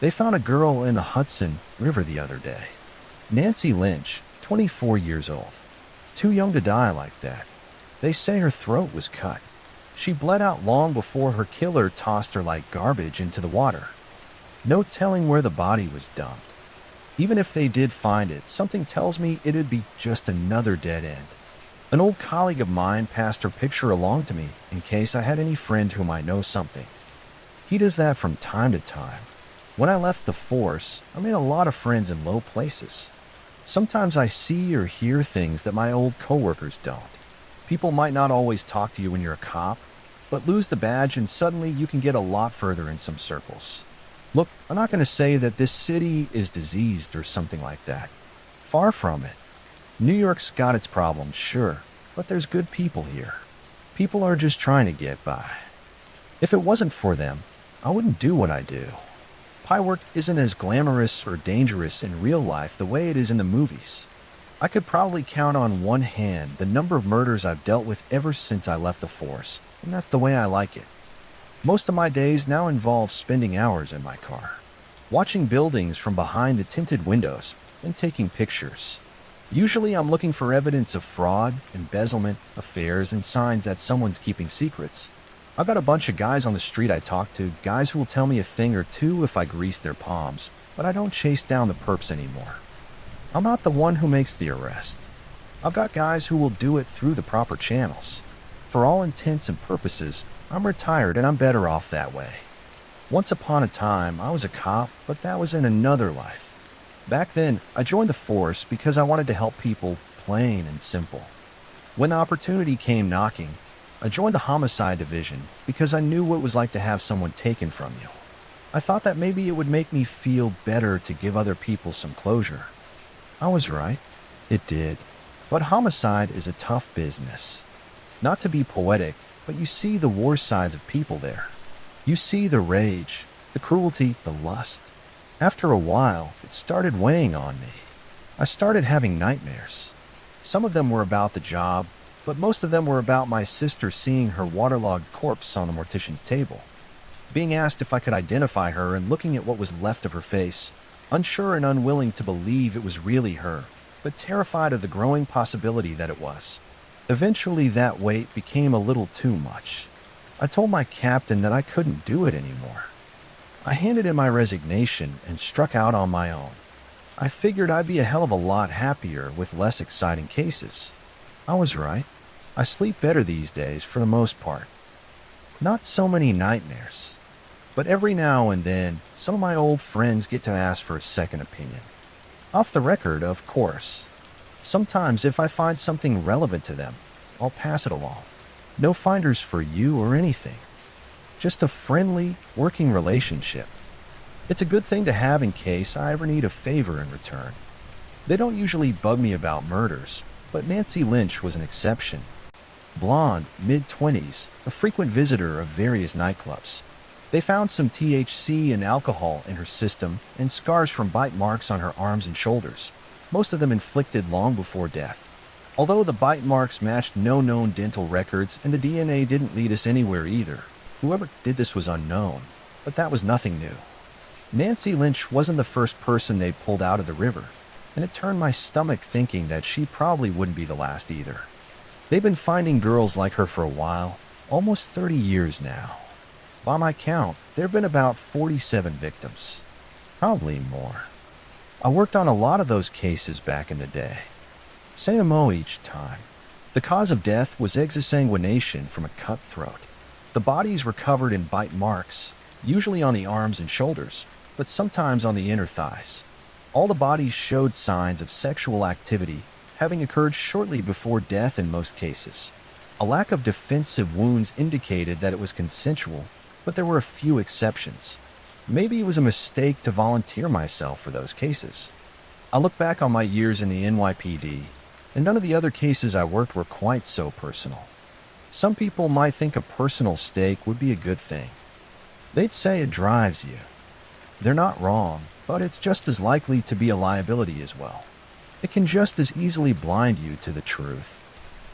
They found a girl in the Hudson River the other day. Nancy Lynch, 24 years old. Too young to die like that. They say her throat was cut. She bled out long before her killer tossed her like garbage into the water. No telling where the body was dumped. Even if they did find it, something tells me it'd be just another dead end. An old colleague of mine passed her picture along to me in case I had any friend who might know something. He does that from time to time. When I left the force, I made a lot of friends in low places. Sometimes I see or hear things that my old coworkers don't. People might not always talk to you when you're a cop, but lose the badge and suddenly you can get a lot further in some circles. Look, I'm not going to say that this city is diseased or something like that. Far from it. New York's got its problems, sure, but there's good people here. People are just trying to get by. If it wasn't for them, I wouldn't do what I do. Pie work isn't as glamorous or dangerous in real life the way it is in the movies. I could probably count on one hand the number of murders I've dealt with ever since I left the force, and that's the way I like it. Most of my days now involve spending hours in my car, watching buildings from behind the tinted windows and taking pictures. Usually I'm looking for evidence of fraud, embezzlement, affairs, and signs that someone's keeping secrets. I've got a bunch of guys on the street I talk to, guys who will tell me a thing or two if I grease their palms, but I don't chase down the perps anymore. I'm not the one who makes the arrest. I've got guys who will do it through the proper channels. For all intents and purposes, I'm retired and I'm better off that way. Once upon a time, I was a cop, but that was in another life. Back then, I joined the force because I wanted to help people, plain and simple. When the opportunity came knocking, I joined the homicide division because I knew what it was like to have someone taken from you. I thought that maybe it would make me feel better to give other people some closure. I was right. It did. But homicide is a tough business. Not to be poetic, but you see the worst sides of people there. You see the rage, the cruelty, the lust. After a while, it started weighing on me. I started having nightmares. Some of them were about the job, but most of them were about my sister seeing her waterlogged corpse on the mortician's table. Being asked if I could identify her and looking at what was left of her face, unsure and unwilling to believe it was really her, but terrified of the growing possibility that it was. Eventually that weight became a little too much. I told my captain that I couldn't do it anymore. I handed in my resignation and struck out on my own. I figured I'd be a hell of a lot happier with less exciting cases. I was right. I sleep better these days for the most part. Not so many nightmares. But every now and then, some of my old friends get to ask for a second opinion. Off the record, of course. Sometimes if I find something relevant to them, I'll pass it along. No finders for you or anything. Just a friendly, working relationship. It's a good thing to have in case I ever need a favor in return. They don't usually bug me about murders, but Nancy Lynch was an exception. Blonde, mid-20s, a frequent visitor of various nightclubs. They found some THC and alcohol in her system and scars from bite marks on her arms and shoulders, most of them inflicted long before death. Although the bite marks matched no known dental records and the DNA didn't lead us anywhere either, whoever did this was unknown, but that was nothing new. Nancy Lynch wasn't the first person they pulled out of the river, and it turned my stomach thinking that she probably wouldn't be the last either. They've been finding girls like her for a while, almost 30 years now. By my count, there have been about 47 victims. Probably more. I worked on a lot of those cases back in the day. Same MO each time. The cause of death was exsanguination from a cut throat. The bodies were covered in bite marks, usually on the arms and shoulders, but sometimes on the inner thighs. All the bodies showed signs of sexual activity, having occurred shortly before death in most cases. A lack of defensive wounds indicated that it was consensual, but there were a few exceptions. Maybe it was a mistake to volunteer myself for those cases. I look back on my years in the NYPD, and none of the other cases I worked were quite so personal. Some people might think a personal stake would be a good thing. They'd say it drives you. They're not wrong, but it's just as likely to be a liability as well. It can just as easily blind you to the truth.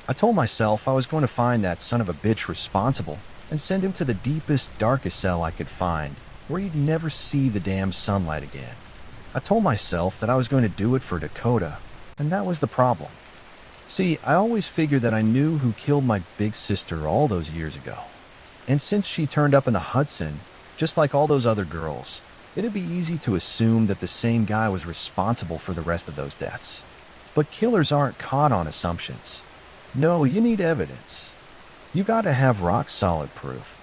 I told myself I was going to find that son of a bitch responsible and send him to the deepest, darkest cell I could find, where you'd never see the damn sunlight again. I told myself that I was going to do it for Dakota, and that was the problem. See, I always figured that I knew who killed my big sister all those years ago. And since she turned up in the Hudson, just like all those other girls, it'd be easy to assume that the same guy was responsible for the rest of those deaths. But killers aren't caught on assumptions. No, you need evidence. You gotta have rock-solid proof.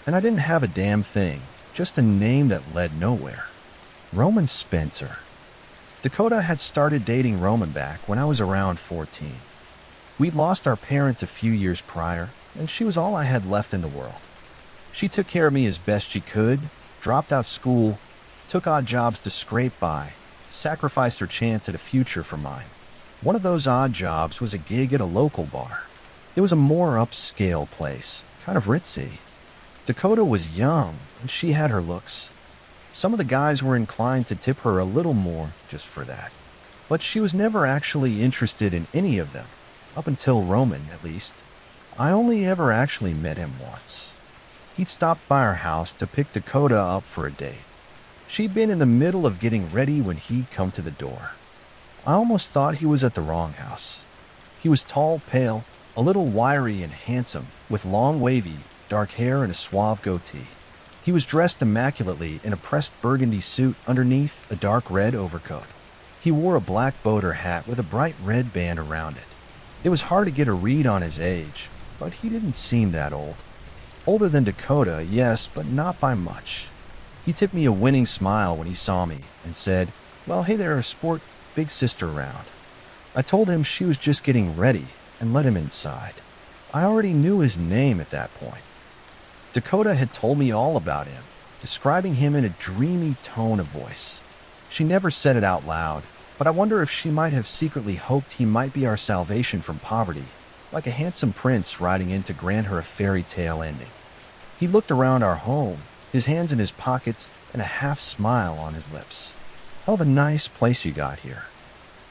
And I didn't have a damn thing, just a name that led nowhere. Roman Spencer. Dakota had started dating Roman back when I was around 14. We'd lost our parents a few years prior, and she was all I had left in the world. She took care of me as best she could, dropped out school, took odd jobs to scrape by, sacrificed her chance at a future for mine. One of those odd jobs was a gig at a local bar. It was a more upscale place, kind of ritzy. Dakota was young, and she had her looks. Some of the guys were inclined to tip her a little more just for that. But she was never actually interested in any of them, up until Roman, at least. I only ever actually met him once. He'd stopped by our house to pick Dakota up for a date. She'd been in the middle of getting ready when he'd come to the door. I almost thought he was at the wrong house. He was tall, pale, a little wiry and handsome, with long wavy, dark hair and a suave goatee. He was dressed immaculately in a pressed burgundy suit underneath a dark red overcoat. He wore a black boater hat with a bright red band around it. It was hard to get a read on his age, but he didn't seem that old. Older than Dakota, yes, but not by much. He tipped me a winning smile when he saw me and said, "Well, hey there, sport, big sister around." I told him she was just getting ready and let him inside. I already knew his name at that point. Dakota had told me all about him, describing him in a dreamy tone of voice. She never said it out loud, but I wonder if she might have secretly hoped he might be our salvation from poverty, like a handsome prince riding in to grant her a fairy tale ending. He looked around our home, his hands in his pockets and a half smile on his lips. "Hell of a nice place you got here.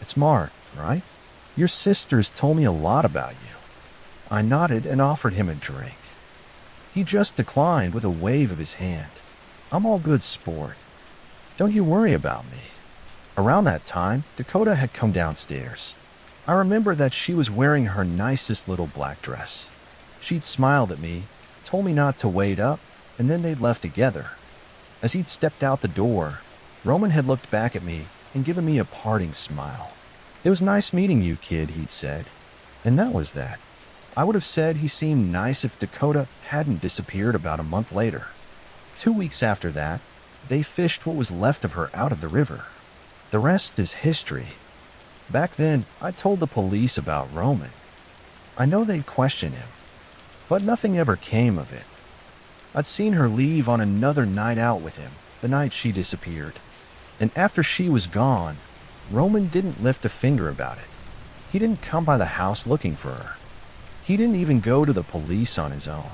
It's marked, right? Your sisters told me a lot about you." I nodded and offered him a drink. He just declined with a wave of his hand. "I'm all good, sport. Don't you worry about me." Around that time, Dakota had come downstairs. I remember that she was wearing her nicest little black dress. She'd smiled at me, told me not to wait up, and then they'd left together. As he'd stepped out the door, Roman had looked back at me and given me a parting smile. "It was nice meeting you, kid," he'd said. And that was that. I would have said he seemed nice if Dakota hadn't disappeared about a month later. 2 weeks after that, they fished what was left of her out of the river. The rest is history. Back then, I told the police about Roman. I know they'd question him, but nothing ever came of it. I'd seen her leave on another night out with him, the night she disappeared. And after she was gone, Roman didn't lift a finger about it. He didn't come by the house looking for her. He didn't even go to the police on his own.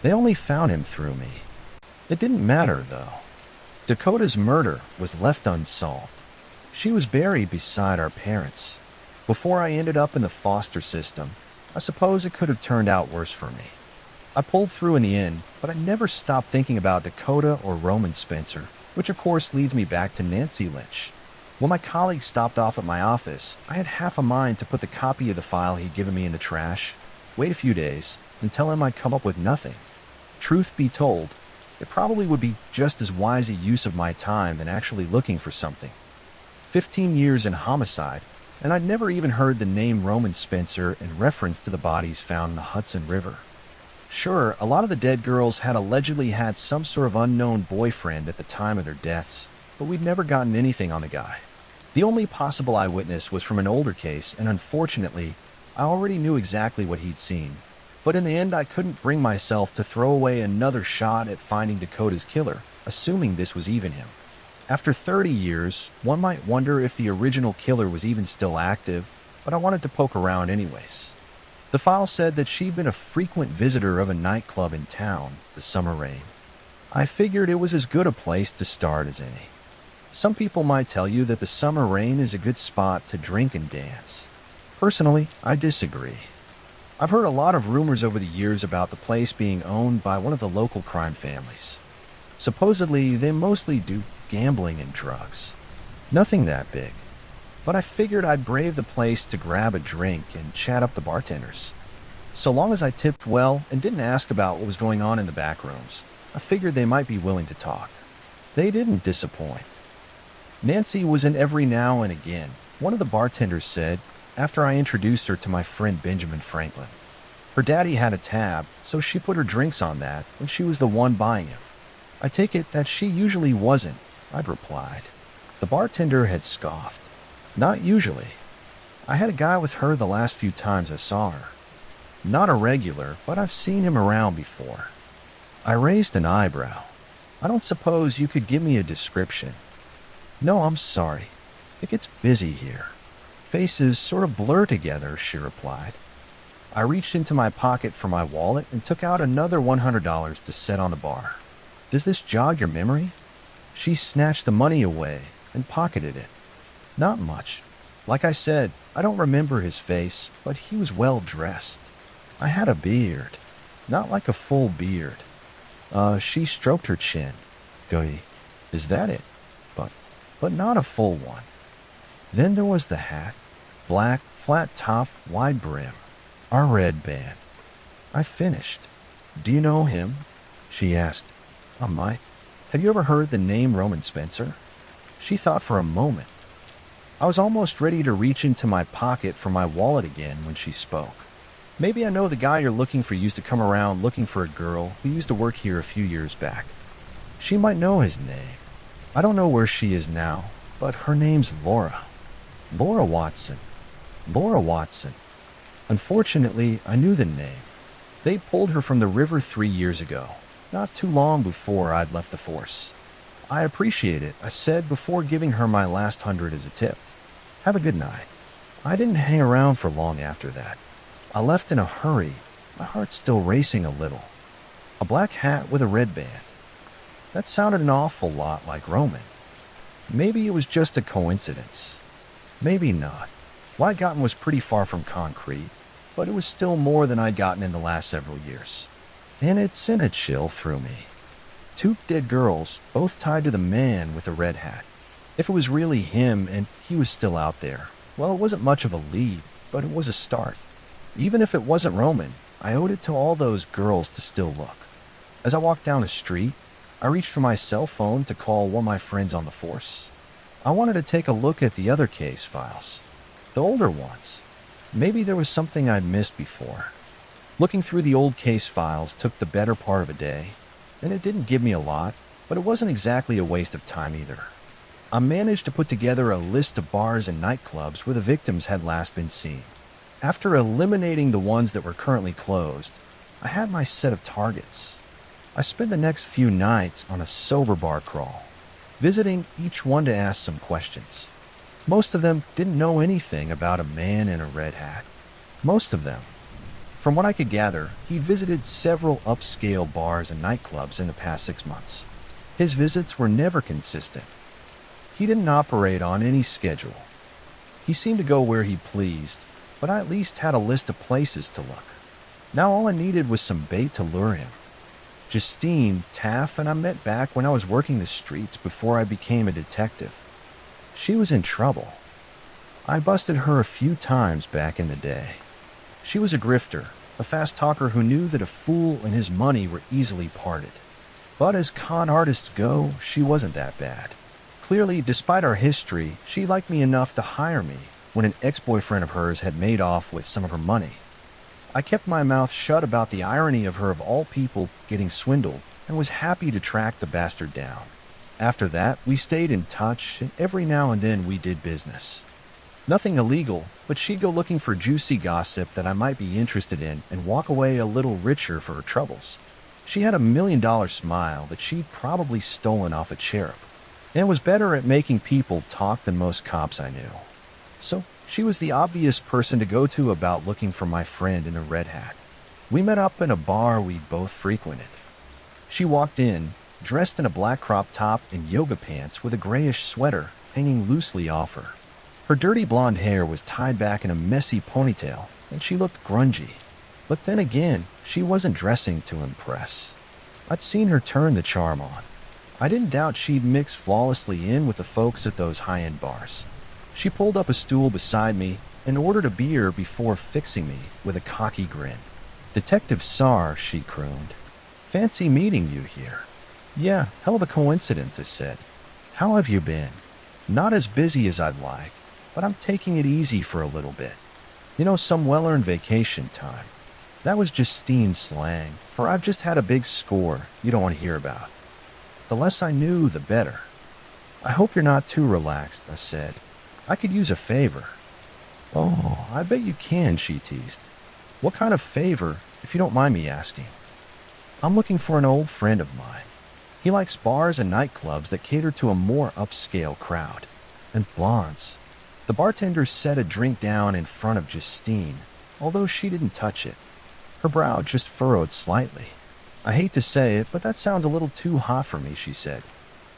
They only found him through me. It didn't matter, though. Dakota's murder was left unsolved. She was buried beside our parents. Before I ended up in the foster system, I suppose it could have turned out worse for me. I pulled through in the end, but I never stopped thinking about Dakota or Roman Spencer, which of course leads me back to Nancy Lynch. When my colleague stopped off at my office, I had half a mind to put the copy of the file he'd given me in the trash, wait a few days, and tell him I'd come up with nothing. Truth be told, it probably would be just as wise a use of my time than actually looking for something. 15 years in homicide, and I'd never even heard the name Roman Spencer in reference to the bodies found in the Hudson River. Sure, a lot of the dead girls had allegedly had some sort of unknown boyfriend at the time of their deaths, but we'd never gotten anything on the guy. The only possible eyewitness was from an older case, and unfortunately, I already knew exactly what he'd seen. But in the end, I couldn't bring myself to throw away another shot at finding Dakota's killer, assuming this was even him. After 30 years, one might wonder if the original killer was even still active, but I wanted to poke around anyways. The file said that she'd been a frequent visitor of a nightclub in town, the Summer Rain. I figured it was as good a place to start as any. Some people might tell you that the Summer Rain is a good spot to drink and dance. Personally, I disagree. I've heard a lot of rumors over the years about the place being owned by one of the local crime families. Supposedly, they mostly do gambling and drugs. Nothing that big. But I figured I'd brave the place to grab a drink and chat up the bartenders. So long as I tipped well and didn't ask about what was going on in the back rooms, I figured they might be willing to talk. They didn't disappoint. Nancy was in every now and again, one of the bartenders said, after I introduced her to my friend Benjamin Franklin. Her daddy had a tab, so she put her drinks on that when she was the one buying him. I take it that she usually wasn't, I'd replied. The bartender had scoffed. Not usually. I had a guy with her the last few times I saw her. Not a regular, but I've seen him around before. I raised an eyebrow. I don't suppose you could give me a description. No, I'm sorry. It gets busy here. Faces sort of blur together, she replied. I reached into my pocket for my wallet and took out another $100 to set on the bar. Does this jog your memory? She snatched the money away and pocketed it. Not much. Like I said, I don't remember his face, but he was well dressed. I had a beard. Not like a full beard. She stroked her chin. Goy, is that it? But not a full one. Then there was the hat. Black, flat top, wide brim. Our red band. I finished. Do you know him? She asked. I might. Have you ever heard the name Roman Spencer? She thought for a moment. I was almost ready to reach into my pocket for my wallet again when she spoke. Maybe I know the guy you're looking for used to come around looking for a girl who used to work here a few years back. She might know his name. I don't know where she is now, but her name's Laura. Laura Watson. Laura Watson. Unfortunately, I knew the name. They pulled her from the river 3 years ago, not too long before I'd left the force. I appreciate it, I said before giving her my last 100 as a tip. Have a good night. I didn't hang around for long after that. I left in a hurry, my heart still racing a little. A black hat with a red band. That sounded an awful lot like Roman. Maybe it was just a coincidence. Maybe not. What I'd gotten was pretty far from concrete, but it was still more than I'd gotten in the last several years. And it sent a chill through me. 2 dead girls, both tied to the man with the red hat. If it was really him and he was still out there, well, it wasn't much of a lead, but it was a start. Even if it wasn't Roman, I owed it to all those girls to still look. As I walked down the street, I reached for my cell phone to call one of my friends on the force. I wanted to take a look at the other case files. The older ones. Maybe there was something I'd missed before. Looking through the old case files took the better part of a day, and it didn't give me a lot, but it wasn't exactly a waste of time either. I managed to put together a list of bars and nightclubs where the victims had last been seen. After eliminating the ones that were currently closed, I had my set of targets. I spent the next few nights on a sober bar crawl, visiting each one to ask some questions. Most of them didn't know anything about a man in a red hat. Most of them. From what I could gather, he'd visited several upscale bars and nightclubs in the past 6 months. His visits were never consistent. He didn't operate on any schedule. He seemed to go where he pleased, but I at least had a list of places to look. Now all I needed was some bait to lure him. Justine, Taff, and I met back when I was working the streets before I became a detective. She was in trouble. I busted her a few times back in the day. She was a grifter, a fast talker who knew that a fool and his money were easily parted. But as con artists go, she wasn't that bad. Clearly, despite our history, she liked me enough to hire me when an ex-boyfriend of hers had made off with some of her money. I kept my mouth shut about the irony of her of all people getting swindled and was happy to track the bastard down. After that, we stayed in touch, and every now and then we did business. Nothing illegal, but she'd go looking for juicy gossip that I might be interested in and walk away a little richer for her troubles. She had a $1 million smile that she'd probably stolen off a cherub, and was better at making people talk than most cops I knew. So she was the obvious person to go to about looking for my friend in a red hat. We met up in a bar we'd both frequented. She walked in, dressed in a black crop top and yoga pants with a grayish sweater hanging loosely off her. Her dirty blonde hair was tied back in a messy ponytail, and she looked grungy. But then again, she wasn't dressing to impress. I'd seen her turn the charm on. I didn't doubt she'd mix flawlessly in with the folks at those high-end bars. She pulled up a stool beside me and ordered a beer before fixing me with a cocky grin. "Detective Sar," she crooned. "Fancy meeting you here." "Yeah, hell of a coincidence," I said. "How have you been?" "Not as busy as I'd like, but I'm taking it easy for a little bit. You know, some well-earned vacation time." That was Justine's slang, for I've just had a big score you don't want to hear about. The less I knew, the better. "I hope you're not too relaxed," I said. "I could use a favor." "Oh, I bet you can," she teased. "What kind of favor, if you don't mind me asking?" "I'm looking for an old friend of mine. He likes bars and nightclubs that cater to a more upscale crowd. And blondes." The bartender set a drink down in front of Justine, although she didn't touch it. Her brow just furrowed slightly. "I hate to say it, but that sounds a little too hot for me," she said.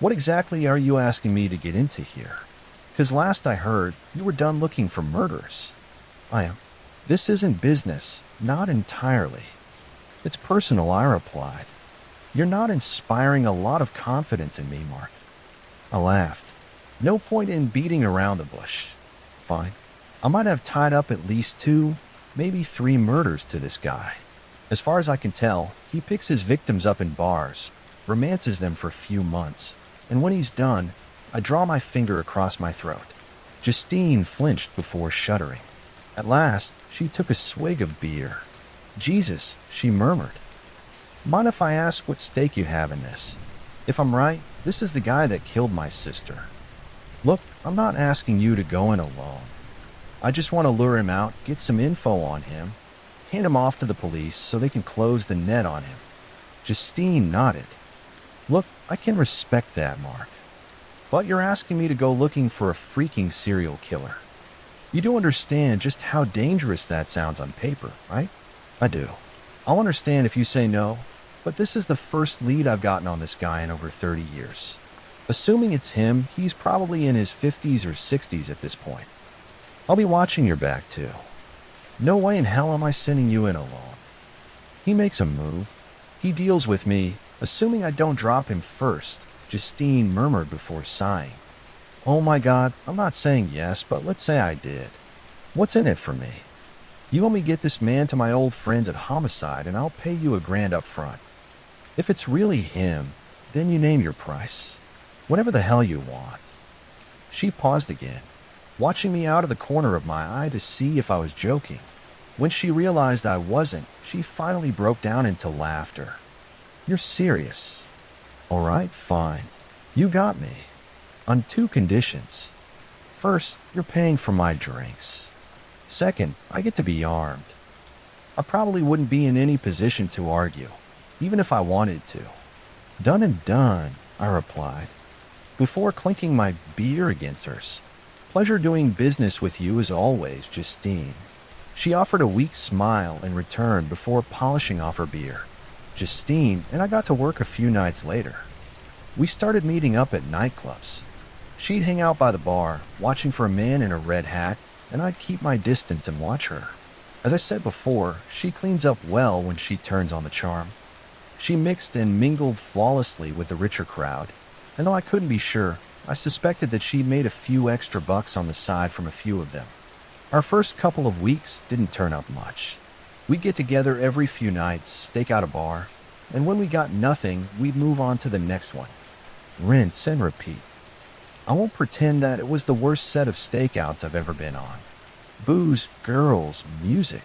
"What exactly are you asking me to get into here? 'Cause last I heard, you were done looking for murders." "I am." "This isn't business, not entirely." "It's personal," I replied. "You're not inspiring a lot of confidence in me, Mark." I laughed. "No point in beating around the bush. Fine. I might have tied up at least 2, maybe 3 murders to this guy. As far as I can tell, he picks his victims up in bars, romances them for a few months, and when he's done, I draw my finger across my throat." Justine flinched before shuddering. At last, she took a swig of beer. "Jesus," she murmured. "Mind if I ask what stake you have in this? If I'm right, this is the guy that killed my sister. Look, I'm not asking you to go in alone. I just want to lure him out, get some info on him, hand him off to the police so they can close the net on him." Justine nodded. "Look, I can respect that, Mark. But you're asking me to go looking for a freaking serial killer. You do understand just how dangerous that sounds on paper, right?" "I do. I'll understand if you say no, but this is the first lead I've gotten on this guy in over 30 years. Assuming it's him, he's probably in his 50s or 60s at this point. I'll be watching your back, too. No way in hell am I sending you in alone." He makes a move. He deals with me, assuming I don't drop him first, Justine murmured before sighing. "Oh my God, I'm not saying yes, but let's say I did. What's in it for me? You want me to get this man to my old friends at Homicide, and I'll pay you $1,000 up front. If it's really him, then you name your price. Whatever the hell you want." She paused again, watching me out of the corner of my eye to see if I was joking. When she realized I wasn't, she finally broke down into laughter. "You're serious? All right, fine. You got me. On 2 conditions. First, you're paying for my drinks. Second, I get to be armed." I probably wouldn't be in any position to argue, even if I wanted to. "Done and done," I replied, before clinking my beer against hers. "Pleasure doing business with you as always, Justine." She offered a weak smile in return before polishing off her beer. Justine and I got to work a few nights later. We started meeting up at nightclubs. She'd hang out by the bar, watching for a man in a red hat, and I'd keep my distance and watch her. As I said before, she cleans up well when she turns on the charm. She mixed and mingled flawlessly with the richer crowd, and though I couldn't be sure, I suspected that she made a few extra bucks on the side from a few of them. Our first couple of weeks didn't turn up much. We'd get together every few nights, stake out a bar, and when we got nothing, we'd move on to the next one. Rinse and repeat. I won't pretend that it was the worst set of stakeouts I've ever been on. Booze, girls, music.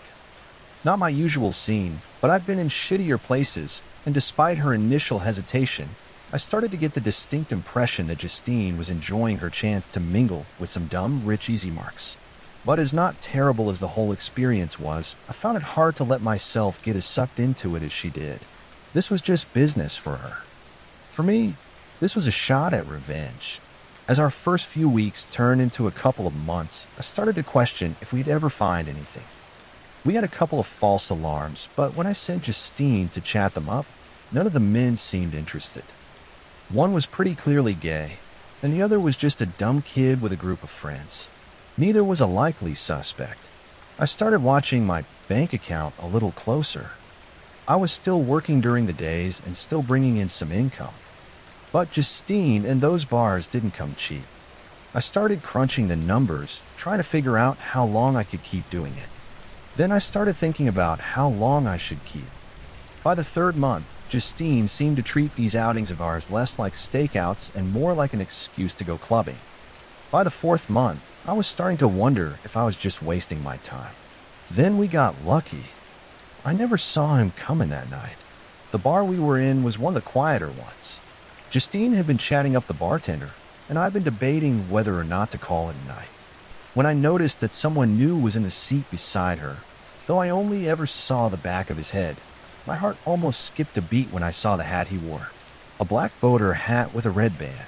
Not my usual scene, but I've been in shittier places, and despite her initial hesitation, I started to get the distinct impression that Justine was enjoying her chance to mingle with some dumb, rich easy marks. But as not terrible as the whole experience was, I found it hard to let myself get as sucked into it as she did. This was just business for her. For me, this was a shot at revenge. As our first few weeks turned into a couple of months, I started to question if we'd ever find anything. We had a couple of false alarms, but when I sent Justine to chat them up, none of the men seemed interested. One was pretty clearly gay, and the other was just a dumb kid with a group of friends. Neither was a likely suspect. I started watching my bank account a little closer. I was still working during the days and still bringing in some income. But Justine and those bars didn't come cheap. I started crunching the numbers, trying to figure out how long I could keep doing it. Then I started thinking about how long I should keep. By the third month, Justine seemed to treat these outings of ours less like stakeouts and more like an excuse to go clubbing. By the fourth month, I was starting to wonder if I was just wasting my time. Then we got lucky. I never saw him coming that night. The bar we were in was one of the quieter ones. Justine had been chatting up the bartender, and I'd been debating whether or not to call it a night, when I noticed that someone new was in the seat beside her. Though I only ever saw the back of his head, my heart almost skipped a beat when I saw the hat he wore. A black boater hat with a red band.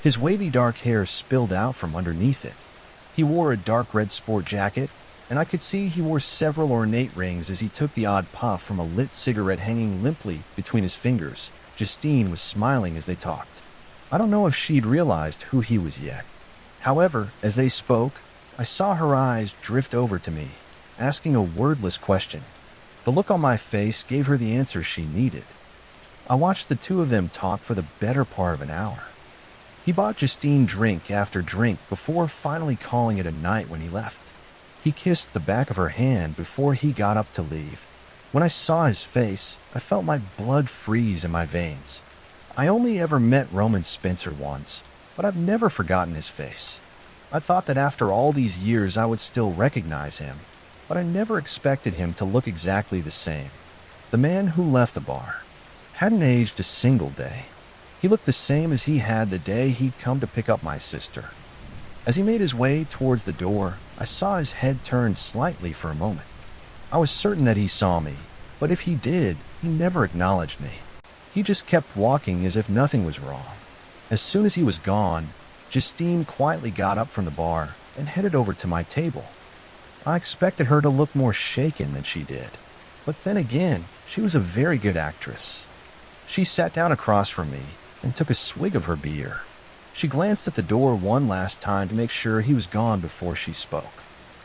His wavy dark hair spilled out from underneath it. He wore a dark red sport jacket, and I could see he wore several ornate rings as he took the odd puff from a lit cigarette hanging limply between his fingers. Justine was smiling as they talked. I don't know if she'd realized who he was yet. However, as they spoke, I saw her eyes drift over to me, asking a wordless question. The look on my face gave her the answer she needed. I watched the two of them talk for the better part of an hour. He bought Justine drink after drink before finally calling it a night when he left. He kissed the back of her hand before he got up to leave. When I saw his face, I felt my blood freeze in my veins. I only ever met Roman Spencer once, but I've never forgotten his face. I thought that after all these years I would still recognize him, but I never expected him to look exactly the same. The man who left the bar hadn't aged a single day. He looked the same as he had the day he'd come to pick up my sister. As he made his way towards the door, I saw his head turn slightly for a moment. I was certain that he saw me, but if he did, he never acknowledged me. He just kept walking as if nothing was wrong. As soon as he was gone, Justine quietly got up from the bar and headed over to my table. I expected her to look more shaken than she did, but then again, she was a very good actress. She sat down across from me and took a swig of her beer. She glanced at the door one last time to make sure he was gone before she spoke.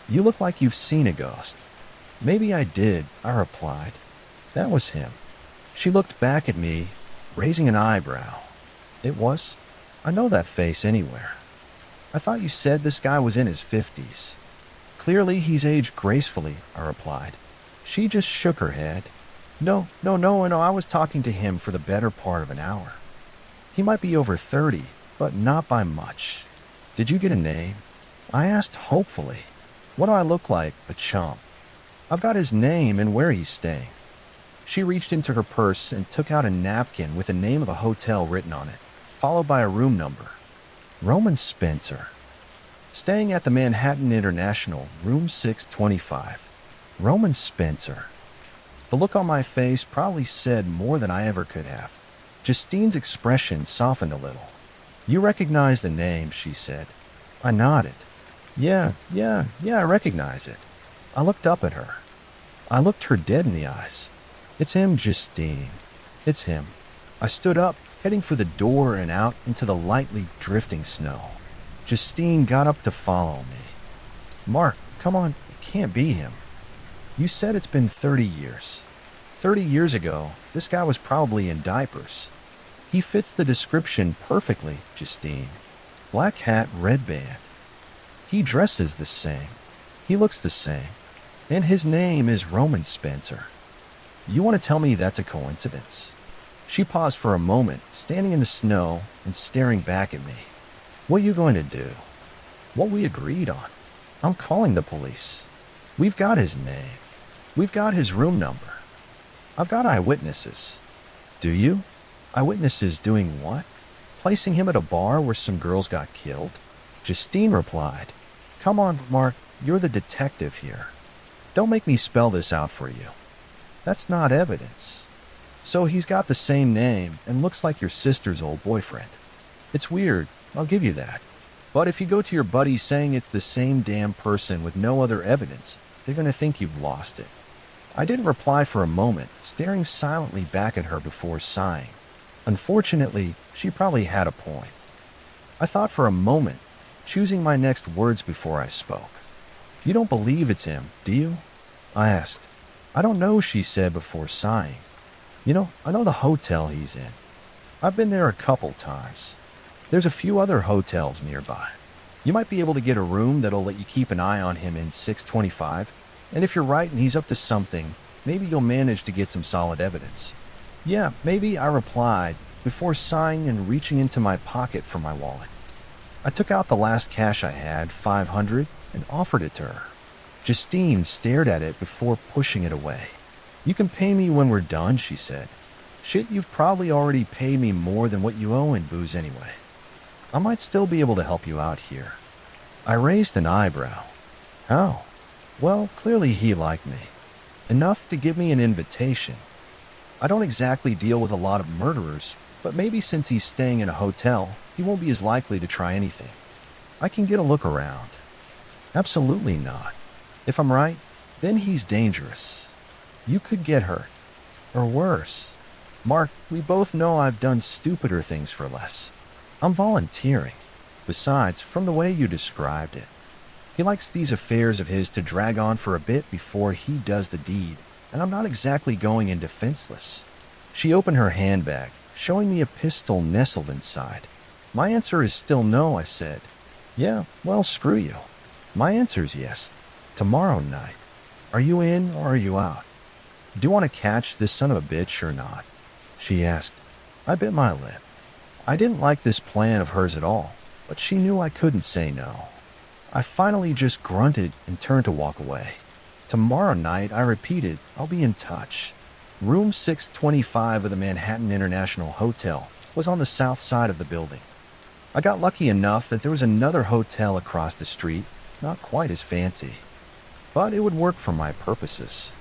"You look like you've seen a ghost." "Maybe I did," I replied. "That was him." She looked back at me, raising an eyebrow. "It was? I know that face anywhere." "I thought you said this guy was in his 50s. "Clearly he's aged gracefully," I replied. She just shook her head. No, I was talking to him for the better part of an hour. He might be over 30, but not by much." "Did you get a name?" I asked hopefully. "What do I look like, a chump?" "I've got his name and where he's staying." She reached into her purse and took out a napkin with the name of a hotel written on it, followed by a room number. Roman Spencer. Staying at the Manhattan International, room 625. Roman Spencer. The look on my face probably said more than I ever could have. Justine's expression softened a little. "You recognize the name," she said. I nodded. Yeah, I recognize it." I looked up at her. I looked her dead in the eyes. "It's him, Justine. It's him." I stood up, heading for the door and out into the lightly drifting snow. Justine got up to follow me. "Mark, come on, it can't be him. You said it's been 30 years. 30 years ago, this guy was probably in diapers. He fits the description perfectly, Justine. Black hat, red band. He dresses the same. He looks the same. And his name is Roman Spencer. You want to tell me that's a coincidence?" She paused for a moment, standing in the snow and staring back at me. "What are you going to do?" "What we agreed on. I'm calling the police. We've got his name. We've got his room number. I've got eyewitnesses." "Do you? Eyewitnesses doing what? Placing him at a bar where some girls got killed?" Justine replied. "Come on, Mark, you're the detective here. Don't make me spell this out for you. That's not evidence. So he's got the same name and looks like your sister's old boyfriend. It's weird, I'll give you that. But if you go to your buddies saying it's the same damn person with no other evidence, they're going to think you've lost it." I didn't reply for a moment, staring silently back at her before sighing. Unfortunately, she probably had a point. I thought for a moment, choosing my next words before I spoke. "You don't believe it's him, do you?" I asked. "I don't know," she said before sighing. "I know the hotel he's in. I've been there a couple times. There's a few other hotels nearby. You might be able to get a room that'll let you keep an eye on him in 625, and if you're right and he's up to something, maybe you'll manage to get some solid evidence. Yeah, maybe, I replied, before sighing and reaching into my pocket for my wallet. I took out the last cash I had, 500, and offered it to her. Justine stared at it before pushing it away. You can pay me when we're done, she said. Shit, you've probably already paid me more than what you owe in booze anyway. I might still be able to help you out here. I raised an eyebrow. How? Well, clearly he liked me. Enough to give me an invitation. I don't exactly deal with a lot of murderers, but maybe since he's staying in a hotel, he won't be as likely to try anything. I can get a look around. Absolutely not. If I'm right, then he's dangerous. You could get hurt. Or worse. Mark, we both know I've done stupider things for less. I'm volunteering. Besides, from the way you described it, he likes these affairs of his to drag on for a bit before he does the deed, and I'm not exactly going in defenseless. She opened her handbag, showing me a pistol nestled inside. My answer is still no, I said. Yeah, well, screw you. My answer's yes. Tomorrow night. Are you in or are you out? Do you want to catch this son of a bitch or not? She asked. I bit my lip. I didn't like this plan of hers at all, but she knew I couldn't say no. I finally just grunted and turned to walk away. Tomorrow night, I repeated, I'll be in touch. Room 625 of the Manhattan International Hotel was on the south side of the building. I got lucky enough that there was another hotel across the street, not quite as fancy, but it would work for my purposes.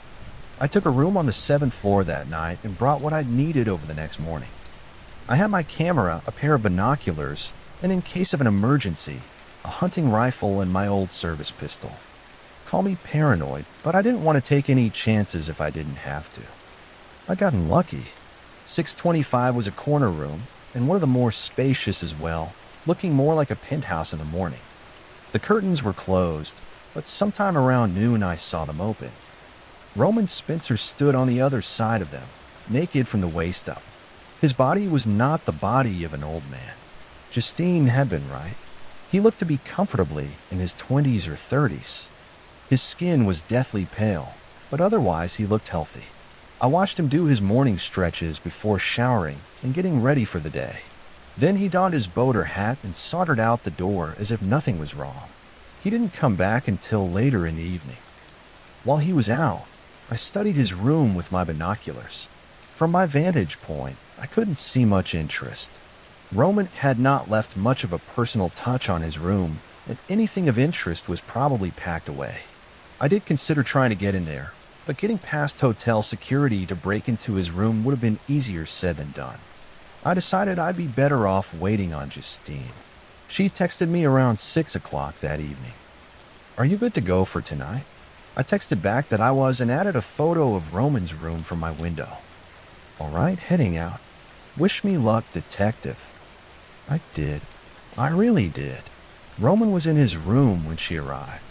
I took a room on the 7th floor that night and brought what I'd needed over the next morning. I had my camera, a pair of binoculars, and in case of an emergency, a hunting rifle and my old service pistol. Call me paranoid, but I didn't want to take any chances if I didn't have to. I'd gotten lucky. 625 was a corner room, and one of the more spacious as well, looking more like a penthouse in the morning. The curtains were closed, but sometime around noon I saw them open. Roman Spencer stood on the other side of them, naked from the waist up. His body was not the body of an old man. Justine had been right. He looked to be comfortably in his 20s or 30s. His skin was deathly pale, but otherwise he looked healthy. I watched him do his morning stretches before showering and getting ready for the day. Then he donned his boater hat and sauntered out the door as if nothing was wrong. He didn't come back until later in the evening. While he was out, I studied his room with my binoculars. From my vantage point, I couldn't see much interest. Roman had not left much of a personal touch on his room, and anything of interest was probably packed away. I did consider trying to get in there, but getting past hotel security to break into his room would have been easier said than done. I decided I'd be better off waiting on Justine. She texted me around 6 o'clock that evening. Are you good to go for tonight? I texted back that I was and added a photo of Roman's room from my window. All right, heading out. Wish me luck, detective. I did. I really did. Roman was in his room when she arrived.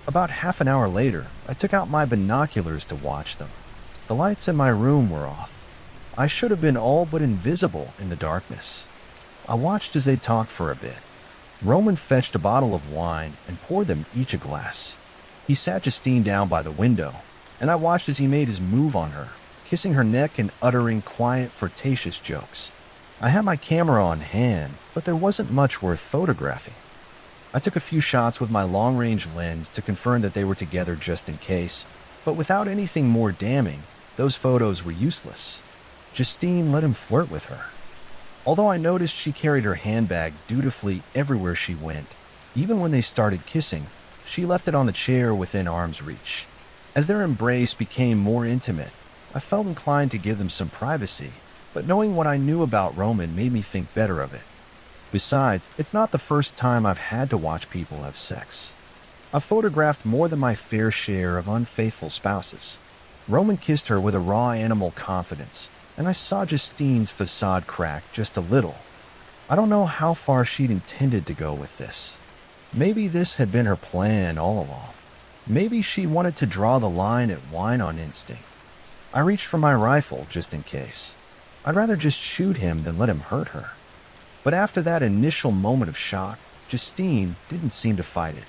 About half an hour later, I took out my binoculars to watch them. The lights in my room were off. I should have been all but invisible in the darkness. I watched as they talked for a bit. Roman fetched a bottle of wine and poured them each a glass. He sat Justine down by the window, and I watched as he made his move on her, kissing her neck and uttering quiet, flirtatious jokes. I had my camera on hand, but there wasn't much worth photographing. I took a few shots with my long-range lens to confirm that they were together just in case, but without anything more damning, those photos were useless. Justine let him flirt with her. Although I noticed she carried her handbag dutifully everywhere she went, even when they started kissing, she left it on the chair within arm's reach. As their embrace became more intimate, I felt inclined to give them some privacy, but knowing what I knew about Roman made me think better of it. Besides, it's not the first time I've had to watch people have sex. I've photographed more than my fair share of unfaithful spouses. Roman kissed her with a raw animal confidence, and I saw Justine's facade crack just a little. I don't know how far she'd intended to go with this. Maybe this had been her plan all along. Maybe she wanted to draw the line at wine on instinct. I reached for my rifle just in case. I'd rather just shoot him than let him hurt her. But after that initial moment of shock, Justine didn't seem to fight it.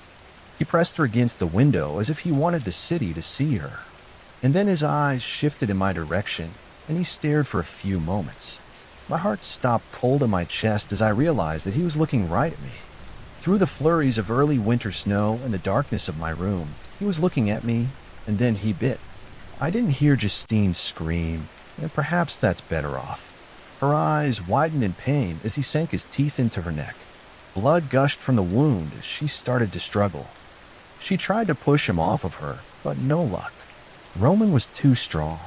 He pressed her against the window as if he wanted the city to see her. And then his eyes shifted in my direction, and he stared for a few moments. My heart stopped cold in my chest as I realized that he was looking right at me. Through the flurries of early winter snow and the darkness of my room, he was looking at me, and then he bit. I didn't hear Justine scream, and perhaps that's better off. Her eyes widened in pain as he sank his teeth into her neck. Blood gushed from the wound as she started to struggle. She tried to push him off of her, but no luck. Roman was too strong.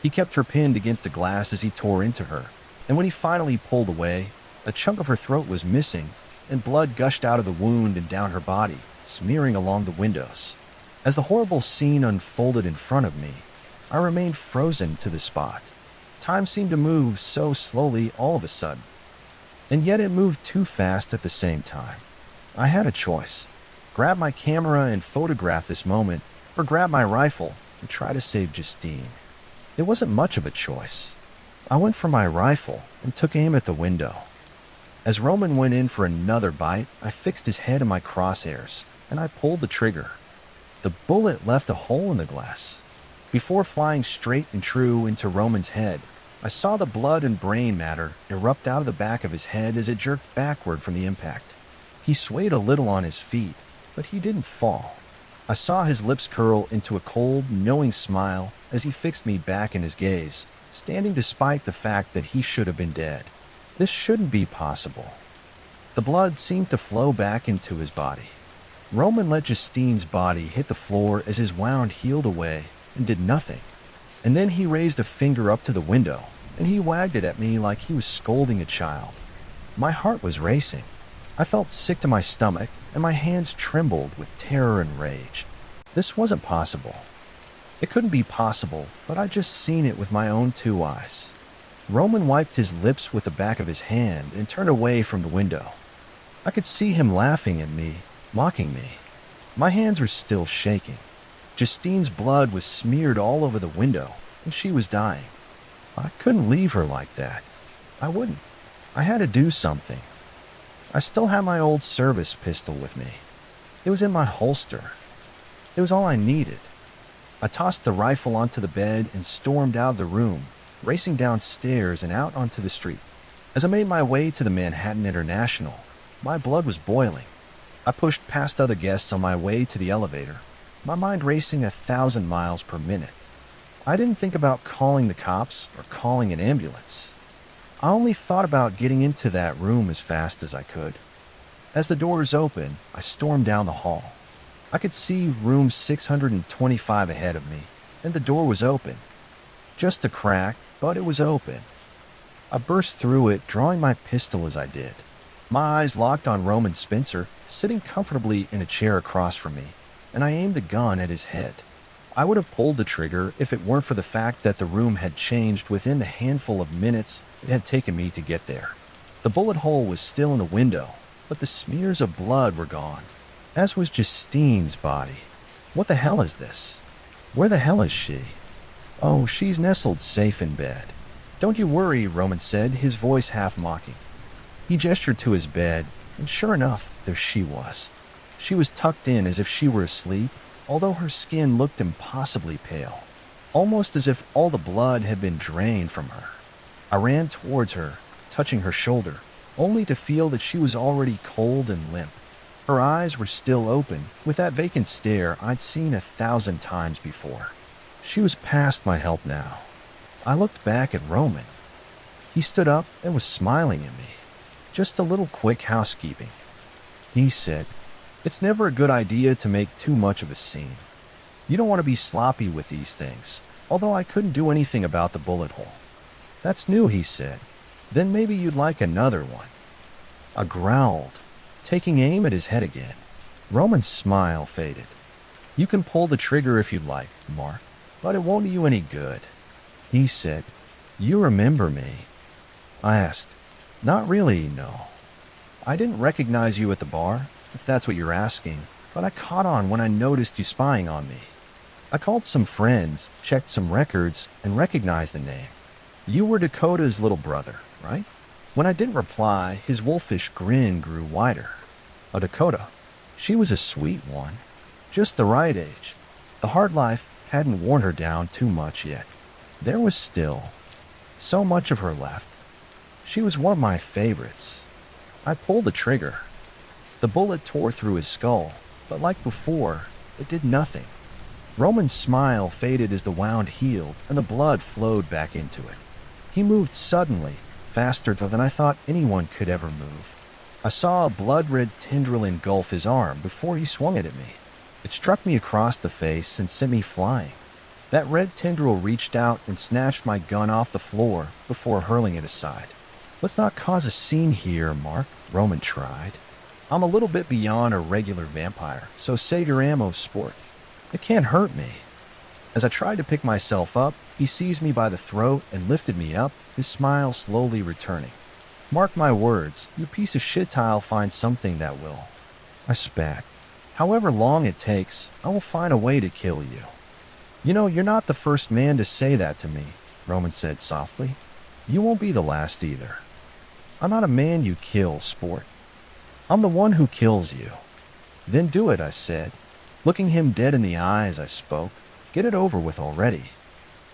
He kept her pinned against the glass as he tore into her, and when he finally pulled away, a chunk of her throat was missing, and blood gushed out of the wound and down her body, smearing along the windows. As the horrible scene unfolded in front of me, I remained frozen to the spot. Time seemed to move so slowly all of a sudden, and yet it moved too fast at the same time. I had a choice. Grab my camera and photograph this moment, or grab my rifle and try to save Justine. It wasn't much of a choice. I went for my rifle and took aim at the window. As Roman went in for another bite, I fixed his head in my crosshairs, and I pulled the trigger. The bullet left a hole in the glass. Before flying straight and true into Roman's head, I saw the blood and brain matter erupt out of the back of his head as it jerked backward from the impact. He swayed a little on his feet, but he didn't fall. I saw his lips curl into a cold, knowing smile as he fixed me back in his gaze, standing despite the fact that he should have been dead. This shouldn't be possible. The blood seemed to flow back into his body. Roman let Justine's body hit the floor as his wound healed away and did nothing. And then he raised a finger up to the window, and he wagged it at me like he was scolding a child. My heart was racing. I felt sick to my stomach, and my hands trembled with terror and rage. This wasn't possible. It couldn't be possible, but I'd just seen it with my own two eyes. Roman wiped his lips with the back of his hand and turned away from the window. I could see him laughing at me, mocking me. My hands were still shaking. Justine's blood was smeared all over the window, and she was dying. I couldn't leave her like that. I wouldn't. I had to do something. I still had my old service pistol with me. It was in my holster. It was all I needed. I tossed the rifle onto the bed and stormed out of the room, racing downstairs and out onto the street. As I made my way to the Manhattan International, my blood was boiling. I pushed past other guests on my way to the elevator, my mind racing 1,000 miles per minute. I didn't think about calling the cops or calling an ambulance. I only thought about getting into that room as fast as I could. As the doors opened, I stormed down the hall. I could see room 625 ahead of me, and the door was open. Just a crack, but it was open. I burst through it, drawing my pistol as I did. My eyes locked on Roman Spencer, sitting comfortably in a chair across from me, and I aimed the gun at his head. I would have pulled the trigger if it weren't for the fact that the room had changed within the handful of minutes it had taken me to get there. The bullet hole was still in the window, but the smears of blood were gone, as was Justine's body. What the hell is this? Where the hell is she? Oh, she's nestled safe in bed. Don't you worry, Roman said, his voice half mocking. He gestured to his bed, and sure enough, there she was. She was tucked in as if she were asleep, although her skin looked impossibly pale, almost as if all the blood had been drained from her. I ran towards her, touching her shoulder, only to feel that she was already cold and limp. Her eyes were still open, with that vacant stare I'd seen 1,000 times before. She was past my help now. I looked back at Roman. He stood up and was smiling at me. Just a little quick housekeeping. He said, "It's never a good idea to make too much of a scene. You don't want to be sloppy with these things," although I couldn't do anything about the bullet hole. "That's new," he said. "Then maybe you'd like another one." I growled, taking aim at his head again. Roman's smile faded. "You can pull the trigger if you'd like, Mark, but it won't do you any good." He said, "You remember me?" I asked. "Not really, no. I didn't recognize you at the bar, if that's what you're asking, but I caught on when I noticed you spying on me. I called some friends, checked some records, and recognized the name. You were Dakota's little brother, right? When I didn't reply, his wolfish grin grew wider. A Dakota. She was a sweet one. Just the right age. The hard life hadn't worn her down too much yet. There was still so much of her left. She was one of my favorites. I pulled the trigger. The bullet tore through his skull, but like before, it did nothing. Roman's smile faded as the wound healed and the blood flowed back into it. He moved suddenly, faster than I thought anyone could ever move. I saw a blood-red tendril engulf his arm before he swung it at me. It struck me across the face and sent me flying. That red tendril reached out and snatched my gun off the floor before hurling it aside. Let's not cause a scene here, Mark, Roman tried. I'm a little bit beyond a regular vampire, so save your ammo, sport. It can't hurt me. As I tried to pick myself up, he seized me by the throat and lifted me up, his smile slowly returning. Mark my words, you piece of shit, I'll find something that will. I spat. However long it takes, I will find a way to kill you. You know, you're not the first man to say that to me, Roman said softly. You won't be the last either. I'm not a man you kill, sport. I'm the one who kills you. Then do it, I said. Looking him dead in the eyes, I spoke. Get it over with already.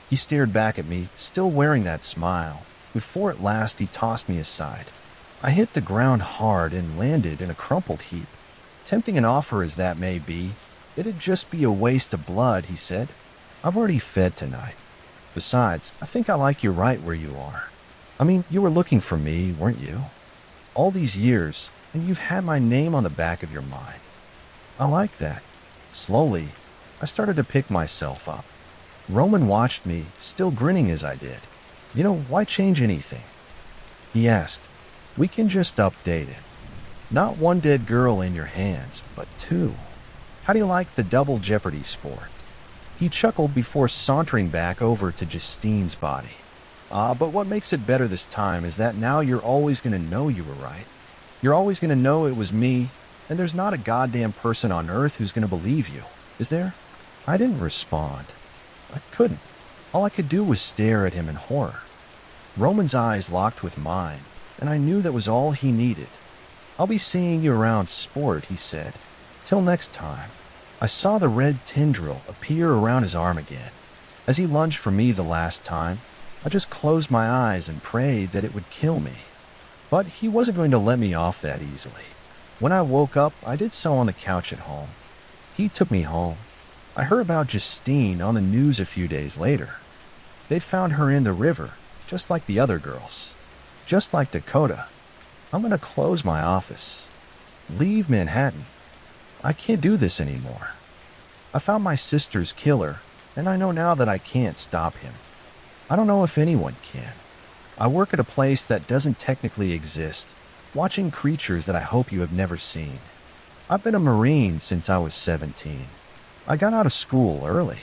He stared back at me, still wearing that smile. Before at last he tossed me aside. I hit the ground hard and landed in a crumpled heap. Tempting an offer as that may be, it'd just be a waste of blood, he said. I've already fed tonight. Besides, I think I like you right where you are. I mean, you were looking for me, weren't you? All these years, and you've had my name on the back of your mind. I like that. Slowly, I started to pick myself up. Roman watched me, still grinning as I did. You know, why change anything? He asked. We can just update it. Not one dead girl in your hands, but two. How do you like the double jeopardy sport? He chuckled before sauntering back over to Justine's body. But what makes it better this time is that now you're always going to know you were right. You're always going to know it was me, and there's not a goddamn person on earth who's going to believe you, is there? I didn't respond. I couldn't. All I could do was stare at him in horror. Roman's eyes locked with mine, and I knew that was all he needed. I'll be seeing you around, sport, he said. Till next time. I saw the red tendril appear around his arm again. As he lunged for me the last time, I just closed my eyes and prayed that it would kill me. But he wasn't going to let me off that easily. When I woke up, I did so on the couch at home. He took me home. I heard about Justine on the news a few days later. They'd found her in the river, just like the other girls. Just like Dakota. I'm going to close my office. Leave Manhattan. I can't do this anymore. I found my sister's killer, and I know now that I can't stop him. I don't know if anyone can. I work at a place that doesn't technically exist, watching creatures that I hope you have never seen. I've been a Marine since I was 17. I got out of school early.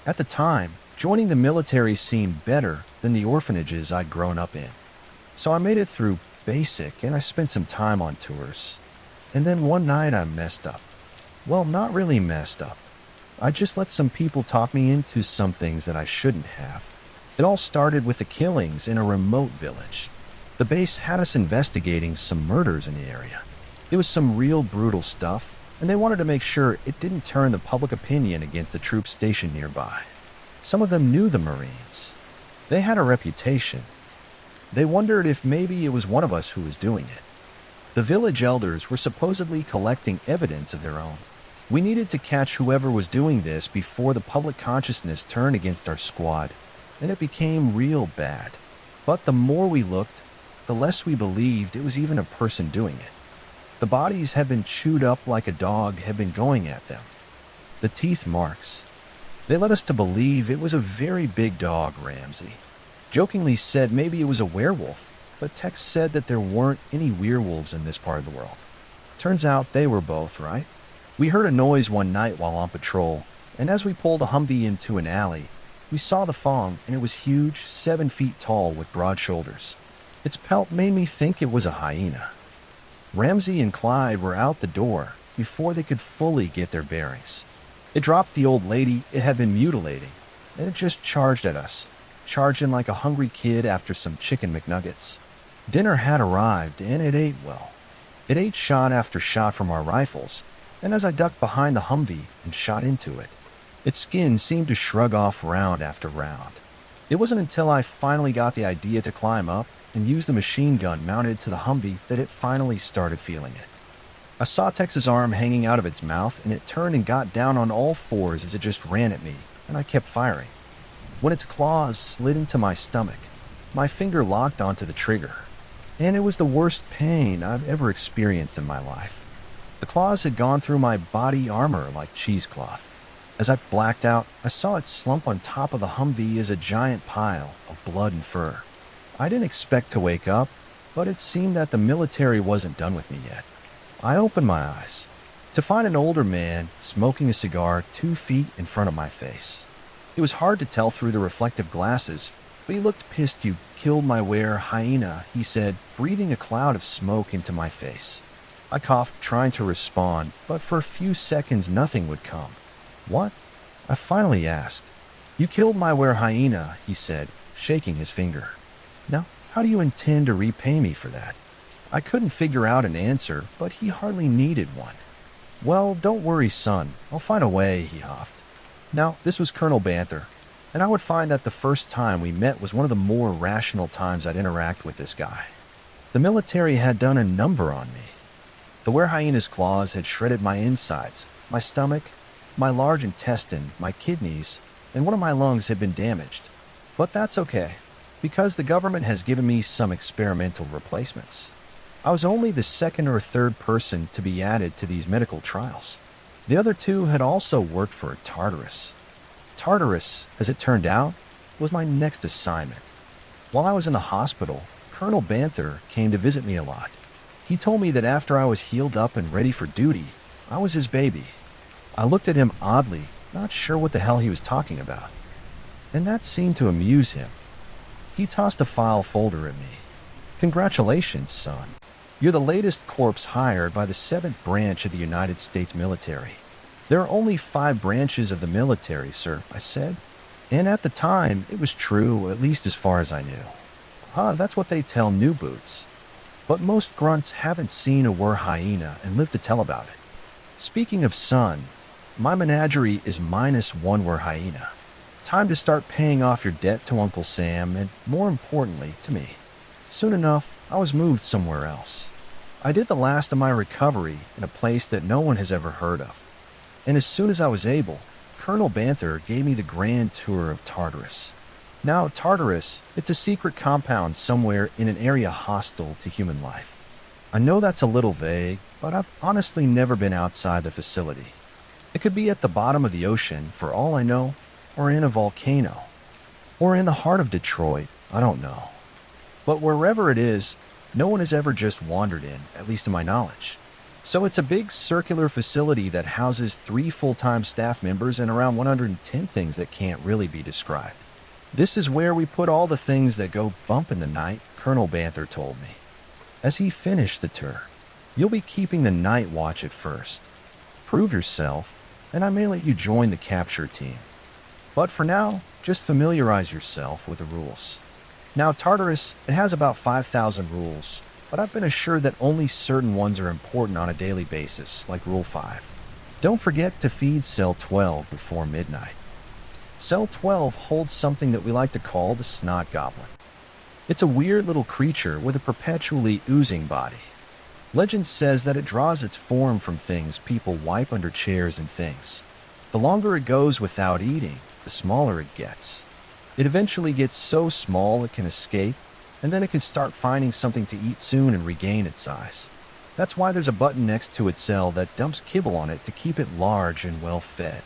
At the time, joining the military seemed better than the orphanages I'd grown up in. So I made it through basic, and I spent some time on tours. And then one night I messed up. Well, not really messed up. I just let some people talk me into some things that I shouldn't have. It all started with the killings in a remote village. The base had us investigating some murders in the area. It was some real brutal stuff, and they wanted to make sure it didn't turn the public opinion against the troops stationed nearby. Some of them knew the Marines. They had a reputation. They wondered if maybe it was one of us who was doing it. The village elders were supposedly collecting evidence of their own. We needed to catch whoever was doing this before the public consciousness turned against our squad, and it became real bad. But the more we looked, the less we believed it was even a person doing it. The bodies had been chewed up like a dog had been going at them. The teeth marks. They led us to believe it was a very big dog, Ramsey. Jokingly said maybe it was a werewolf, but Tex said that there weren't any werewolves in this part of the world. Turns out they were both right. We heard a noise one night while on patrol, and as we pulled a Humvee into an alley, we saw the Fong, and it was huge, 7 feet tall with broad shoulders. Its pelt made me think it was a hyena. Ramsey and Clyde were out the door before they could fully get their bearings. It dropped the old lady it had been mutilating, and it just charged at us, charging like a hungry kid after some chicken McNuggets. Dinner had arrived, and it ate well. It ate shot after shot from our rifles, and as I ducked behind the Humvee and shot into it, its skin seemed to shrug off round after round. It wasn't until I finally got the idea to climb up and use the machine gun mounted to the Humvee that it finally started feeling it. I saw Tex's arm hanging out of its mouth, and it turned and got down on all fours as it just ran at me, and I kept firing. When its claws slid into my stomach, my finger locked onto the trigger, and it was the worst pain I've ever experienced in my life. The claws had gone through my body armor like cheesecloth. As I blacked out, I saw it slump on top of the Humvee as a giant pile of blood and fur. I didn't expect to wake up, but it seemed that the military wasn't done with me yet. I opened my eyes to find an older man smoking a cigar 2 feet in front of my face. It was hard to tell through the reflective glasses, but he looked pissed. "You killed my hyena," he said, breathing a cloud of smoke into my face. I coughed, trying to respond, but for a few seconds nothing would come. "What?" I finally asked. "You killed my hyena," he said, shaking his finger. "Now, how do you intend to repay me for that?" I couldn't figure out an answer, but he hardly needed one. "Well, don't worry, son. I'll find a way," he huffed. Now, this was Colonel Banther, and I would find that the first time we met was one of the more rational times I'd interact with this guy. The military had done a number on me. The hyena's claws had shredded my insides, my stomach, my large intestine, my kidneys, and one of my lungs had been damaged. But that's okay, because the government has given me some experimental replacements. I was only the second or third person to be added to these medical trials. The other two had also worked for Tartarus. Tartarus, as it turned out, was my next assignment. While I was in the hospital, Colonel Banther came to visit me a lot. He told me that after I was healed up and ready for duty, I was his baby. I looked at him oddly, not sure what the hell he was talking about. And that seemed to amuse him. He tossed a file folder at me. "Congratulations, son. You're the latest corpse hired by the 7th branch of the United States military." "There are only 5 branches of the military, sir," I said. And at the time, it was true, at least as far as I knew. That's what they tell new boots. But most grunts haven't seen a hyena and live to tell about it. Speaking of son, my menagerie is -1 hyena. Time to start paying off your debt to Uncle Sam, and more importantly, to me. Soon enough, I was moved somewhere else. I did the last of my recovery in a place that no one has ever heard of. And as soon as I was able, Colonel Banther gave me the grand tour of Tartarus. Now, Tartarus, it's a secret compound somewhere in an area hostile to human life. I know that's a little vague, but I've honestly never been outside the facility. It could be at the bottom of the ocean, for all I know, or in a volcano, or in the heart of Detroit, I don't know. But wherever it is, no one has ever just wandered in, at least to my knowledge. So it's a big circular facility that houses 3 full-time staff members and around 110 things that can't really be described. "This is where we put all the things that go bump in the night," Colonel Banther told me. As he finished the tour, "You'll be keeping the night watch at first. Prove yourself, and I may let you join the capture team. But for now, just familiarize yourself with the rules." Now, Tartarus, it has about 5,000 rules, but I've been assured that only certain ones are important on a daily basis, like Rule 5. Don't forget to feed Cell 12 before midnight. Cell 12 holds something that we like to call the Snot Goblin. It's a weird little creature with a perpetually oozing body. Legend says that it draws its form from things people wipe under chairs and things. The longer it goes without eating, the smaller it gets. It eventually gets so small it can escape, and then it can start finding something to eat soon and regain its size. That's why there's a button next to its cell that dumps kibble on it to keep it large and well fed.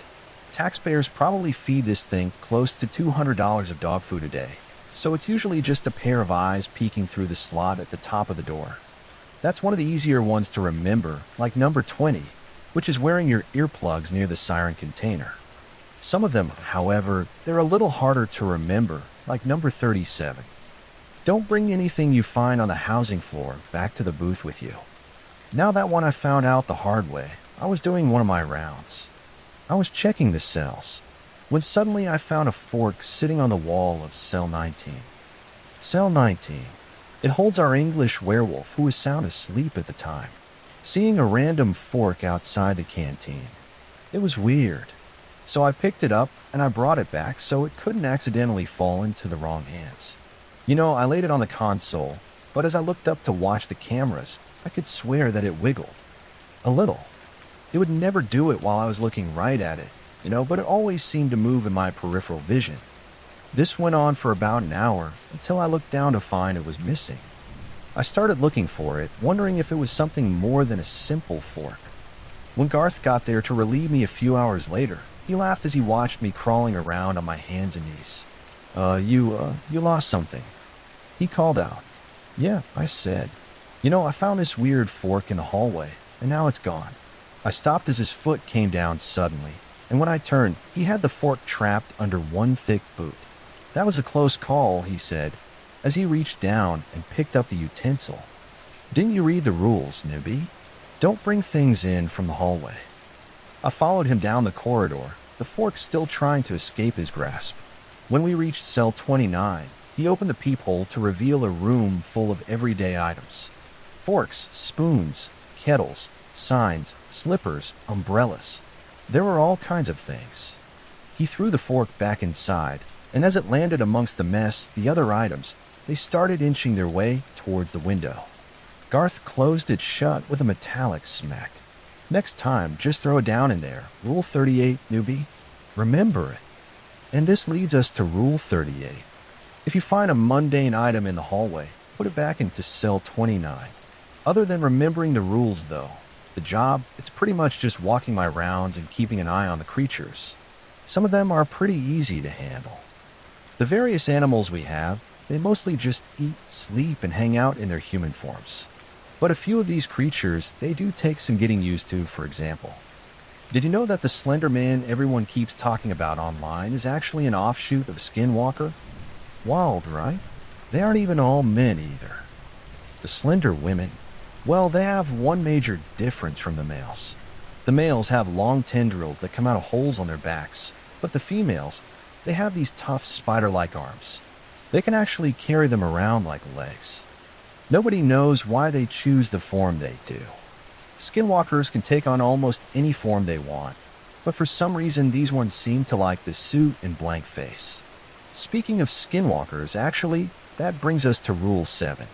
Taxpayers probably feed this thing close to $200 of dog food a day, so it's usually just a pair of eyes peeking through the slot at the top of the door. That's one of the easier ones to remember, like number 20, which is wearing your earplugs near the siren container. Some of them, however, they're a little harder to remember, like number 37. Don't bring anything you find on the housing floor back to the booth with you. Now that one I found out the hard way. I was doing one of my rounds. I was checking the cells when suddenly I found a fork sitting on the wall of cell 19. Cell 19. It holds our English werewolf who was sound asleep at the time. Seeing a random fork outside the canteen, it was weird. So I picked it up and I brought it back so it couldn't accidentally fall into the wrong hands. I laid it on the console, but as I looked up to watch the cameras, I could swear that it wiggled. A little. It would never do it while I was looking right at it, but it always seemed to move in my peripheral vision. This went on for about an hour until I looked down to find it was missing. I started looking for it, wondering if it was something more than a simple fork. When Garth got there to relieve me a few hours later, he laughed as he watched me crawling around on my hands and knees. You lost something," he called out. "Yeah," I said. I found this weird fork in the hallway, and now it's gone." I stopped as his foot came down suddenly, and when I turned, he had the fork trapped under one thick boot. "That was a close call," he said, as he reached down and picked up the utensil. "Didn't you read the rules, newbie? Don't bring things in from the hallway." I followed him down the corridor, the fork still trying to escape his grasp. When we reached cell 29, he opened the peephole to reveal a room full of everyday items. Forks, spoons, kettles, signs, slippers, umbrellas. There were all kinds of things. He threw the fork back inside, and as it landed amongst the mess, the other items, they started inching their way towards the window. Garth closed it shut with a metallic smack. "Next time, just throw it down in there. Rule 38, newbie. Remember it." And this leads us to Rule 38. If you find a mundane item in the hallway, put it back into cell 29. Other than remembering the rules, though, the job, it's pretty much just walking my rounds and keeping an eye on the creatures. Some of them are pretty easy to handle. The various animals we have, they mostly just eat, sleep, and hang out in their human forms. But a few of these creatures, they do take some getting used to. For example, did you know that the Slender Man everyone keeps talking about online is actually an offshoot of Skinwalker? Wild, right? They aren't even all men either. The Slender Women, well, they have one major difference from the males. The males have long tendrils that come out of holes on their backs, but the females, they have these tough spider-like arms. They can actually carry them around like legs. Nobody knows why they choose the form they do. Skinwalkers can take on almost any form they want, but for some reason these ones seem to like the suit and blank face. Speaking of skinwalkers, actually, that brings us to Rule 7.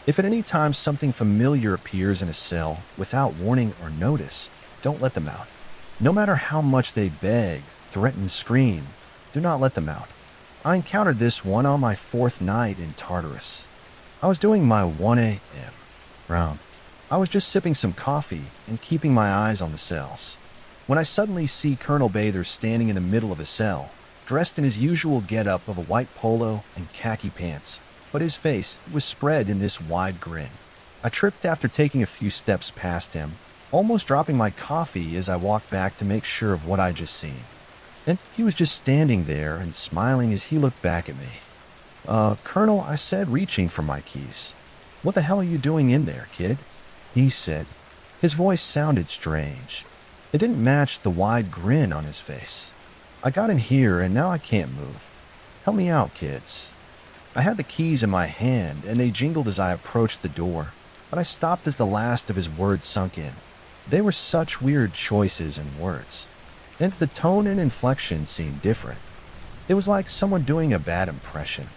If at any time something familiar appears in a cell without warning or notice, don't let them out. No matter how much they beg, threaten, scream, do not let them out. I encountered this one on my 4th night in Tartarus. I was doing my 1 a.m. round. I was just sipping some coffee and keeping my eyes on the cells, when I suddenly see Colonel Bather standing in the middle of a cell, dressed in his usual getup of a white polo and khaki pants, but his face was spread in this wide grin. I tripped after taking a few steps past him, almost dropping my coffee as I walked back to make sure of what I'd just seen. And he was just standing there and smiling as he looked back at me. Colonel," I said, reaching for my keys. "What the hell are you doing in there, kid?" he said. His voice sounded strange. It didn't match the wide grin on his face. "I got in here and now I can't move. Help me out, kids." I had the keys in my hand and they jingled as I approached the door, but I stopped as the last of his words sunk in. They were such weird choices and words, and the tone and inflection seemed different. It was like someone doing a bad impression.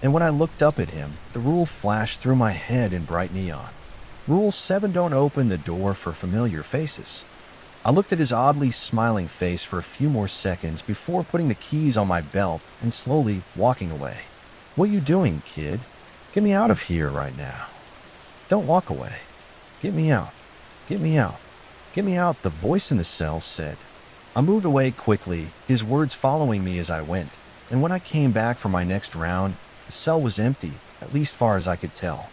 And when I looked up at him, the rule flashed through my head in bright neon. Rule 7: don't open the door for familiar faces. I looked at his oddly smiling face for a few more seconds before putting the keys on my belt and slowly walking away. "What you doing, kid? Get me out of here right now. Don't walk away. Get me out. Get me out. Get me out," the voice in the cell said. I moved away quickly, his words following me as I went, and when I came back for my next round, the cell was empty, at least far as I could tell.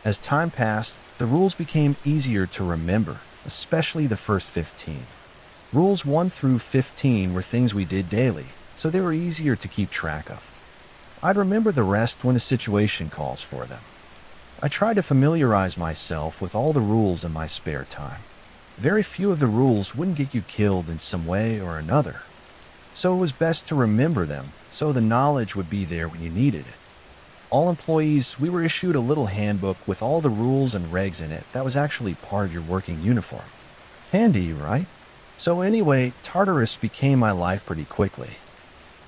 As time passed, the rules became easier to remember, especially the first 15. Rules 1 through 15 were things we did daily, so they were easier to keep track of. I'd remember the rest when the situation calls for them. I tried to familiarize myself with all the rules in my spare time. Very few of the rules wouldn't get you killed in some way or another. so it was best to remember them so the knowledge would be there when you needed it. All employees, we were issued a little handbook with all the rules and regs in it that was actually part of your working uniform. Handy, right? So anyway, Tartarus became my life pretty quickly.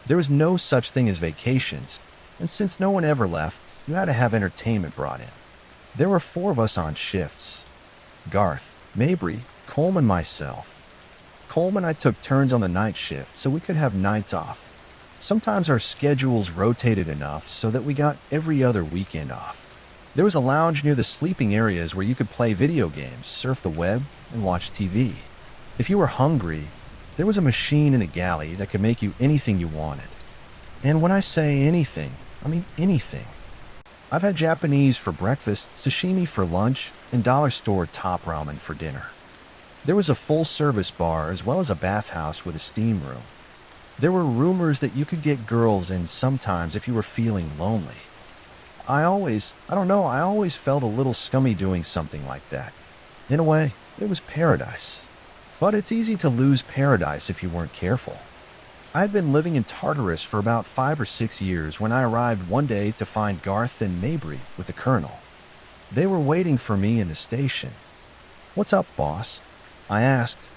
There was no such thing as vacations, and since no one ever left, you had to have entertainment brought in. There were 4 of us on shifts. Garth, Mabry, Coleman, myself. Coleman and I took turns on the night shift so we could have nights off. Sometimes our schedules rotated enough so that we got every other weekend off. There was a lounge near the sleeping areas where you could play video games, surf the web, and watch TV. If you were hungry, there was a machine in the galley that could make you anything you wanted. And when I say anything, I mean anything. I've had Japanese for breakfast, sashimi for lunch, and dollar store top ramen for dinner. There was a full-service bar as well as a bathhouse with a steam room. There were rumors that you could get girls in sometimes if you were feeling lonely. I always felt a little scummy doing something like that. In a way, it was paradise. But it's easy to lose paradise if you weren't careful. I had been living in Tartarus for about 5 or 6 years when I arrived one day to find Garth and Mabry with the colonel. They were waiting for me in the station. "What's up, boss?" I asked,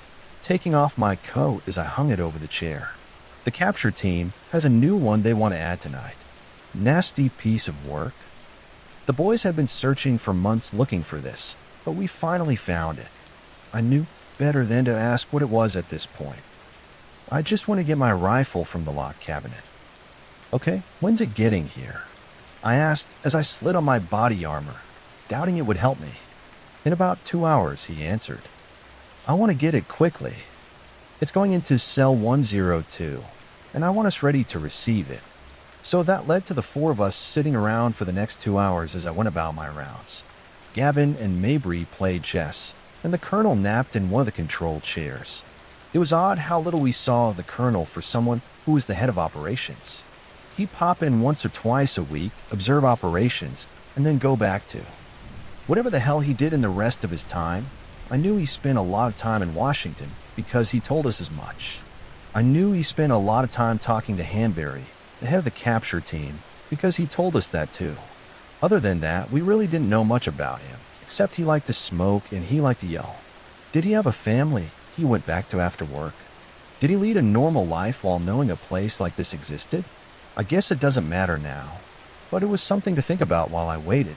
taking off my coat as I hung it over the chair. "The capture team has a new one they want to add tonight." Nasty piece of work. The boys had been searching for months looking for this, but we finally found it. I knew better than to ask what it was at this point. "I just want to get my rifle from the lock cabinet." "Okay, when's it getting here?" I asked as I slid on my body armor, doubting it would help me. "In about 2 hours," he answered. "I want to get it quickly. It's going into cell 102, and I want us ready to receive it." So that led to the 4 of us sitting around for the next 2 hours as I went about my rounds. Gavin and Mabry played chess, and the colonel napped in one of the control chairs. It was odd how little we saw of the colonel for someone who was the head of operations. He'd pop in once or twice a week, observe operations, and then go back to whatever the hell he did in the rest of his time. I knew he spent a lot of time in Washington because he told us as much. I knew he spent a lot of time talking to Hanbury, the head of the capture team, because he told us that too. Other than that, we really didn't know much about him, except he liked to smoke and he liked to yell. Did he have a family he went back to after work? Did he lead a normal life while knowing a place like this existed? I guess it doesn't matter now, but it was something to think about while I waited.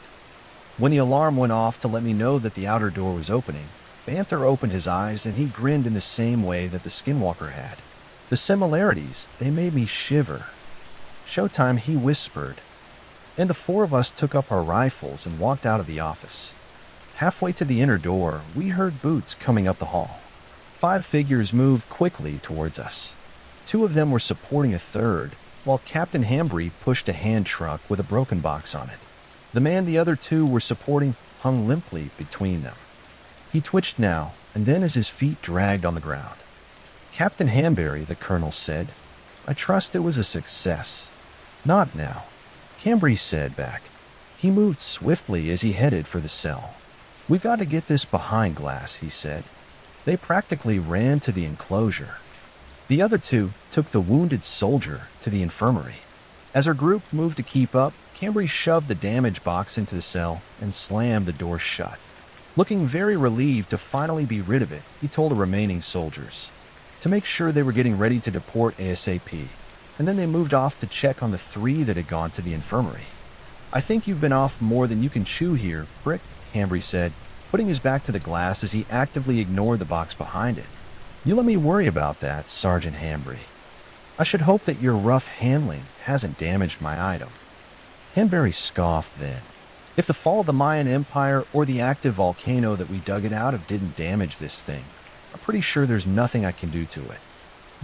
When the alarm went off to let me know that the outer door was opening, Banther opened his eyes and he grinned in the same way that the skinwalker had. The similarities, they made me shiver. "Showtime," he whispered, and the 4 of us took up our rifles and walked out of the office. Halfway to the inner door, we heard boots coming up the hall. 5 figures moved quickly towards us. 2 of them were supporting a third, while Captain Hanbury pushed a hand truck with a broken box on it. The man the other 2 were supporting hung limply between them. He twitched now and then as his feet dragged on the ground. "Captain Hanbury," the colonel said. "I trust it was a success." "Not now," Hanbury said back. He moved swiftly as he headed for the cell. "We've got to get this behind glass," he said. They practically ran to the enclosure. The other 2 took the wounded soldier to the infirmary. As our group moved to keep up, Hanbury shoved the damaged box into the cell and slammed the door shut. Looking very relieved to finally be rid of it, he told the remaining soldiers to make sure they were getting ready to deport ASAP, and then they moved off to check on the 3 that had gone to the infirmary. "I think you've been off more than you can chew here, Brick," Hanbury said, putting his back to the glass as he actively ignored the box behind it. "You let me worry about that, Sergeant Hanbury. I should hope that your rough handling hasn't damaged my item." Hanbury scoffed then. "If the fall of the Mayan Empire or the active volcano that we dug it out of didn't damage this thing, I'm pretty sure there's nothing I can do to it.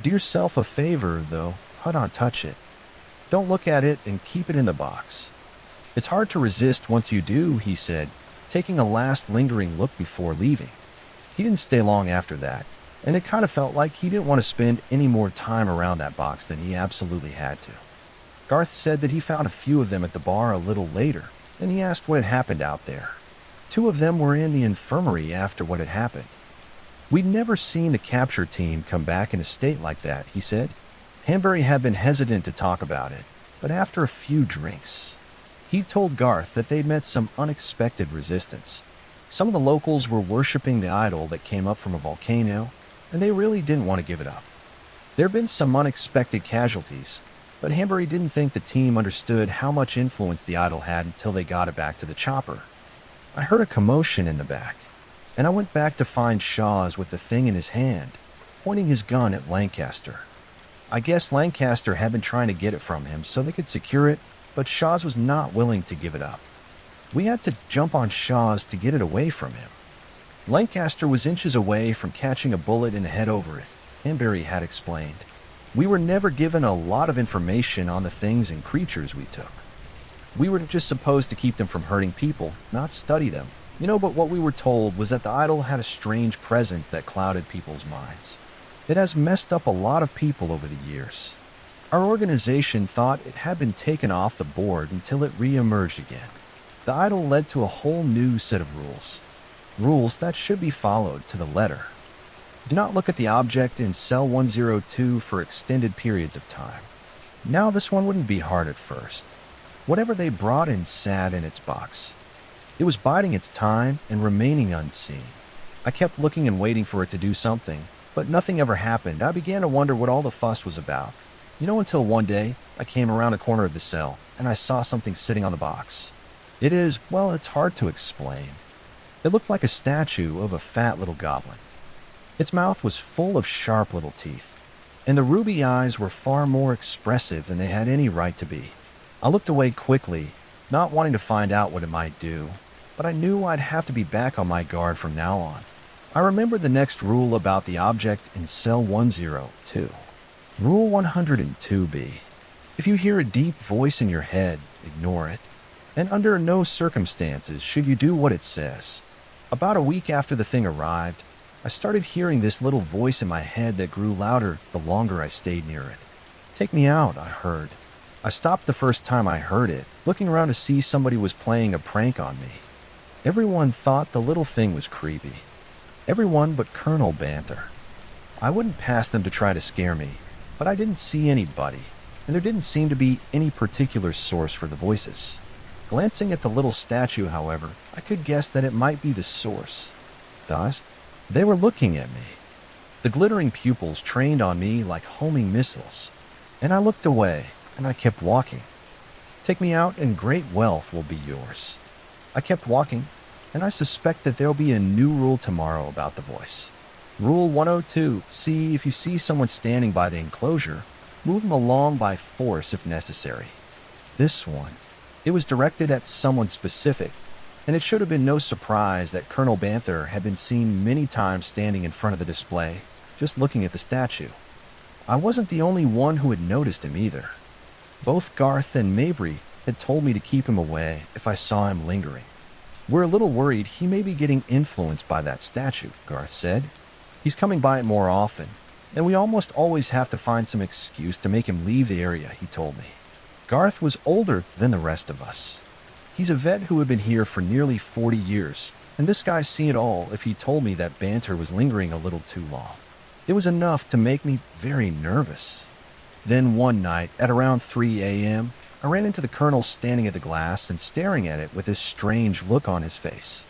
Do yourself a favor, though. Don't touch it. Don't look at it and keep it in the box. It's hard to resist once you do," he said, taking a last lingering look before leaving. He didn't stay long after that, and it kind of felt like he didn't want to spend any more time around that box than he absolutely had to. Garth said that he found a few of them at the bar a little later, and he asked what had happened out there. 2 of them were in the infirmary after what had happened. "We'd never seen the capture team come back in a state like that," he said. Hanbury had been hesitant to talk about it, but after a few drinks, he told Garth that they'd met some unexpected resistance. Some of the locals were worshipping the idol that came up from a volcano, and they really didn't want to give it up. There had been some unexpected casualties, but Hanbury didn't think the team understood how much influence the idol had until they got it back to the chopper. I heard a commotion in the back, and I went back to find Shaw's with the thing in his hand, pointing his gun at Lancaster. I guess Lancaster had been trying to get it from him so they could secure it, but Shaw's was not willing to give it up. We had to jump on Shaw's to get it away from him. Lancaster was inches away from catching a bullet in the head over it, Hanbury had explained. We were never given a lot of information on the things and creatures we took. We were just supposed to keep them from hurting people, not study them. But what we were told was that the idol had a strange presence that clouded people's minds. It has messed up a lot of people over the years. Our organization thought it had been taken off the board until it re-emerged again. The idol led to a whole new set of rules. Rules that should be followed to the letter. Do not look at the object in cell 102 for extended periods of time. Now this one wouldn't be hard at first. Whatever they brought in sat in its box. It was biding its time and remaining unseen. I kept looking and waiting for it to do something, but nothing ever happened. I began to wonder what all the fuss was about. Until one day, I came around a corner of the cell, and I saw something sitting on the box. It's hard to explain. It looked like a statue of a fat little goblin. Its mouth was full of sharp little teeth, and the ruby eyes were far more expressive than they had any right to be. I looked away quickly, not wanting to find out what it might do, but I knew I'd have to be back on my guard from now on. I remembered the next rule about the object in cell 102. Rule 102b. If you hear a deep voice in your head, ignore it. And under no circumstances should you do what it says. About a week after the thing arrived, I started hearing this little voice in my head that grew louder the longer I stayed near it. Take me out, I heard. I stopped the first time I heard it, looking around to see somebody was playing a prank on me. Everyone thought the little thing was creepy. Everyone but Colonel Banther. I wouldn't pass them to try to scare me, but I didn't see anybody, and there didn't seem to be any particular source for the voices. Glancing at the little statue, however, I could guess that it might be the source. Thus, they were looking at me. The glittering pupils trained on me like homing missiles, and I looked away, and I kept walking. Take me out, and great wealth will be yours. I kept walking, and I suspect that there'll be a new rule tomorrow about the voice. Rule 102, see if you see someone standing by the enclosure, move them along by force if necessary. This one, it was directed at someone specific, and it should have been no surprise that Colonel Banther had been seen many times standing in front of the display, just looking at the statue. I wasn't the only one who had noticed him either. Both Garth and Mabry had told me to keep him away if I saw him lingering. We're a little worried he may be getting influenced by that statue, Garth said. He's coming by it more often, and we almost always have to find some excuse to make him leave the area, he told me. Garth was older than the rest of us. He's a vet who had been here for nearly 40 years, and this guy's seen it all if he told me that Banther was lingering a little too long. It was enough to make me very nervous. Then one night, at around 3 a.m., I ran into the colonel standing at the glass and staring at it with this strange look on his face.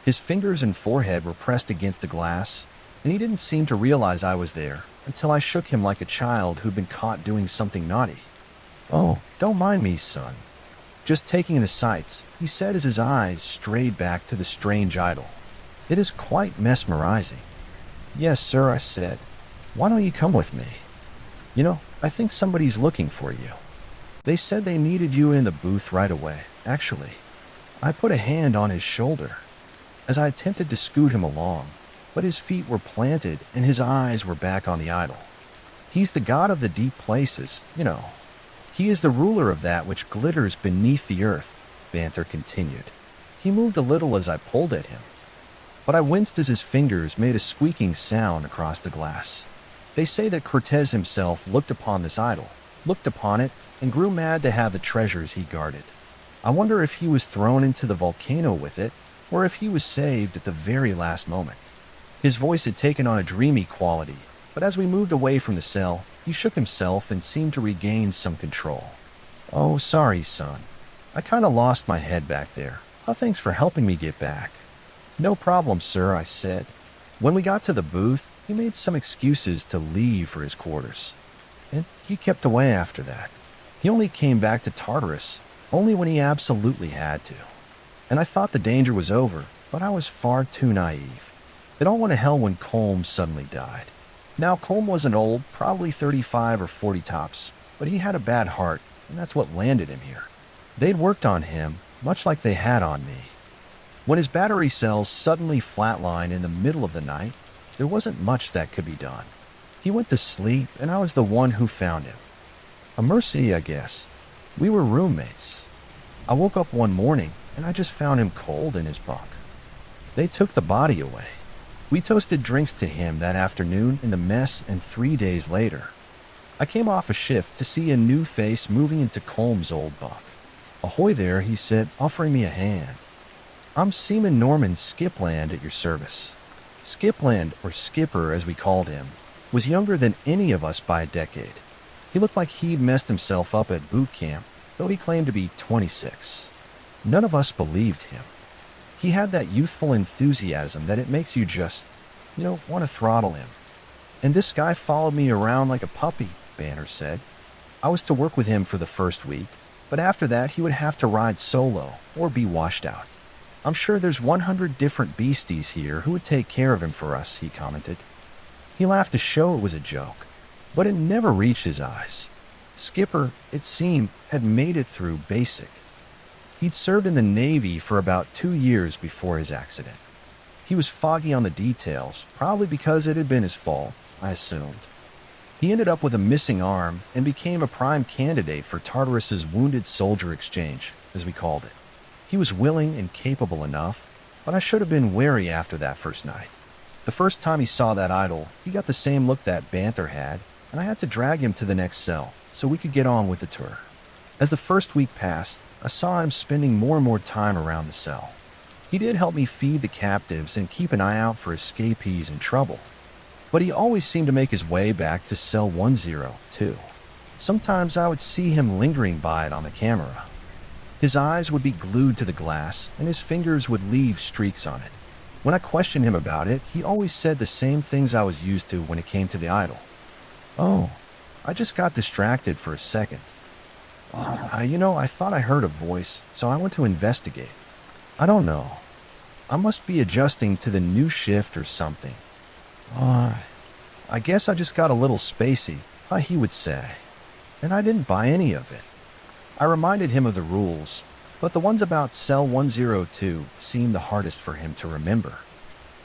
His fingers and forehead were pressed against the glass, and he didn't seem to realize I was there until I shook him like a child who'd been caught doing something naughty. "Oh, don't mind me, son. Just taking in the sights," he said as his eyes strayed back to the strange idol. "It is quite mesmerizing." "Yes, sir," I said. "Why don't you come with me? I think somebody's looking for you. They said they needed you in the booth right away, actually." I put a hand on his shoulder as I attempted to scoot him along, but his feet were planted and his eyes were back on the idol. "He's the god of the deep places, He is the ruler of that which glitters beneath the earth," Banther continued. He moved a little as I pulled at him, but I winced as his fingers made a squeaking sound across the glass. They say that Cortez himself looked upon this idol, looked upon it, and grew mad to have the treasures he guarded. I wonder if he was thrown into the volcano with it, or if he was saved at the very last moment. His voice had taken on a dreamy quality, But as we moved away from the cell, he shook himself and seemed to regain some control. "Oh, sorry, son. I kinda lost my head back there. Thanks for helping me get back." "No problem, sir," I said. When we got to the booth, he made some excuses to leave for his quarters. And he kept away after that. He only came back to Tartarus only when he absolutely had to. And I thought the danger was over, but I was far too naive. It all went to hell when Colm suddenly died. Now, Colm wasn't old, probably 35 or 40 tops, but he had a bad heart, and that's what landed him here. They'd worked on him, much like they had on me. When his battery cells suddenly flatlined in the middle of the night, there wasn't much that could be done. He went to sleep, and I was the one who found him. A mercy, I guess. We were roommates. I woke up one morning, and I just found him cold in his bunk. They took the body away. We toasted drinks to him that afternoon in the mess, and 3 days later, I came off a shift to see a new face moving into Colm's old bunk. "Ahoy there," he said, offering me a hand. "I'm Seaman Norman Skipland at your service." Skipland, or Skipper as we called him, was younger than any of us by a decade. He looked like he'd messed himself up at boot camp, though he claimed to be 26. None of us believed him. He had that youthful enthusiasm that it makes you just, want to throttle him. "And this guy followed me around like a puppy," Banner said. "I was to work with him for the first week, but after that he would have to ride solo or be washed out. I'm sure there's 100 different beasties here who would take care of him for us," he commented. He laughed to show it was a joke, but it never reached his eyes. Skipper, it seemed, had made it through basic. He'd served in the Navy for about 2 years before his accident. He was foggy on the details, probably because it had been his fault, I assumed. He ended up with a missing arm and became a prime candidate for Tartarus's Wounded Soldier Exchange, as we called it. He was willing and capable enough, but I should have been wary after that first night. The first time he saw that idol, he got the same look that Banther had, and I had to drag him to the next cell so we could get on with the tour. As the first week passed, I saw him spending more and more time around the cell. He did help me feed the captives and keep an eye out for escapees in trouble, but he always seemed to make his way back to cell 102. Sometimes I would see him lingering by it on the camera. His eyes would be glued to the glass, and his fingers would leave streaks on it. When I questioned him about it, he always said the same things I was used to when it came to the idol. "Oh, I just got distracted for a second. I thought I heard a voice, so I went to investigate. I don't know. I must be adjusting to the new shift or something. I guess I just got a little spacey," he would say. And I didn't buy any of it. I reminded him of the rules, but the ones about cell 102 seemed the hardest for him to remember.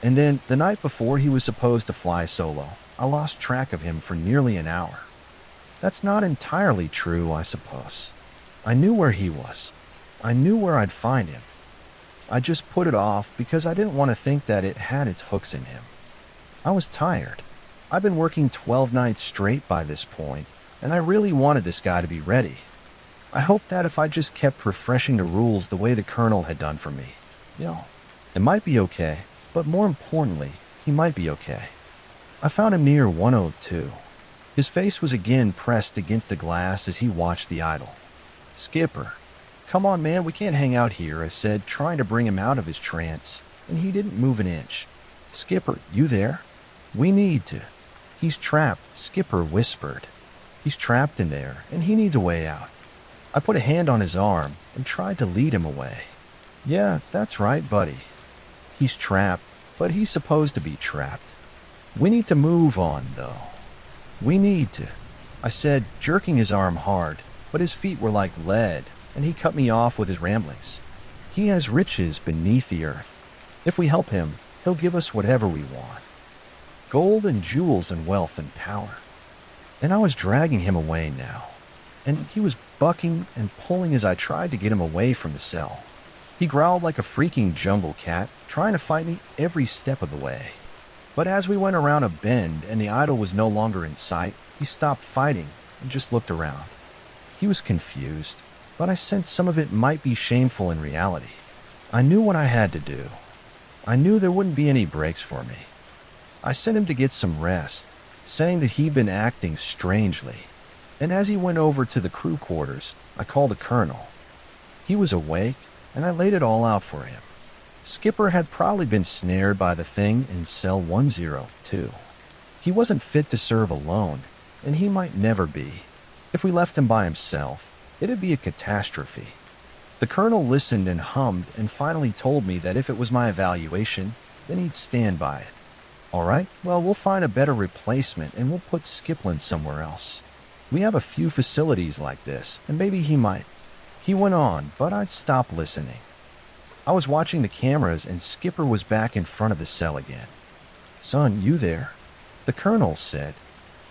And then, the night before he was supposed to fly solo, I lost track of him for nearly an hour. That's not entirely true, I suppose. I knew where he was. I knew where I'd find him. I just put it off because I didn't want to think that it had its hooks in him. I was tired. I'd been working 12 nights straight by this point, and I really wanted this guy to be ready. I hoped that if I just kept refreshing the rules the way the Colonel had done for me, it might be okay, but more importantly, he might be okay. I found him near 102. His face was again pressed against the glass as he watched the idol. "Skipper, come on, man, we can't hang out here," I said, trying to bring him out of his trance, and he didn't move an inch. "Skipper, you there? We need to." "He's trapped," Skipper whispered. "He's trapped in there, and he needs a way out." I put a hand on his arm and tried to lead him away. "Yeah, that's right, buddy. He's trapped, but he's supposed to be trapped. We need to move on, though. We need to," I said, jerking his arm hard, but his feet were like lead, and he cut me off with his ramblings. "He has riches beneath the earth. If we help him, he'll give us whatever we want. Gold and jewels and wealth and power." And I was dragging him away now, and he was bucking and pulling as I tried to get him away from the cell. He growled like a freaking jungle cat, trying to fight me every step of the way. But as we went around a bend and the idol was no longer in sight, he stopped fighting and just looked around. He was confused, but I sensed some of it might be shameful in reality. I knew what I had to do. I knew there wouldn't be any breaks for me. I sent him to get some rest, saying that he'd been acting strangely. And as he went over to the crew quarters, I called the colonel. He was awake, and I laid it all out for him. Skipper had probably been snared by the thing in cell 102. He wasn't fit to serve alone, and he might never be. If we left him by himself, it'd be a catastrophe. The colonel listened and hummed and finally told me that if it was my evaluation, then he'd stand by it. All right, well, we'll find a better replacement and we'll put Skiplin somewhere else. We have a few facilities like this, and maybe he might. He went on, but I'd stopped listening. I was watching the cameras and Skipper was back in front of the cell again. "Son, you there?" the colonel said.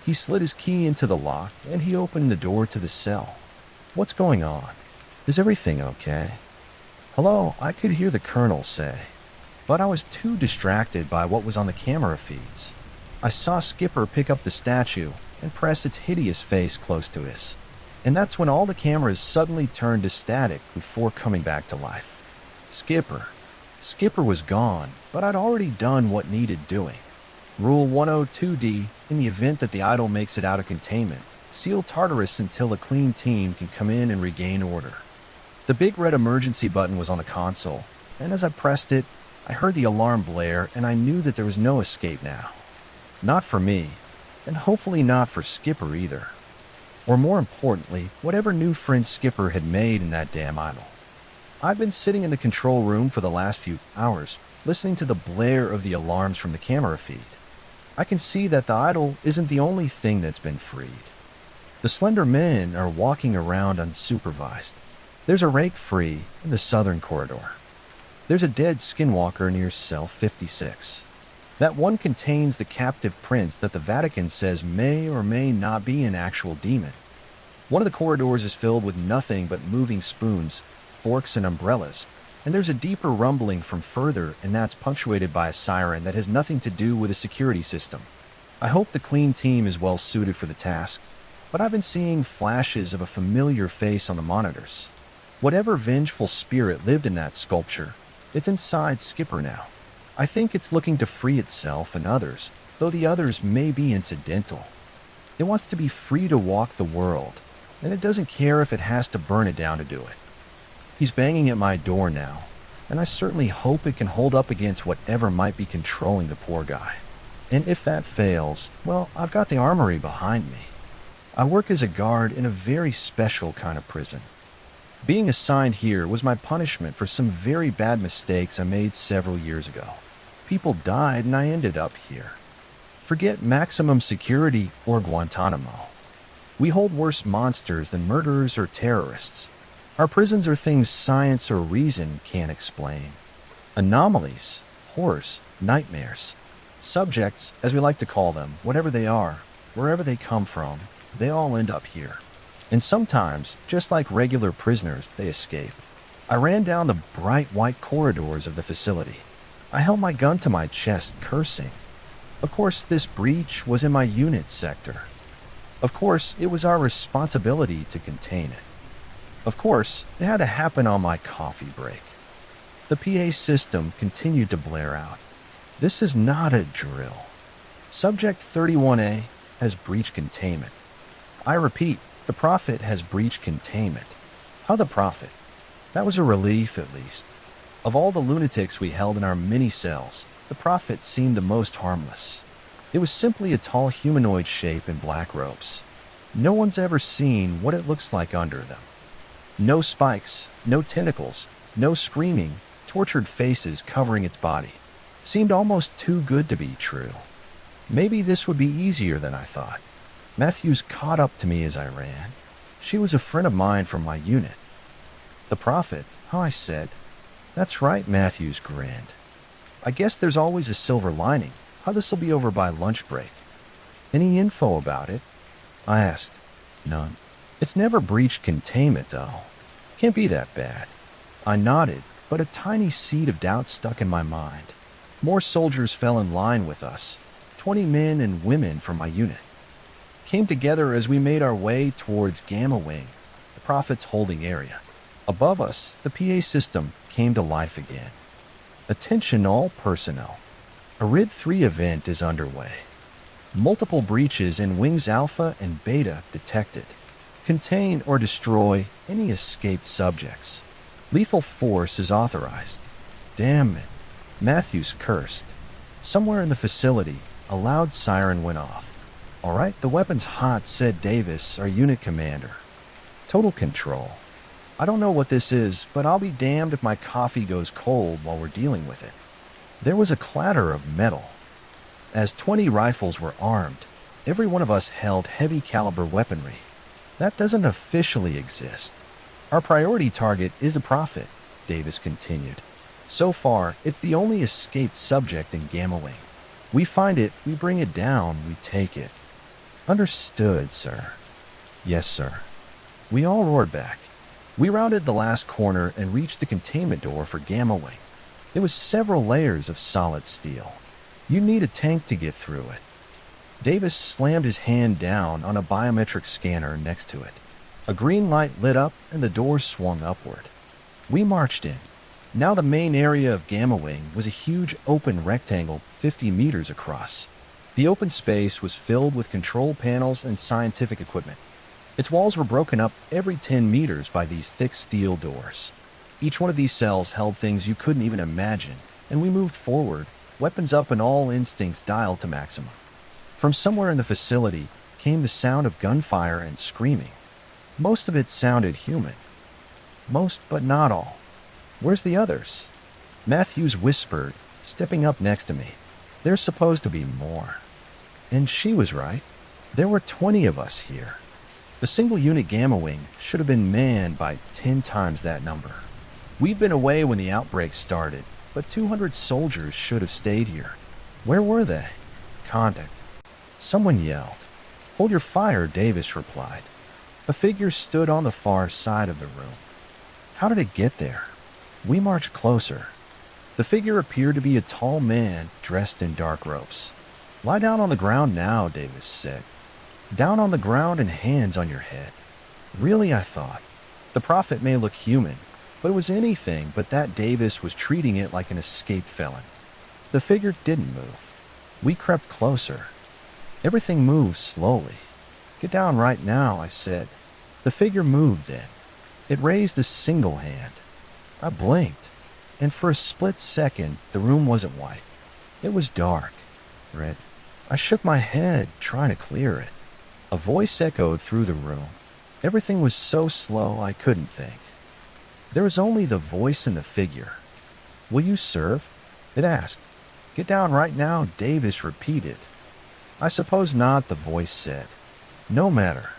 He slid his key into the lock and he opened the door to the cell. "What's going on? Is everything okay?" "Hello," I could hear the colonel say. But I was too distracted by what was on the camera feeds. I saw Skipper pick up the statue and press its hideous face close to his. And that's when all the cameras suddenly turned to static before coming back to life. Skipper was gone, but I'd already done what needed doing. Rule 102D, in the event that the idol makes it out of containment, seal Tartarus until a clean team can come in and regain order. The big red emergency button was on the console, and as I pressed it, I heard the alarm blare and I knew that there was no escape now. Not for me, and hopefully not for Skipper either. Or more importantly, whatever new friend Skipper had made in that damn idol. I've been sitting in the control room for the last few hours, listening to the blare of the alarms from the camera feed. I can see that the idol isn't the only thing that's been freed. The slender men are walking around unsupervised. There's a rake free in the southern corridor. There's a dead skinwalker near cell 56. That one contains the captive prince that the Vatican says may or may not be an actual demon. One of the corridors is filled with nothing but moving spoons, forks, and umbrellas, and there's a deeper rumbling from further, and that's punctuated by a siren that has nothing to do with a security system. I hope the clean team is well suited for the task, but I've been seeing flashes of a familiar face on the monitors. Whatever vengeful spirit lived in that sculpture, it's inside Skipper now. I think it's looking to free itself and others, though the others may be incidental. It wants to be free to walk the world, and it doesn't care if it has to burn it down to do it. He's banging at my door now, and I certainly hope it can hold up against whatever might be controlling the poor guy. And if that fails, well, I've got the armory behind me. I work as a guard in a very special kind of prison. Being assigned here was my punishment for some very bad mistakes I made several years ago. People died and I ended up here. Forget maximum security or Guantanamo. We hold worse monsters than murderers or terrorists. Our prisons are things science or reason can't explain. Anomalies, horrors, nightmares. Subjects, as we like to call them, whatever they are, wherever they come from, they all end up here. And sometimes, just like regular prisoners, they escape. I ran down the bright white corridors of the facility. I held my gun to my chest, cursing. Of course, this breach was in my unit sector. Of course, it was our responsibility to contain it. Of course, it had to happen on my coffee break. The PA system continued to blare out. This is not a drill. Subject 31A has breached containment. I repeat, the Prophet has breached containment. How the Prophet? That was a relief, at least. Of all the lunatics we held in our mini-cells, the Prophet seemed the most harmless. It was simply a tall humanoid shape in black robes. No one's ever seen what it looks like under them. No spikes, no tentacles, no screaming, tortured faces covering its body. Seemed almost too good to be true. Maybe this would be easier than I thought. Matthews caught up to me as I ran. She was a friend of mine from my unit. The Prophet, how I said. That's right, Matthews grinned. I guess there's always a silver lining. How this'll be over by lunch break. Any info about it? I asked. None. It's never breached containment, though. Can't be that bad. I nodded, but a tiny seed of doubt stuck in my mind. More soldiers fell in line with us. 20 men and women from my unit. Came together as we made our way towards Gamma Wing, the Prophet's holding area. Above us, the PA system came to life again. Attention all personnel. A RID 3 event is underway. Multiple breaches in wings Alpha and Beta detected. Contain or destroy any escaped subjects. Lethal force is authorized. Damn it. Matthews cursed. Somewhere in the facility, a loud siren went off. All right, the weapon's hot, said Davis, our unit commander. Total control. I don't know what this is, but I'll be damned if my coffee goes cold while we're dealing with it. There was a clatter of metal. As 20 rifles were armed, every one of us held heavy caliber weaponry. That doesn't officially exist. Our priority target is the Prophet, Davis continued. So far, it's the only escaped subject in Gamma Wing. We find it, we bring it down, we take it. Understood, sir. Yes, sir. We all roared back. We rounded the last corner and reached the containment door for Gamma Wing. It was several layers of solid steel. You need a tank to get through it. Davis slammed his hand down on a biometric scanner next to it. A green light lit up and the door swung upward. We marched in. Now the main area of Gamma Wing was a huge open rectangle 50 meters across. The open space was filled with control panels and scientific equipment. Its walls were broken up every 10 meters by these thick steel doors. Each one of these cells held things you couldn't even imagine, and we moved forward, weapons up and all instincts dialed to maximum. From somewhere in the facility came the sound of gunfire and screaming. Most of it sounded human. Most, but not all. Where's the others? Matthews whispered, stepping up next to me. There's supposed to be more. And she was right. There were 20 of us here. The single unit Gamma Wing should have been manned by 10 times that number. We'd been away when the outbreak started, but 200 soldiers should have stayed here. Where were they? Contact. Someone yelled. Hold your fire, Davis replied. A figure stood on the far side of the room. How did it get there? We marched closer. The figure appeared to be a tall man dressed in dark robes. Lie down on the ground now, Davis said. Down on the ground and hands on your head. Really, I thought. The Prophet may look human, but it was anything but that. Davis was treating it like an escaped felon. The figure didn't move. We crept closer. Everything moved slowly. Get down right now, I said. The figure moved then. It raised a single hand. I blinked, and for a split second, the room wasn't white. It was dark, red. I shook my head, trying to clear it. A voice echoed through the room. Everything was so slow I couldn't think. There was only the voice and the figure. Will you serve? It asked. Get down right now, Davis repeated. I suppose not, the voice said. No matter.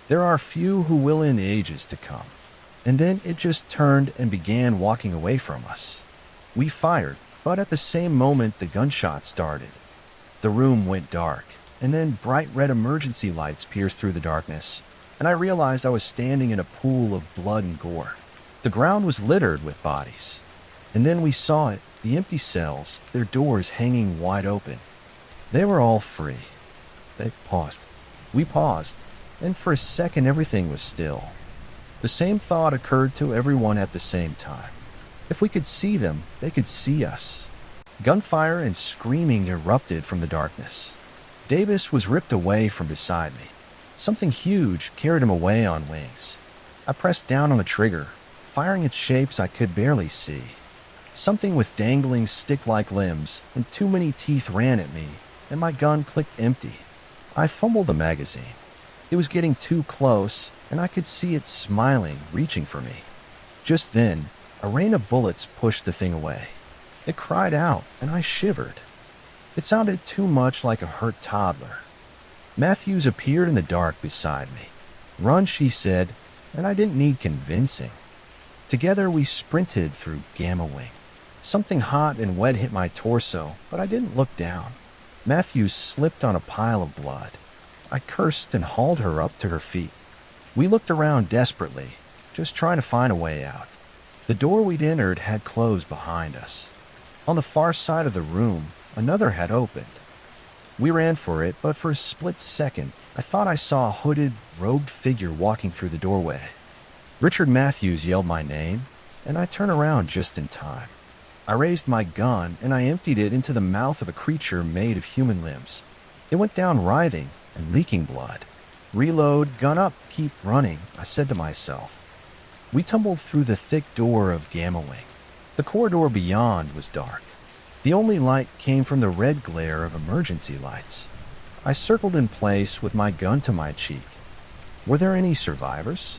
There are few who will in ages to come. And then it just turned and began walking away from us. We fired, but at the same moment the gunshot started. The room went dark, and then bright red emergency lights pierced through the darkness, and I realized I was standing in a pool of blood and gore. The ground was littered with bodies. And then we saw it, the empty cells, their doors hanging wide open. They were all free. They paused. We paused, and for a second everything was still. The same thought occurred to everyone at the same time. If we could see them, they could see us. Gunfire and screaming erupted from the darkness. Davis was ripped away from beside me. Something huge carried him away on wings. I pressed down on the trigger, firing at shapes I could barely see. Something with dangling stick-like limbs and too many teeth ran at me, and my gun clicked empty. I fumbled the magazine. It was getting too close, and I could see it smiling, reaching for me. Just then, a rain of bullets pushed the thing away. It cried out, and I shivered. It sounded too much like a hurt toddler. Matthews appeared in the dark beside me. Run, she said, and I didn't need convincing. Together we sprinted through Gamma Wing. Something hot and wet hit my torso, but I didn't look down. Matthews slipped on a pile of blood. I cursed and hauled her up to her feet. We looked around desperately, just trying to find a way out. The door we'd entered had closed behind us. On the far side of the room, another had opened. We ran for it, but for a split second, I thought I saw a hooded, robed figure walking through the doorway. Richard Matthews yelled my name, and I turned around just in time. I raised my gun, and I emptied it into the mouth of a creature made of human limbs. It went down writhing and leaking blood. Reload, gun up, keep running, I said to myself. We tumbled through the thick door of Gamma Wing. The corridor beyond was dark. The only light came from the red glare of emergency lights. I circled in place with my gun to my cheek. Were there any survivors?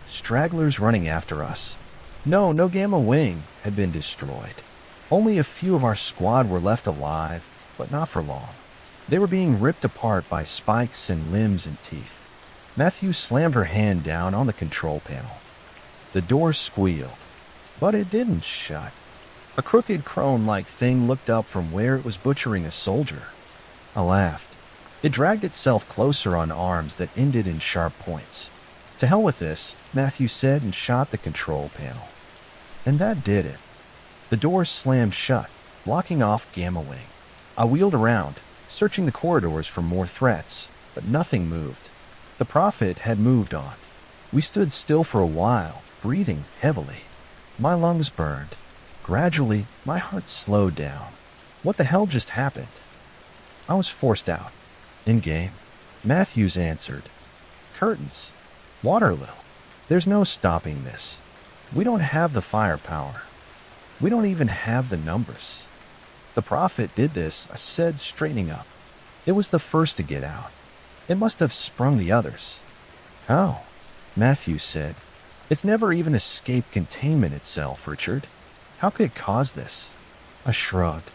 Stragglers running after us? No Gamma Wing had been destroyed. Only a few of our squad were left alive, but not for long. They were being ripped apart by spikes and limbs and teeth. Matthew slammed her hand down on the control panel. The door squealed, but it didn't shut. A crooked crone-like thing looked up from where it was butchering a soldier. I laughed. It dragged itself closer on arms that ended in sharp points. To hell with this, Matthew said and shot the control panel. And that did it. The door slammed shut, blocking off Gamma Wing. I wheeled around, searching the corridors for more threats, but nothing moved. The Prophet had moved on. We stood still for a while, breathing heavily. My lungs burned. Gradually, my heart slowed down. What the hell just happened? I was forced out. In-game. Matthews answered. Curtains. Waterloo. There's no stopping this. We don't have the firepower. We don't even have the numbers. The Prophet did this, I said, straightening up. It was the first to get out. It must have sprung the others. How? Matthews said. It's never even escaped containment itself, Richard. How could it cause this? I shrugged.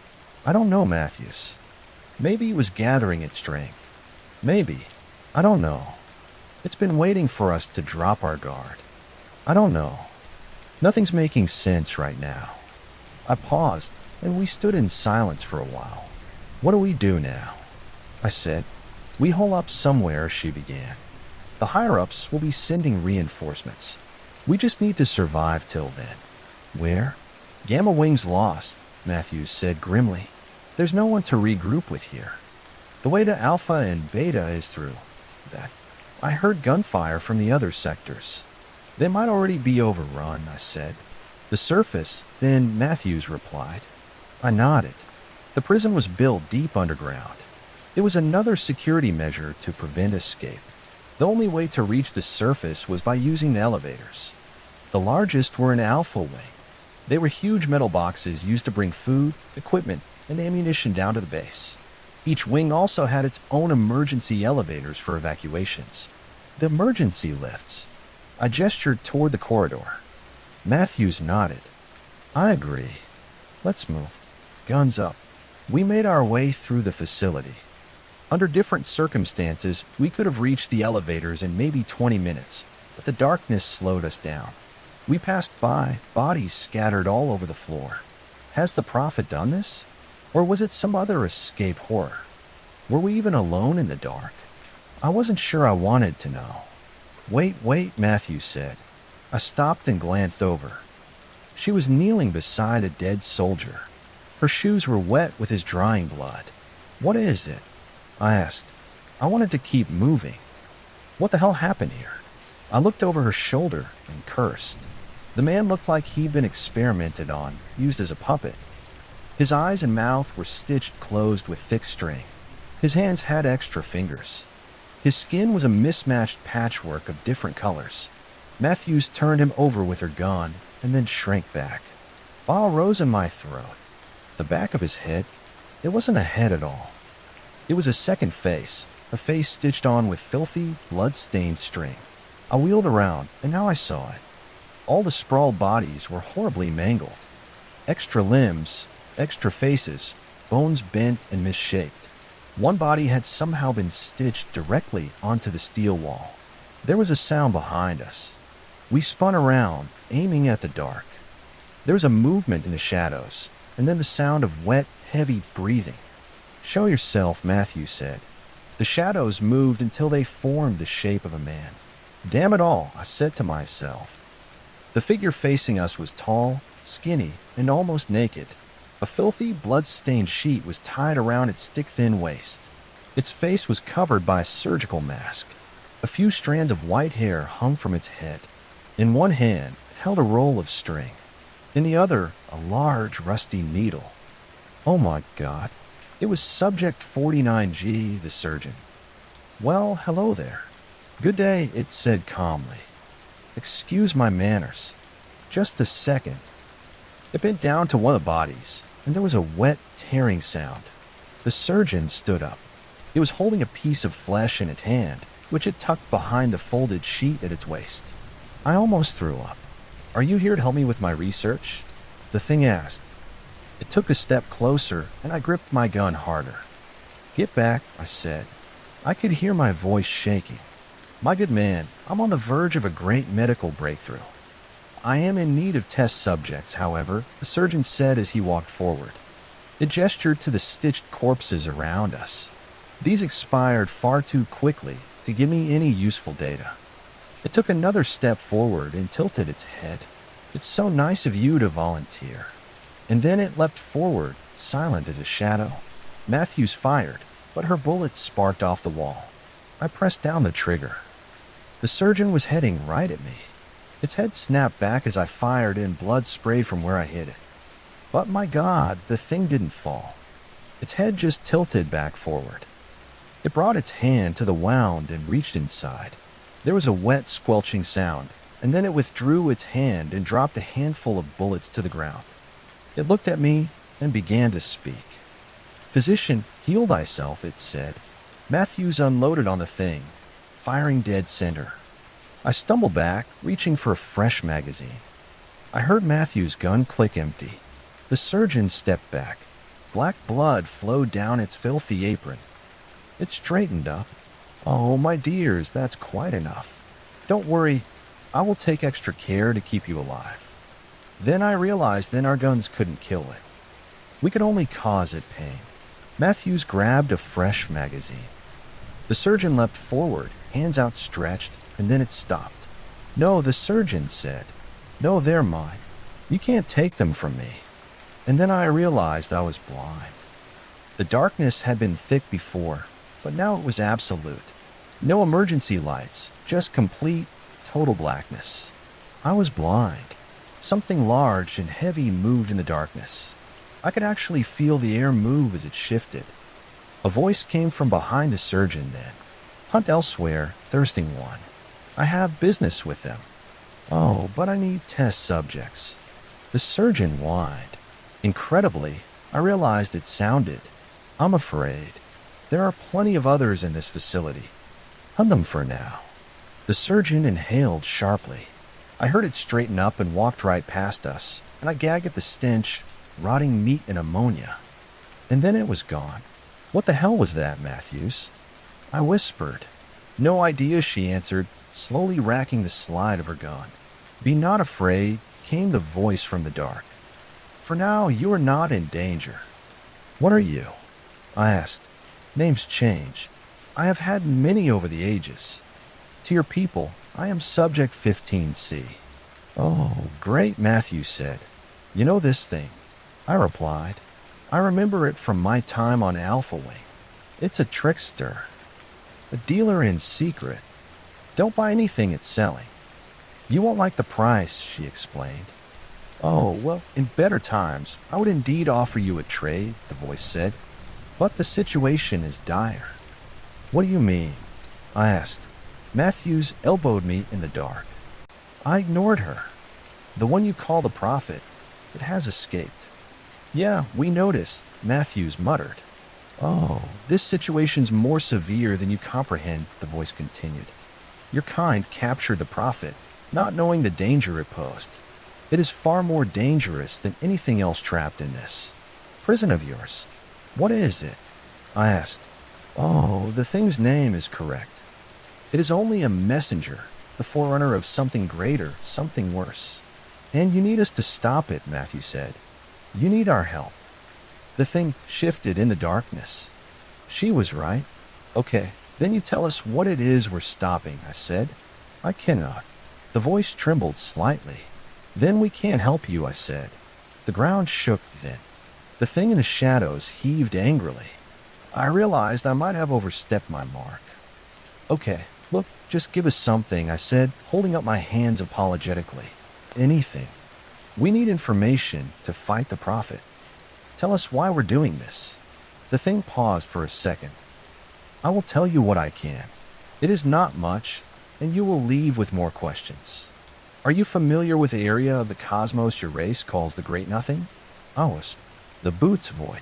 I don't know, Matthews. Maybe it was gathering its strength. Maybe. I don't know. It's been waiting for us to drop our guard. I don't know. Nothing's making sense right now. I paused, and we stood in silence for a while. What do we do now? I said. We hole up somewhere, she began. The higher-ups will be sending reinforcements. We just need to survive till then. Where? Gamma Wing's lost, Matthews said grimly. There's no one to regroup with here. The way to Alpha and Beta is through that. I heard gunfire from the other sectors. They might already be overrun, I said. The surface, then Matthews replied. I nodded. The prison was built deep underground. It was another security measure to prevent escape. The only way to reach the surface was by using the elevators. The largest were in Alpha Wing. They were huge metal boxes used to bring food, equipment, and ammunition down to the base. Each wing also had its own emergency elevators for evacuations. The emergency lifts. I gestured toward the corridor. Matthews nodded. I agree. Let's move. Guns up. We made our way through the facility. Under different circumstances, we could have reached the elevators in maybe 20 minutes, but the darkness slowed us down. We passed by, bodies scattered all over the floor. Has the Prophet done this? Or was it some other escape horror? Were we even alone in the dark? I wasn't sure I wanted to know. Wait, Matthew said. I stopped and glanced over. She was kneeling beside a dead soldier. Her shoes were wet with his drying blood. What is it? I asked. I wanted to keep moving. What the hell happened here? I looked over her shoulder and cursed. The man looked like he'd been experimented on, used as a puppet. His eyes and mouth were stitched closed with thick string. His hands had extra fingers. His skin was a mismatched patchwork of different colors. Matthews turned him over with her gun and then shrank back. Bile rose in my throat. The back of his head, it wasn't a head at all. It was a second face, a face stitched on with filthy, blood-stained string. I wheeled around, and now I saw it. All the sprawled bodies were horribly mangled. Extra limbs, extra faces, bones bent and misshaped. One body had somehow been stitched directly onto the steel wall. There was a sound behind us. We spun around, aiming at the dark. There was a movement in the shadows, and then the sound of wet, heavy breathing. Show yourself, Matthew said. The shadows moved until they formed the shape of a man. Damn it all, I said to myself. The figure facing us was tall, skinny, and almost naked. A filthy, blood-stained sheet was tied around its stick-thin waist. Its face was covered by a surgical mask. A few strands of white hair hung from its head. In one hand, it held a roll of string. In the other, a large, rusty needle. Oh my God. It was Subject 49G, the surgeon. Well, hello there. Good day, it said calmly. Excuse my manners. Just a second. It bent down to one of the bodies, and there was a wet, tearing sound. The surgeon stood up. It was holding a piece of flesh in its hand, which it tucked behind the folded sheet at its waist. I almost threw up. Are you here to help me with my research? The thing asked. It took a step closer, and I gripped my gun harder. Get back, I said. I could hear my voice shaking. My good man, I'm on the verge of a great medical breakthrough. I am in need of test subjects, however, the surgeon said as he walked forward. It gestured to the stitched corpses around us. These expired far too quickly to give me any useful data. It took another step forward and tilted its head. It's so nice of you to volunteer. And then it leapt forward, silent as a shadow. Matthews fired, but her bullets sparked off the wall. I pressed down the trigger. The surgeon was heading right at me. Its head snapped back as I fired and blood sprayed from where I hit it. But my God, the thing didn't fall. Its head just tilted back forward. It brought its hand to the wound and reached inside. There was a wet, squelching sound, and then it withdrew its hand and dropped a handful of bullets to the ground. It looked at me and began to speak. Physician, heal thyself, it said. Matthews unloaded on the thing, firing dead center. I stumbled back, reaching for a fresh magazine. I heard Matthews' gun click empty. The surgeon stepped back. Black blood flowed down its filthy apron. It straightened up. Oh, my dears, that's quite enough. Don't worry, I will take extra care to keep you alive. Then I realized our guns couldn't kill it. We could only cause it pain. Matthews grabbed a fresh magazine. The surgeon leapt forward, hands outstretched, and then it stopped. No, the surgeon said. No, they're mine. You can't take them from me. And then I realized I was blind. The darkness had been thick before, but now it was absolute. No emergency lights, just complete, total blackness. I was blind. Something large and heavy moved in the darkness. I could actually feel the air move as it shifted. A voice came from behind the surgeon then. Hunt elsewhere, thirsting one. I have business with them. Oh, but I need test subjects. The surgeon whined. Incredibly, I realized it sounded. I'm afraid. There are plenty of others in this facility. Hunt them for now. The surgeon inhaled sharply. I heard it straighten up and walked right past us, and I gagged at the stench, rotting meat and ammonia. And then it was gone. What the hell was that, Matthews? I whispered. No idea, she answered, slowly racking the slide of her gun. Be not afraid, came the voice from the dark. For now, you are not in danger. What are you? I asked. Names change. I have had many over the ages. To your people, I am Subject 15C. Oh, great, Matthews said. You know this thing? I replied. I remember it from my time on Alpha Wing. It's a trickster. A dealer in secret. Don't buy anything it's selling. You won't like the price, she explained. Oh, well, in better times, I would indeed offer you a trade, the voice said. But the situation is dire. What do you mean? I asked. Matthews elbowed me in the dark. I ignored her. The one you call the prophet, it has escaped. Yeah, we noticed, Matthews muttered. Oh, this situation's more severe than you comprehend, the voice continued. Your kind captured the prophet, not knowing the danger it posed. It is far more dangerous than anything else trapped in this prison of yours. What is it? I asked. Oh, the thing's name is correct. It is only a messenger, the forerunner of something greater, something worse. And you need us to stop it, Matthew said. You need our help. The thing shifted in the darkness. She was right. Okay, then you tell us what it is we're stopping, I said. I cannot. The voice trembled slightly. Then we can't help you, I said. The ground shook then. The thing in the shadows heaved angrily. I realized I might have overstepped my mark. Okay, look, just give us something, I said, holding up my hands apologetically. Anything. We need information to fight the prophet. Tell us why we're doing this. The thing paused for a second. I will tell you what I can. It is not much, and you will leave with more questions. Are you familiar with the area of the cosmos your race calls the Great Nothing? I was. The Boots Void.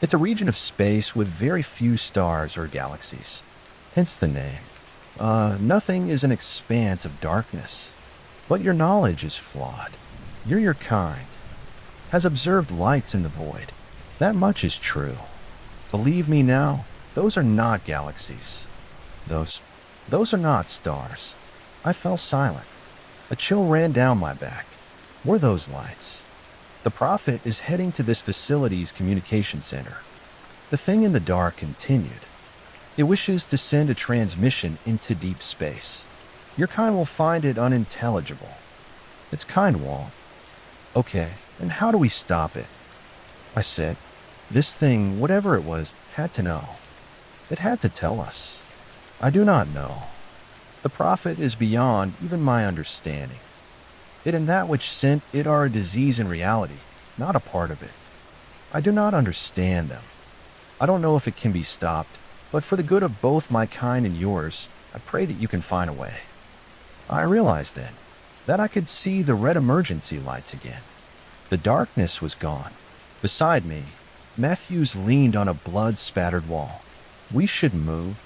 It's a region of space with very few stars or galaxies. Hence the name. Nothing is an expanse of darkness. But your knowledge is flawed. Your kind has observed lights in the void. That much is true. Believe me now, those are not galaxies. Those are not stars. I fell silent. A chill ran down my back. Were those lights? The Prophet is heading to this facility's communication center. The thing in the dark continued. It wishes to send a transmission into deep space. Your kind will find it unintelligible. Its kind won't. Okay, and how do we stop it? I said. This thing, whatever it was, had to know. It had to tell us. I do not know. The Prophet is beyond even my understanding. It and that which sent it are a disease in reality, not a part of it. I do not understand them. I don't know if it can be stopped, but for the good of both my kind and yours, I pray that you can find a way. I realized then that I could see the red emergency lights again. The darkness was gone. Beside me, Matthews leaned on a blood-spattered wall. We should move.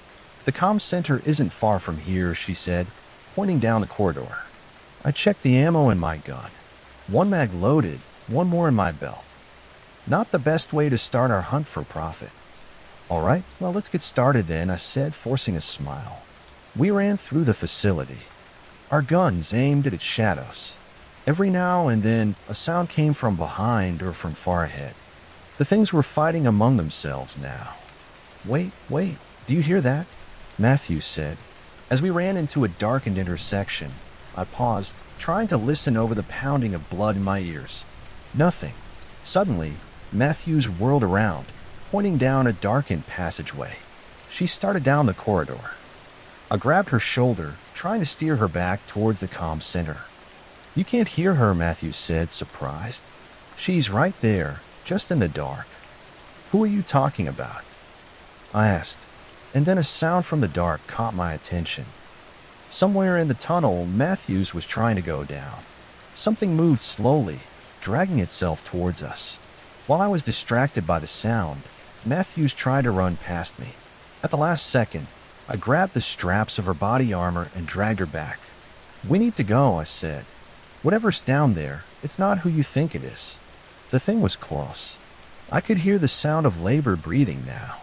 The comm center isn't far from here, she said, pointing down the corridor. I checked the ammo in my gun. One mag loaded, one more in my belt. Not the best way to start our hunt for Prophet. All right, well, let's get started then, I said, forcing a smile. We ran through the facility, our guns aimed at its shadows. Every now and then, a sound came from behind or from far ahead. The things were fighting among themselves now. Wait, do you hear that? Matthew said. As we ran into a darkened intersection, I paused, trying to listen over the pounding of blood in my ears. Nothing. Suddenly, Matthews whirled around, pointing down a darkened passageway. She started down the corridor. I grabbed her shoulder, trying to steer her back towards the comm center. You can't hear her, Matthews said, surprised. She's right there, just in the dark. Who are you talking about? I asked, and then a sound from the dark caught my attention. Somewhere in the tunnel, Matthews was trying to go down. Something moved slowly, dragging itself towards us. While I was distracted by the sound, Matthews tried to run past me. At the last second, I grabbed the straps of her body armor and dragged her back. We need to go, I said. Whatever's down there, it's not who you think it is. The thing was close. I could hear the sound of labored breathing now.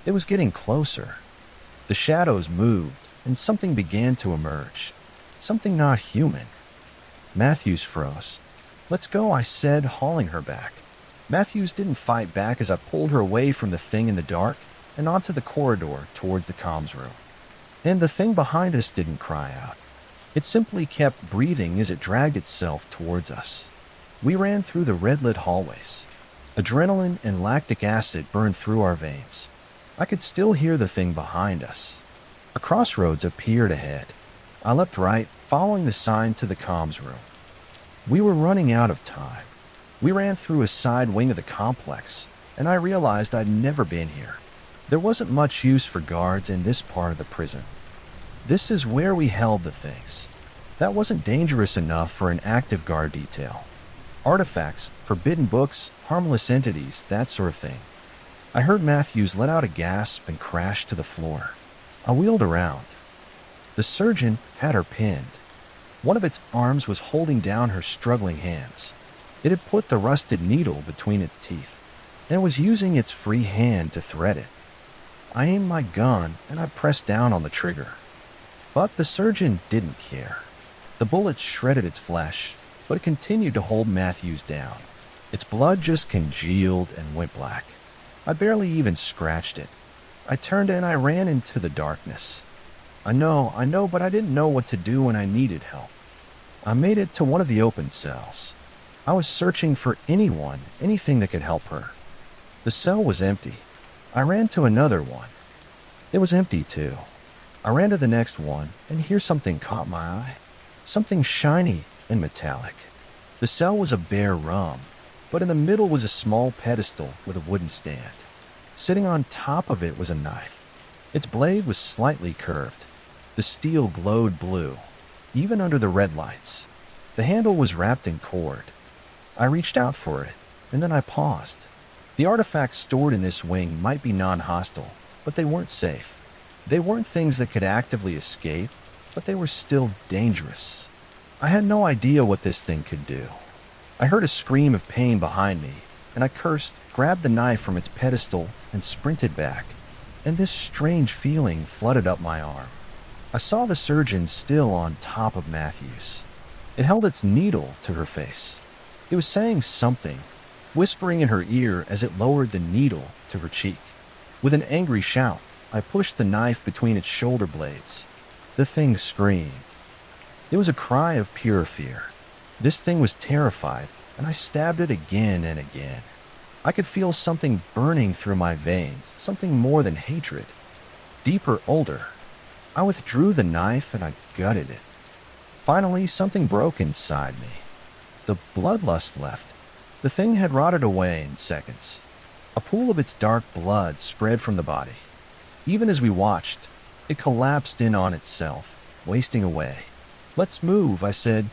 It was getting closer. The shadows moved, and something began to emerge. Something not human. Matthews froze. Let's go, I said, hauling her back. Matthews didn't fight back as I pulled her away from the thing in the dark and onto the corridor towards the comms room. And the thing behind us didn't cry out. It simply kept breathing as it dragged itself towards us. We ran through the red-lit hallways. Adrenaline and lactic acid burned through our veins. I could still hear the thing behind us. A crossroads appeared ahead. I leapt right, following the sign to the comms room. We were running out of time. We ran through a side wing of the complex, and I realized I'd never been here. There wasn't much use for guards in this part of the prison. This is where we held the things. That wasn't dangerous enough for an active guard detail. Artifacts, forbidden books, harmless entities, that sort of thing. I heard Matthews let out a gasp and crash to the floor. I wheeled around. The surgeon had her pinned. One of its arms was holding down her struggling hands. It had put the rusted needle between its teeth and was using its free hand to thread it. I aimed my gun and I pressed down on the trigger. But the surgeon didn't care. The bullet shredded its flesh, but it continued to hold Matthews down. Its blood just congealed and went black. I barely even scratched it. I turned and I ran into the darkness. I know, but I didn't know what to do when I needed help. I made it to one of the open cells. I was searching for anything that could help her. The cell was empty. I ran to another one. It was empty too. I ran to the next one, and here something caught my eye. Something shiny and metallic. The cell was a bare room, but in the middle was a small pedestal with a wooden stand. Sitting on top of it was a knife. Its blade was slightly curved. The steel glowed blue, even under the red lights. The handle was wrapped in cord. I reached out for it, and then I paused. The artifacts stored in this wing might be non-hostile, but they weren't safe. They weren't things that could actively escape, but they were still dangerous. I had no idea what this thing could do. I heard a scream of pain behind me, and I cursed, grabbed the knife from its pedestal, and sprinted back. And this strange feeling flooded up my arm. I saw the surgeon still on top of Matthews. It held its needle to her face. It was saying something, whispering in her ear as it lowered the needle to her cheek. With an angry shout, I pushed the knife between its shoulder blades. The thing screamed. It was a cry of pure fear. This thing was terrified, and I stabbed it again and again. I could feel something burning through my veins, something more than hatred. Deeper, older. I withdrew the knife and I gutted it. Finally, something broke inside me. The bloodlust left. The thing had rotted away in seconds. A pool of its dark blood spread from the body. Even as we watched, it collapsed in on itself, wasting away. "Let's move," I said,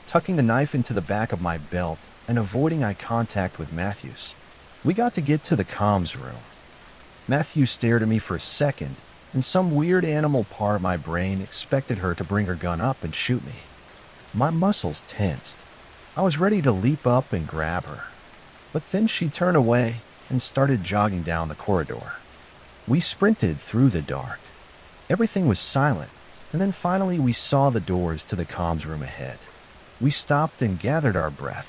tucking the knife into the back of my belt and avoiding eye contact with Matthews. We got to get to the comms room. Matthews stared at me for a second, and some weird animal part of my brain expected her to bring her gun up and shoot me. My muscles tensed. I was ready to leap up and grab her. But then she turned away and started jogging down the corridor. We sprinted through the dark. Everything was silent, and then finally we saw the doors to the comms room ahead. We stopped and gathered our breath.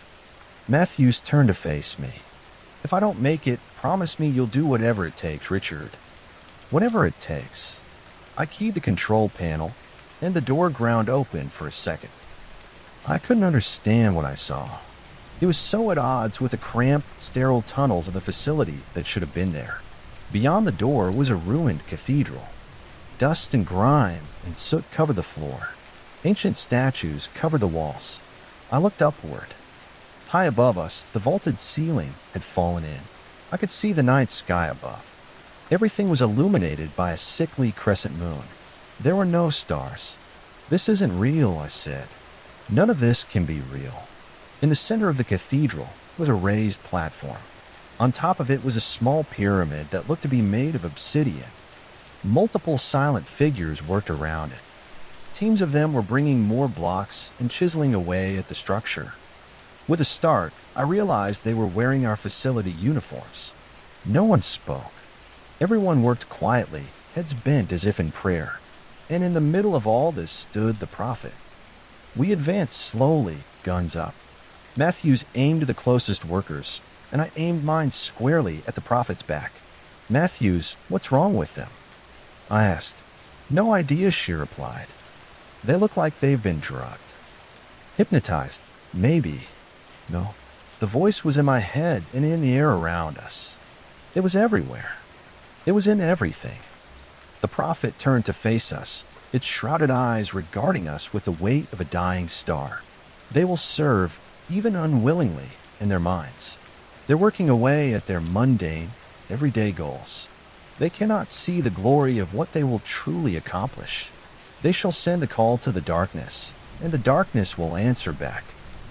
Matthews turned to face me. "If I don't make it, promise me you'll do whatever it takes, Richard." Whatever it takes. I keyed the control panel, and the door ground open for a second. I couldn't understand what I saw. It was so at odds with the cramped, sterile tunnels of the facility that should have been there. Beyond the door was a ruined cathedral. Dust and grime and soot covered the floor. Ancient statues covered the walls. I looked upward. High above us, the vaulted ceiling had fallen in. I could see the night sky above. Everything was illuminated by a sickly crescent moon. There were no stars. "This isn't real," I said. "None of this can be real." In the center of the cathedral was a raised platform. On top of it was a small pyramid that looked to be made of obsidian. Multiple silent figures worked around it. Teams of them were bringing more blocks and chiseling away at the structure. With a start, I realized they were wearing our facility uniforms. No one spoke. Everyone worked quietly, heads bent as if in prayer. And in the middle of all this stood the prophet. We advanced slowly, guns up. Matthews aimed the closest workers, and I aimed mine squarely at the prophet's back. "Matthews, what's wrong with them?" I asked. "No idea," she replied. "They look like they've been drugged." "Hypnotized, maybe." No. The voice was in my head and in the air around us. It was everywhere. It was in everything. The prophet turned to face us, its shrouded eyes regarding us with the weight of a dying star. They will serve, even unwillingly, in their minds. They're working away at their mundane, everyday goals. They cannot see the glory of what they will truly accomplish. They shall send the call to the darkness, and the darkness will answer back.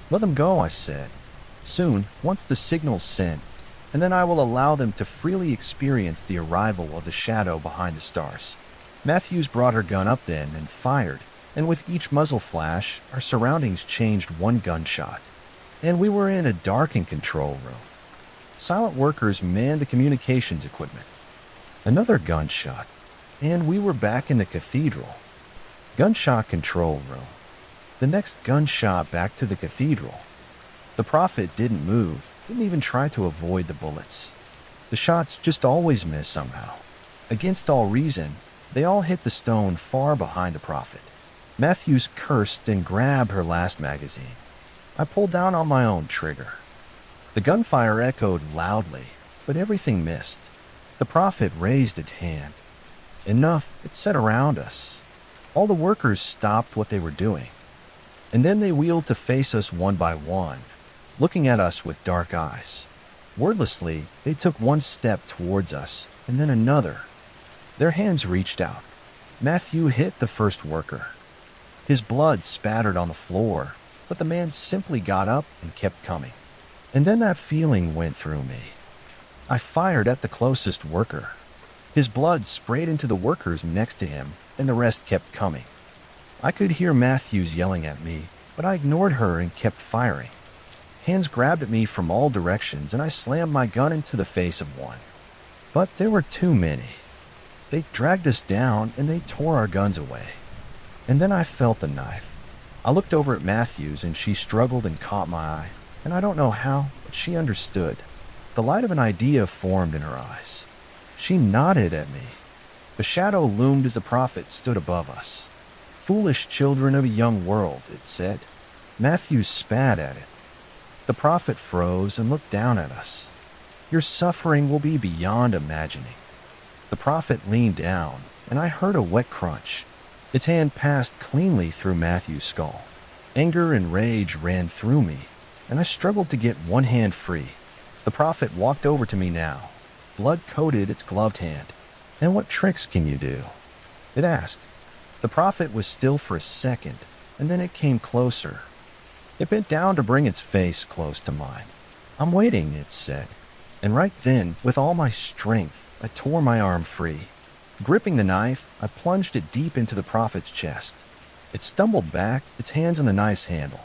"Let them go," I said. "Soon, once the signal's sent, and then I will allow them to freely experience the arrival of the shadow behind the stars." Matthews brought her gun up then and fired, and with each muzzle flash, our surroundings changed one gunshot. And we were in a darkened control room. Silent workers manned the communications equipment. Another gunshot, and we were back in the cathedral. Gunshot control room. The next gunshot back to the cathedral. The prophet didn't move, didn't even try to avoid the bullets. The shots just always missed somehow. Against all reason, they all hit the stone far behind the prophet. Matthews cursed and grabbed her last magazine. I pulled down on my own trigger. The gunfire echoed loudly, but everything missed. The prophet raised its hand. Enough, it set around us. All the workers stopped what they were doing. And then they wheeled to face us one by one, looking at us with dark eyes. Wordlessly, they took one step towards us and then another. Their hands reached out. Matthew hit the first worker. His blood spattered on the floor, but the man simply got up and kept coming. And then that feeling went through me. I fired at the closest worker. His blood sprayed into the workers next to him, and the rest kept coming. I could hear Matthews yelling at me, but I ignored her and kept firing. Hands grabbed at me from all directions, and I slammed my gun into the face of one. But there were too many. They dragged us down, and they tore our guns away. And then I felt the knife. I looked over at Matthews, and she struggled and caught my eye. And I don't know how, but she understood. The light of an idea formed in her eyes. She nodded at me. The shadow loomed as the prophet stood above us. "Foolish children of a young world," it said. Matthews spat at it. The prophet froze and looked down at us. "Your suffering will be beyond imagining." The prophet leaned down, and I heard a wet crunch. Its hand passed cleanly through Matthew's skull. Anger and rage ran through me, and I struggled to get one hand free. The prophet walked over to me now. Blood coated its gloved hand. "And what tricks can you do?" it asked. The prophet was still for a second, and then it came closer. It bent down to bring its face close to mine. "I'm waiting," it said. And right then, with all my strength, I tore my arm free. Gripping the knife, I plunged it deep into the prophet's chest. It stumbled back, its hands on the knife's handle.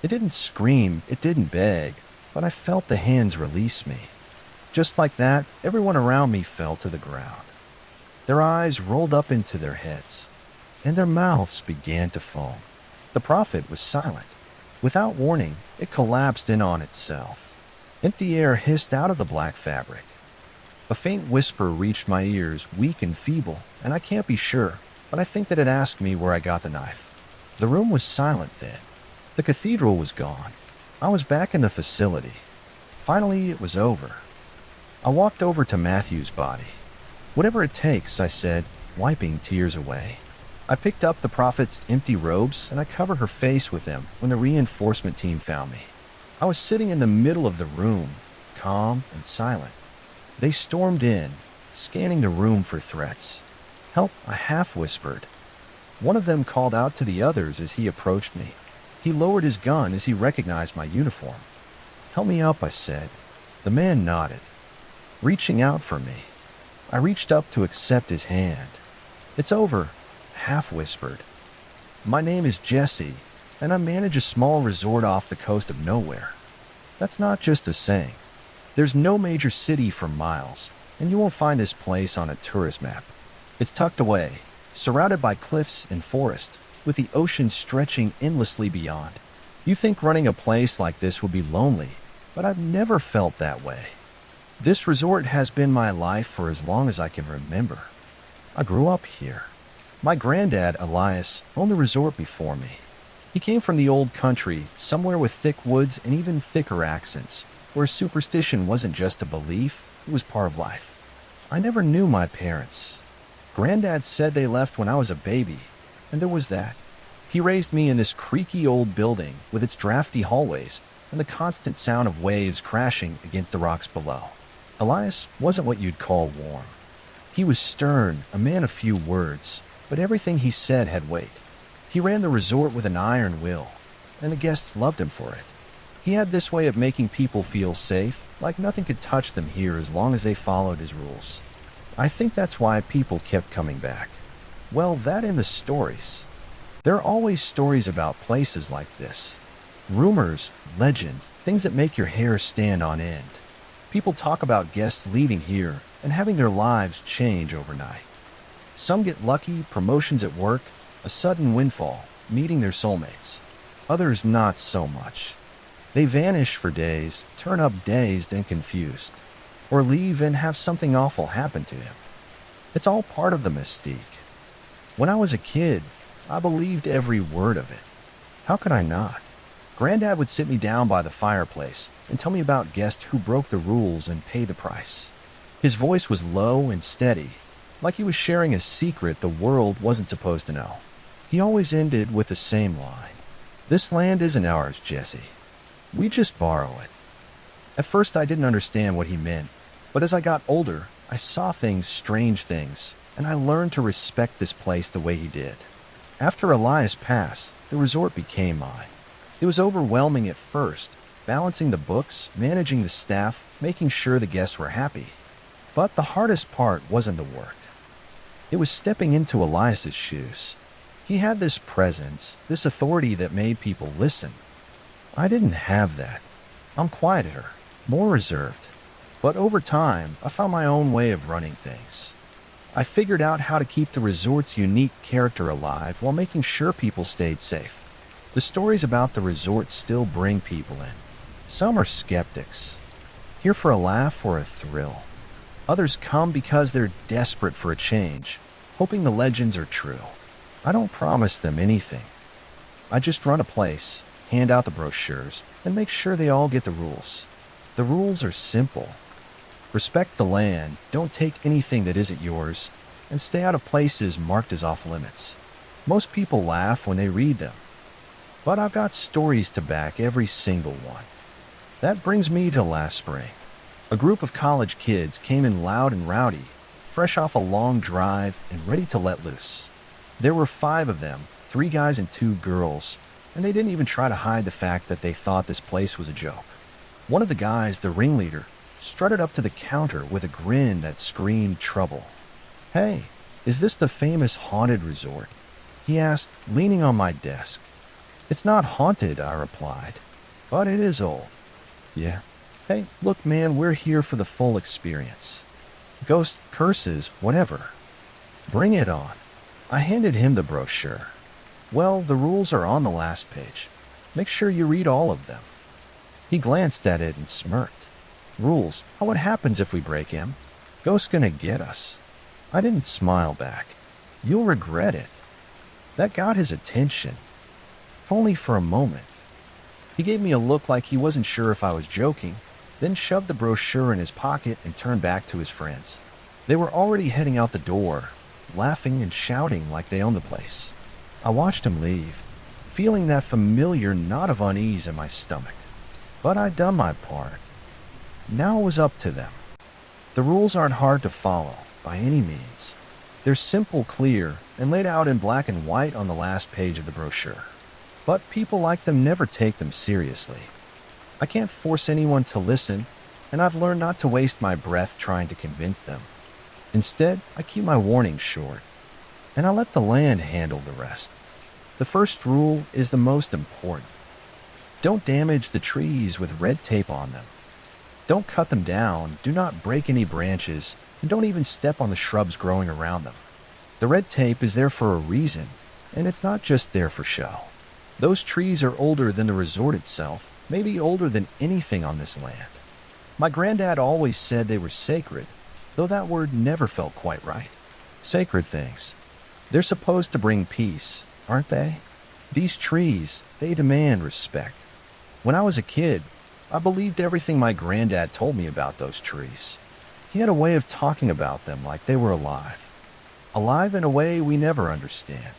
It didn't scream, it didn't beg, but I felt the hands release me. Just like that, everyone around me fell to the ground. Their eyes rolled up into their heads, and their mouths began to foam. The prophet was silent. Without warning, it collapsed in on itself. Empty air hissed out of the black fabric. A faint whisper reached my ears, weak and feeble, and I can't be sure, but I think that it asked me where I got the knife. The room was silent then. The cathedral was gone. I was back in the facility. Finally, it was over. I walked over to Matthew's body. "Whatever it takes," I said, wiping tears away. I picked up the prophet's empty robes and I covered her face with them when the reinforcement team found me. I was sitting in the middle of the room, calm and silent. They stormed in, scanning the room for threats. "Help," I half whispered. One of them called out to the others as he approached me. He lowered his gun as he recognized my uniform. "Help me up," I said. The man nodded, reaching out for me. I reached up to accept his hand. "It's over," half whispered. "My name is Jesse, and I manage a small resort off the coast of nowhere." That's not just a saying. There's no major city for miles, and you won't find this place on a tourist map. It's tucked away, surrounded by cliffs and forest, with the ocean stretching endlessly beyond. You think running a place like this would be lonely, but I've never felt that way. This resort has been my life for as long as I can remember. I grew up here. My granddad, Elias, owned the resort before me. He came from the old country, somewhere with thick woods and even thicker accents, where superstition wasn't just a belief, it was part of life. I never knew my parents. Granddad said they left when I was a baby, and there was that. He raised me in this creaky old building with its drafty hallways and the constant sound of waves crashing against the rocks below. Elias wasn't what you'd call warm. He was stern, a man of few words, but everything he said had weight. He ran the resort with an iron will, and the guests loved him for it. He had this way of making people feel safe, like nothing could touch them here as long as they followed his rules. I think that's why people kept coming back. Well, that and the stories. There are always stories about places like this. Rumors, legends, things that make your hair stand on end. People talk about guests leaving here and having their lives change overnight. Some get lucky, promotions at work, a sudden windfall, meeting their soulmates. Others not so much. They vanish for days, turn up dazed and confused, or leave and have something awful happen to him. It's all part of the mystique. When I was a kid, I believed every word of it. How could I not? Granddad would sit me down by the fireplace and tell me about guests who broke the rules and paid the price. His voice was low and steady, like he was sharing a secret the world wasn't supposed to know. He always ended with the same line. "This land isn't ours, Jesse. We just borrow it." At first I didn't understand what he meant, but as I got older, I saw things, strange things, and I learned to respect this place the way he did. After Elias passed, the resort became mine. It was overwhelming at first, balancing the books, managing the staff, making sure the guests were happy. But the hardest part wasn't the work. It was stepping into Elias's shoes. He had this presence, this authority that made people listen. I didn't have that. I'm quieter, more reserved. But over time, I found my own way of running things. I figured out how to keep the resort's unique character alive while making sure people stayed safe. The stories about the resort still bring people in. Some are skeptics, here for a laugh or a thrill. Others come because they're desperate for a change, hoping the legends are true. I don't promise them anything. I just run a place, hand out the brochures, and make sure they all get the rules. The rules are simple. Respect the land, don't take anything that isn't yours, and stay out of places marked as off limits. Most people laugh when they read them, but I've got stories to back every single one. That brings me to last spring. A group of college kids came in loud and rowdy, fresh off a long drive and ready to let loose. There were 5 of them, 3 guys and 2 girls, and they didn't even try to hide the fact that they thought this place was a joke. One of the guys, the ringleader, strutted up to the counter with a grin that screamed trouble. "Hey, is this the famous haunted resort?" he asked, leaning on my desk. "It's not haunted," I replied, "but it is old." "Yeah. Hey, look man, we're here for the full experience. Ghosts, curses, whatever. Bring it on." I handed him the brochure. "Well, the rules are on the last page. Make sure you read all of them." He glanced at it and smirked. "Rules? What happens if we break him? Ghost's gonna get us." I didn't smile back. "You'll regret it." That got his attention. If only for a moment. He gave me a look like he wasn't sure if I was joking, then shoved the brochure in his pocket and turned back to his friends. They were already heading out the door, laughing and shouting like they owned the place. I watched him leave, feeling that familiar knot of unease in my stomach. But I'd done my part. Now it was up to them. The rules aren't hard to follow, by any means. They're simple, clear, and laid out in black and white on the last page of the brochure. But people like them never take them seriously. I can't force anyone to listen, and I've learned not to waste my breath trying to convince them. Instead, I keep my warnings short, and I let the land handle the rest. The first rule is the most important. Don't damage the trees with red tape on them. Don't cut them down, do not break any branches, and don't even step on the shrubs growing around them. The red tape is there for a reason, and it's not just there for show. Those trees are older than the resort itself, maybe older than anything on this land. My granddad always said they were sacred, though that word never felt quite right. Sacred things. They're supposed to bring peace, aren't they? These trees, they demand respect. When I was a kid, I believed everything my granddad told me about those trees. He had a way of talking about them like they were alive. Alive in a way we never understand.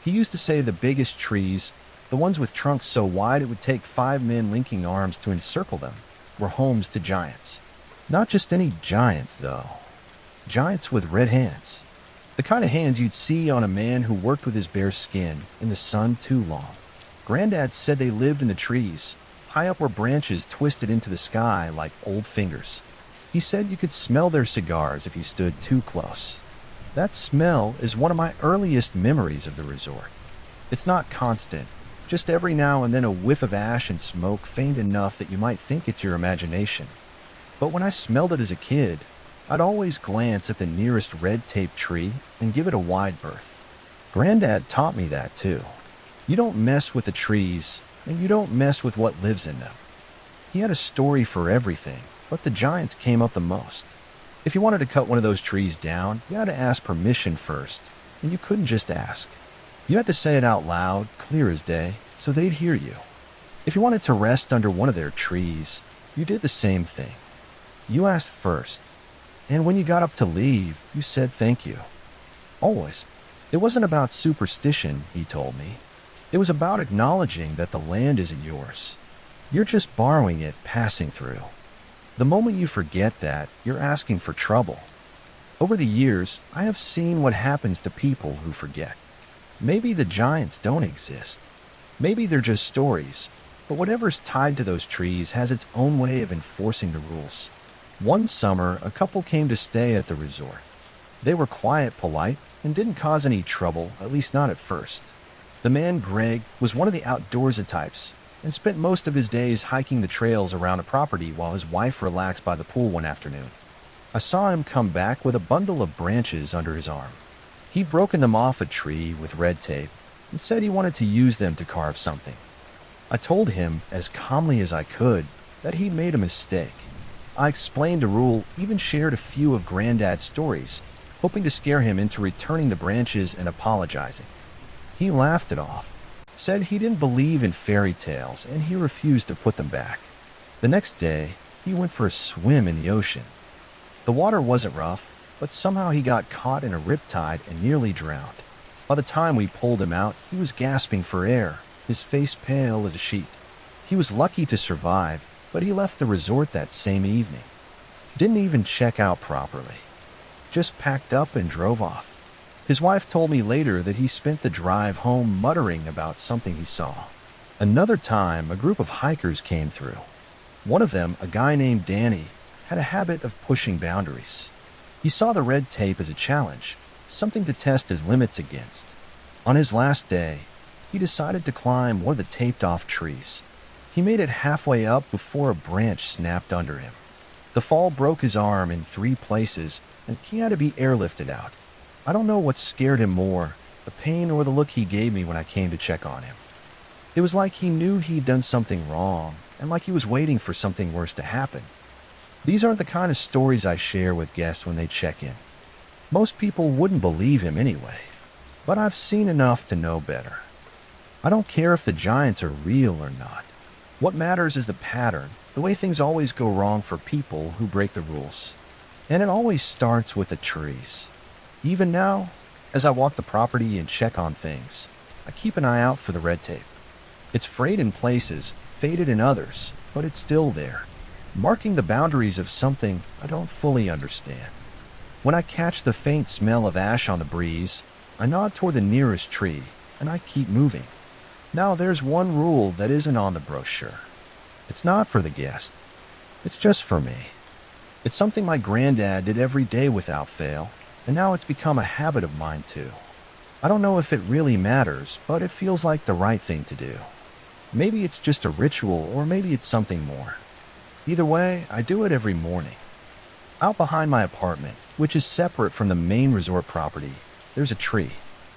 He used to say the biggest trees, the ones with trunks so wide it would take 5 men linking arms to encircle them, were homes to giants. Not just any giants, though. Giants with red hands. The kind of hands you'd see on a man who worked with his bare skin in the sun too long. Granddad said they lived in the trees, high up where branches twisted into the sky like old fingers. He said you could smell their cigars if you stood too close. That smell is one of my earliest memories of the resort. It's not constant, just every now and then a whiff of ash and smoke faint enough that you might think it's your imagination. But when I smelled it as a kid, I'd always glance at the nearest red tape tree and give it a wide berth. Granddad taught me that too. You don't mess with the trees, and you don't mess with what lives in them. He had a story for everything, but the giants came up the most. If you wanted to cut one of those trees down, you had to ask permission first, and you couldn't just ask. You had to say it out loud, clear as day, so they'd hear you. If you wanted to rest under one of their trees, you did the same thing. You asked first, and when you got up to leave, you said thank you. Always. It wasn't about superstition, he told me. It was about acknowledging that the land isn't yours. You're just borrowing it, passing through. The moment you forget that, you're asking for trouble. Over the years, I have seen what happens to people who forget. Maybe the giants don't exist. Maybe they're just stories. But whatever's tied to those trees has its own way of enforcing the rules. One summer, a couple came to stay at the resort. They were quiet, polite, and didn't cause any trouble, at least not at first. The man, Greg, was one of the outdoorsy types and spent most of his days hiking the trails around the property while his wife relaxed by the pool one afternoon. I saw him come back with a bundle of branches under his arm. He'd broken them off a tree with red tape and said he wanted to use them to carve something. I told him, as calmly as I could, that he'd made a mistake. I explained the rule, even shared a few of Granddad's stories, hoping to scare him into returning the branches and apologizing. He laughed it off, said he didn't believe in fairy tales, and he refused to put them back. The next day, he went for a swim in the ocean. The water wasn't rough, but somehow he got caught in a riptide and nearly drowned. By the time we pulled him out, he was gasping for air, his face pale as a sheet. He was lucky to survive, but he left the resort that same evening. Didn't even check out properly. Just packed up and drove off. His wife told me later that he spent the drive home muttering about something he saw. Another time, a group of hikers came through. One of them, a guy named Danny, had a habit of pushing boundaries. He saw the red tape as a challenge, something to test his limits against. On his last day, he decided to climb one of the taped-off trees. He made it halfway up before a branch snapped under him. The fall broke his arm in 3 places, and he had to be airlifted out. I don't know what scared him more, the pain or the look he gave me when I came to check on him. It was like he knew he'd done something wrong, and like he was waiting for something worse to happen. These aren't the kind of stories I share with guests when they check in. Most people wouldn't believe him anyway, but I've seen enough to know better. I don't care if the giants are real or not. What matters is the pattern, the way things always go wrong for people who break the rules. And it always starts with the trees. Even now, as I walk the property and check on things, I keep an eye out for the red tape. It's frayed in places, faded in others, but it's still there, marking the boundaries of something I don't fully understand. When I catch the faint smell of ash on the breeze, I nod toward the nearest tree, and I keep moving. Now there's one rule that isn't on the brochure. It's not for the guest. It's just for me. It's something my granddad did every day without fail, and now it's become a habit of mine too. I don't know if it really matters, but it feels like the right thing to do. Maybe it's just a ritual, or maybe it's something more. Either way, I do it every morning. Out behind my apartment, which is separate from the main resort property, there's a tree.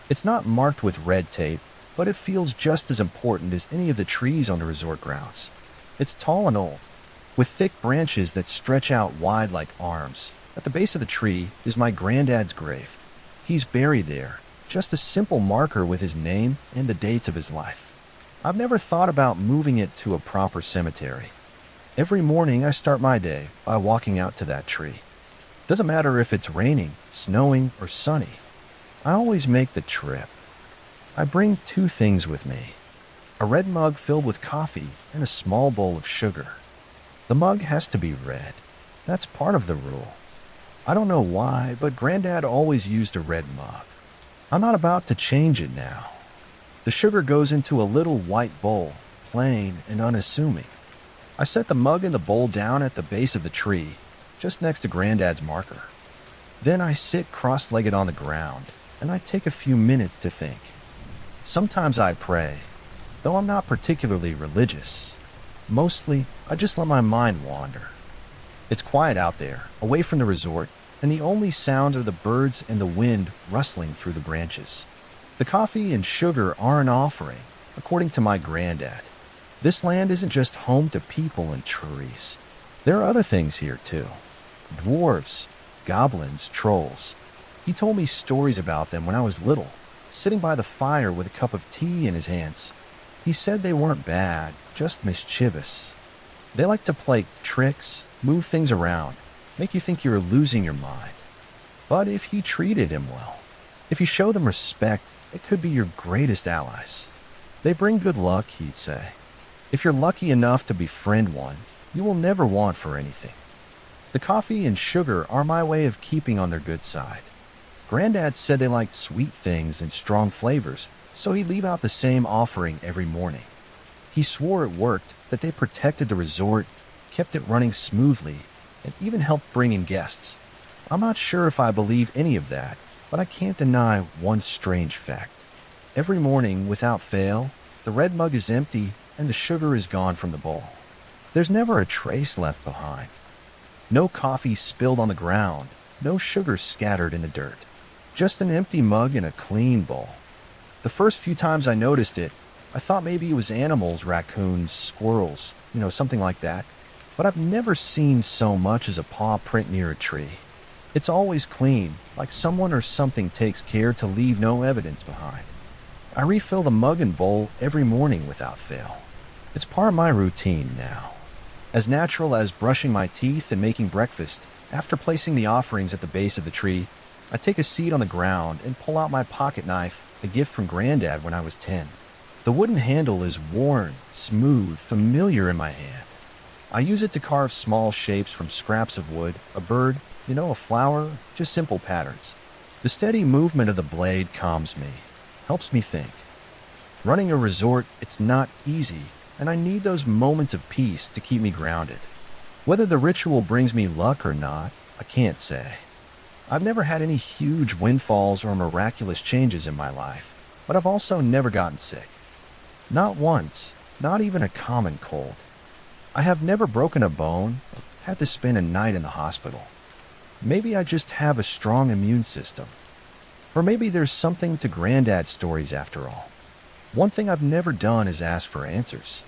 It's not marked with red tape, but it feels just as important as any of the trees on the resort grounds. It's tall and old, with thick branches that stretch out wide like arms. At the base of the tree is my granddad's grave. He's buried there, just a simple marker with his name and the dates of his life. I've never thought about moving it to a proper cemetery. Every morning I start my day by walking out to that tree. Doesn't matter if it's raining, snowing, or sunny. I always make the trip. I bring 2 things with me: a red mug filled with coffee and a small bowl of sugar. The mug has to be red. That's part of the rule. I don't know why, but Granddad always used a red mug. I'm not about to change it now. The sugar goes into a little white bowl, plain and unassuming. I set the mug and the bowl down at the base of the tree, just next to Granddad's marker. Then I sit cross-legged on the ground, and I take a few minutes to think. Sometimes I pray, though I'm not particularly religious. Mostly, I just let my mind wander. It's quiet out there, away from the resort, and the only sound are the birds and the wind rustling through the branches. The coffee and sugar are an offering, according to my granddad. This land isn't just home to people and trees. There are other things here, too. Dwarves, goblins, trolls. He told me stories about them when I was little, sitting by the fire with a cup of tea in his hands. He said they weren't bad, just mischievous. They like to play tricks, move things around, make you think you're losing your mind. But if you treated him well, if you show them respect, it could be your greatest allies. They bring good luck, he'd say. If you're lucky enough to befriend one, you will never want for anything. The coffee and sugar are my way of keeping on their good side. Granddad said they liked sweet things and strong flavors, so he'd leave out the same offering every morning. He swore it worked, that they protected the resort, kept it running smoothly, and even helped bring in guests. I'm not sure if I believe any of that, but I can't deny one strange fact. Every morning, without fail, the red mug is empty and the sugar is gone from the bowl. There's never a trace left behind. No coffee spilled on the ground, no sugar scattered in the dirt. Just an empty mug and a clean bowl. The first few times I noticed it, I thought maybe it was animals, raccoons, squirrels, something like that. But I've never seen so much as a paw print near a tree. It's always clean, like someone or something takes care to leave no evidence behind. I refill the mug and bowl every morning without fail. It's part of my routine now. As natural as brushing my teeth and making breakfast, after placing the offerings at the base of the tree, I take a seat on the ground and pull out my pocket knife, a gift from Granddad when I was 10. The wooden handle is worn, smooth, familiar in my hand. I use it to carve small shapes from scraps of wood, a bird, a flower, just simple patterns. The steady movement of the blade calms me, helps me think. Running a resort, it's not easy, and I need those moments of peace to keep me grounded. Whether the ritual brings me luck or not, I can't say. I've never had any huge windfalls or miraculous changes in my life, but I've also never gotten sick. Not once, not even a common cold. I have never broken a bone or had to spend a night in the hospital. Maybe I just have a strong immune system. Or maybe there's something to Granddad's stories after all. One thing I've never done is ask for answers.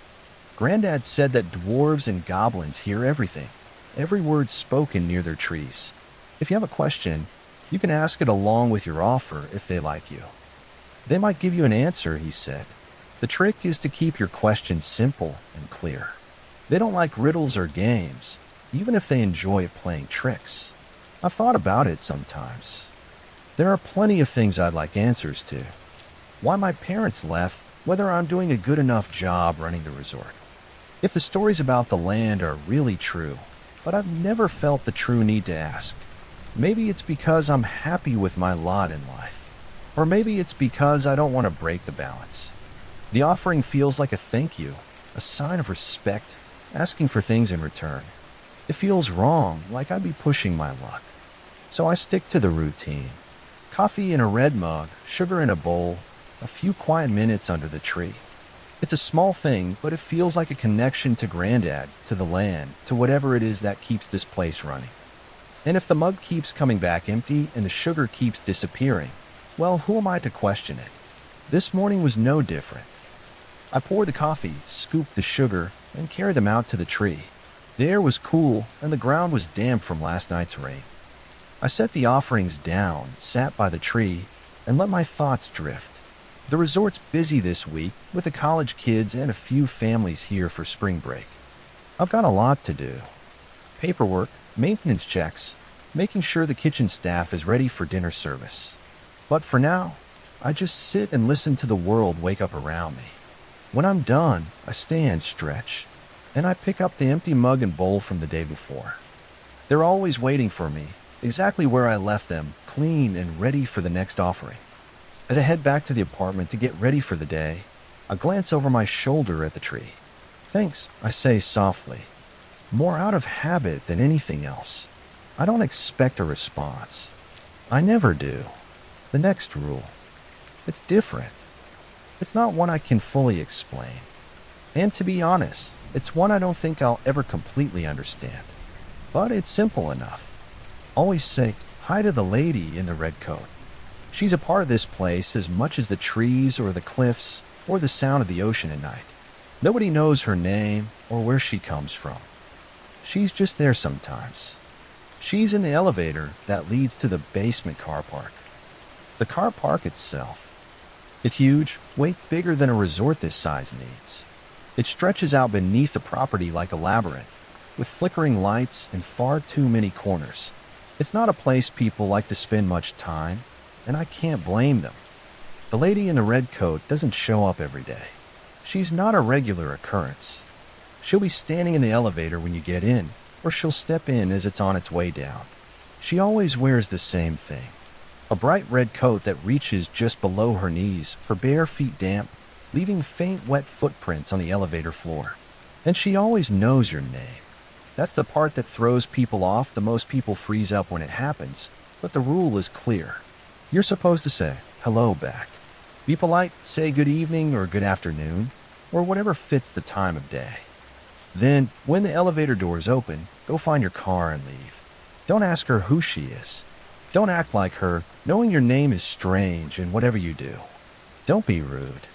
Granddad said that dwarves and goblins hear everything, every word spoken near their trees. If you have a question, you can ask it along with your offer if they like you. They might give you an answer, he said. The trick is to keep your questions simple and clear. They don't like riddles or games, even if they enjoy playing tricks. I've thought about it sometimes. There are plenty of things I'd like answers to. Why my parents left, whether I'm doing a good enough job running the resort. If the stories about the land are really true, but I've never felt the true need to ask. Maybe it's because I'm happy with my lot in life. Or maybe it's because I don't want to break the balance. The offering feels like a thank you, a sign of respect, asking for things in return. It feels wrong, like I'd be pushing my luck. So I stick to the routine. Coffee in a red mug, sugar in a bowl, a few quiet minutes under the tree. It's a small thing, but it feels like a connection to Granddad, to the land, to whatever it is that keeps this place running. And if the mug keeps coming back empty and the sugar keeps disappearing, well, who am I to question it? This morning was no different. I poured the coffee, scooped the sugar, and carried them out to the tree. The air was cool, and the ground was damp from last night's rain. I set the offerings down, sat by the tree, and let my thoughts drift. The resort's busy this week, with the college kids and a few families here for spring break. I've got a lot to do. Paperwork, maintenance checks, making sure the kitchen staff is ready for dinner service. But for now, I just sit and listen to the world wake up around me. When I'm done, I stand, stretch, and I pick up the empty mug and bowl from the day before. They're always waiting for me, exactly where I left them, clean and ready for the next offering. As I head back to the apartment to get ready for the day, I glance over my shoulder at the tree. Thanks, I say softly, more out of habit than anything else. I don't expect a response. I never do. The next rule. It's different. It's not one I can fully explain. And to be honest, it's one I don't think I'll ever completely understand. But it's simple enough. Always say hi to the lady in the red coat. She's a part of this place as much as the trees or the cliffs or the sound of the ocean at night. Nobody knows her name or where she comes from. She's just there sometimes. She's in the elevator that leads to the basement car park. The car park itself. It's huge, way bigger than a resort this size needs. It stretches out beneath the property like a labyrinth, with flickering lights and far too many corners. It's not a place people like to spend much time, and I can't blame them. The lady in the red coat doesn't show up every day. She's not a regular occurrence. She'll be standing in the elevator when you get in, or she'll step in as it's on its way down. She always wears the same thing. A bright red coat that reaches just below her knees, her bare feet damp, leaving faint wet footprints on the elevator floor. And she always knows your name. That's the part that throws people off. The most people freeze up when it happens, but the rule is clear. You're supposed to say hello back. Be polite, say good evening or good afternoon, or whatever fits the time of day. Then, when the elevator doors open, go find your car and leave. Don't ask her who she is. Don't act like her, knowing your name is strange in whatever you do. Don't be rude.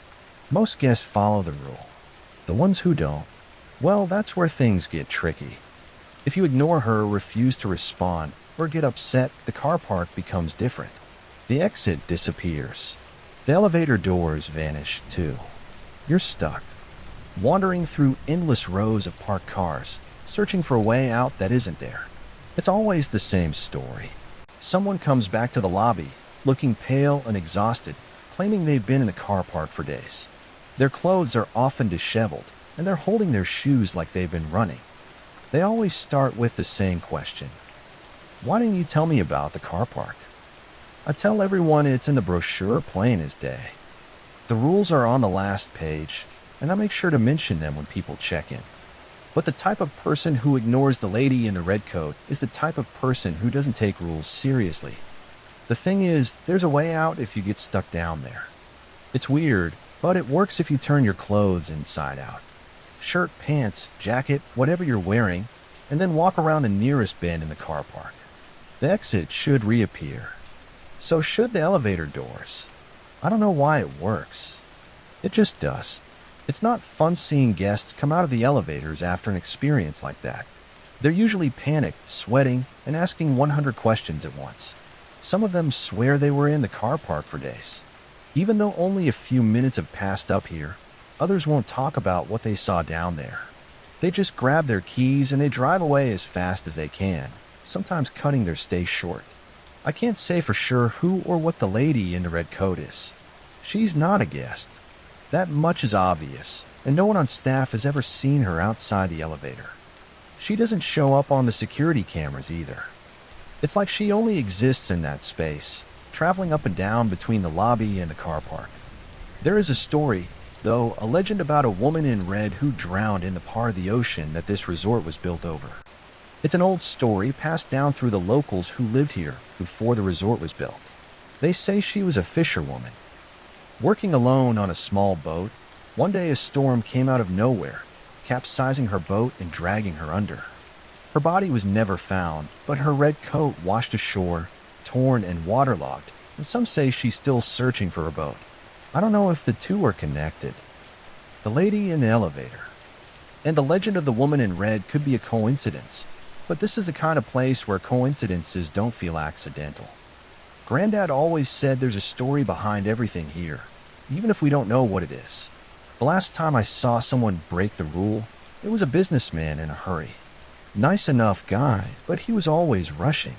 Most guests follow the rule. The ones who don't, well, that's where things get tricky. If you ignore her, refuse to respond, or get upset, the car park becomes different. The exit disappears. The elevator doors vanish too. You're stuck, wandering through endless rows of parked cars, searching for a way out that isn't there. It's always the same story. Someone comes back to the lobby, looking pale and exhausted, claiming they've been in the car park for days. Their clothes are often disheveled, and they're holding their shoes like they've been running. They always start with the same question. Why didn't you tell me about the car park? I tell everyone it's in the brochure plain as day. The rules are on the last page, and I make sure to mention them when people check in. But the type of person who ignores the lady in the red coat is the type of person who doesn't take rules seriously. The thing is, there's a way out if you get stuck down there. It's weird, but it works if you turn your clothes inside out. Shirt, pants, jacket, whatever you're wearing, and then walk around the nearest bend in the car park. The exit should reappear. So should the elevator doors. I don't know why it works. It just does. It's not fun seeing guests come out of the elevators after an experience like that. They're usually panicked, sweating, and asking 100 questions at once. Some of them swear they were in the car park for days. Even though only a few minutes have passed up here, others won't talk about what they saw down there. They just grab their keys and they drive away as fast as they can, sometimes cutting their stay short. I can't say for sure who or what the lady in the red coat is. She's not a guest. That much is obvious, and no one on staff has ever seen her outside the elevator. She doesn't show up on the security cameras either. It's like she only exists in that space, traveling up and down between the lobby and the car park. There is a story, though, a legend about a woman in red who drowned in the part of the ocean that this resort was built over. It's an old story passed down through the locals who lived here before the resort was built. They say she was a fisherwoman. Working alone on a small boat, one day a storm came out of nowhere, capsizing her boat and dragging her under. Her body was never found, but her red coat washed ashore, torn and waterlogged, and some say she's still searching for her boat. I don't know if the two are connected. The lady in the elevator and the legend of the woman in red could be a coincidence, but this is the kind of place where coincidences don't feel accidental. Granddad always said there's a story behind everything here, even if we don't know what it is. The last time I saw someone break the rule, it was a businessman in a hurry. Nice enough guy, but he was always rushing.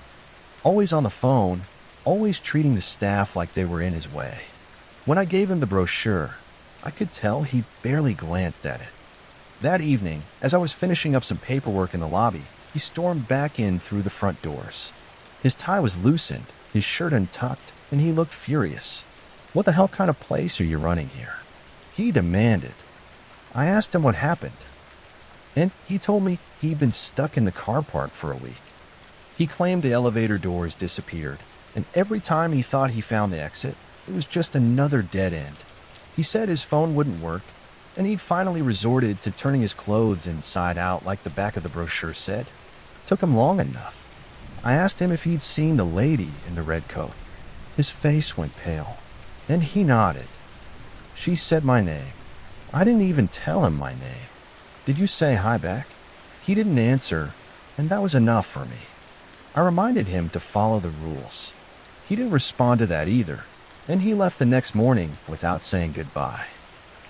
Always on the phone, always treating the staff like they were in his way. When I gave him the brochure, I could tell he barely glanced at it. That evening, as I was finishing up some paperwork in the lobby, he stormed back in through the front doors. His tie was loosened, his shirt untucked, and he looked furious. What the hell kind of place are you running here? He demanded. I asked him what happened, and he told me he'd been stuck in the car park for a week. He claimed the elevator doors disappeared, and every time he thought he found the exit, it was just another dead end. He said his phone wouldn't work, and he'd finally resorted to turning his clothes inside out like the back of the brochure said. Took him long enough. I asked him if he'd seen the lady in the red coat. His face went pale, and he nodded. She said my name. I didn't even tell him my name. Did you say hi back? He didn't answer, and that was enough for me. I reminded him to follow the rules. He didn't respond to that either, and he left the next morning without saying goodbye.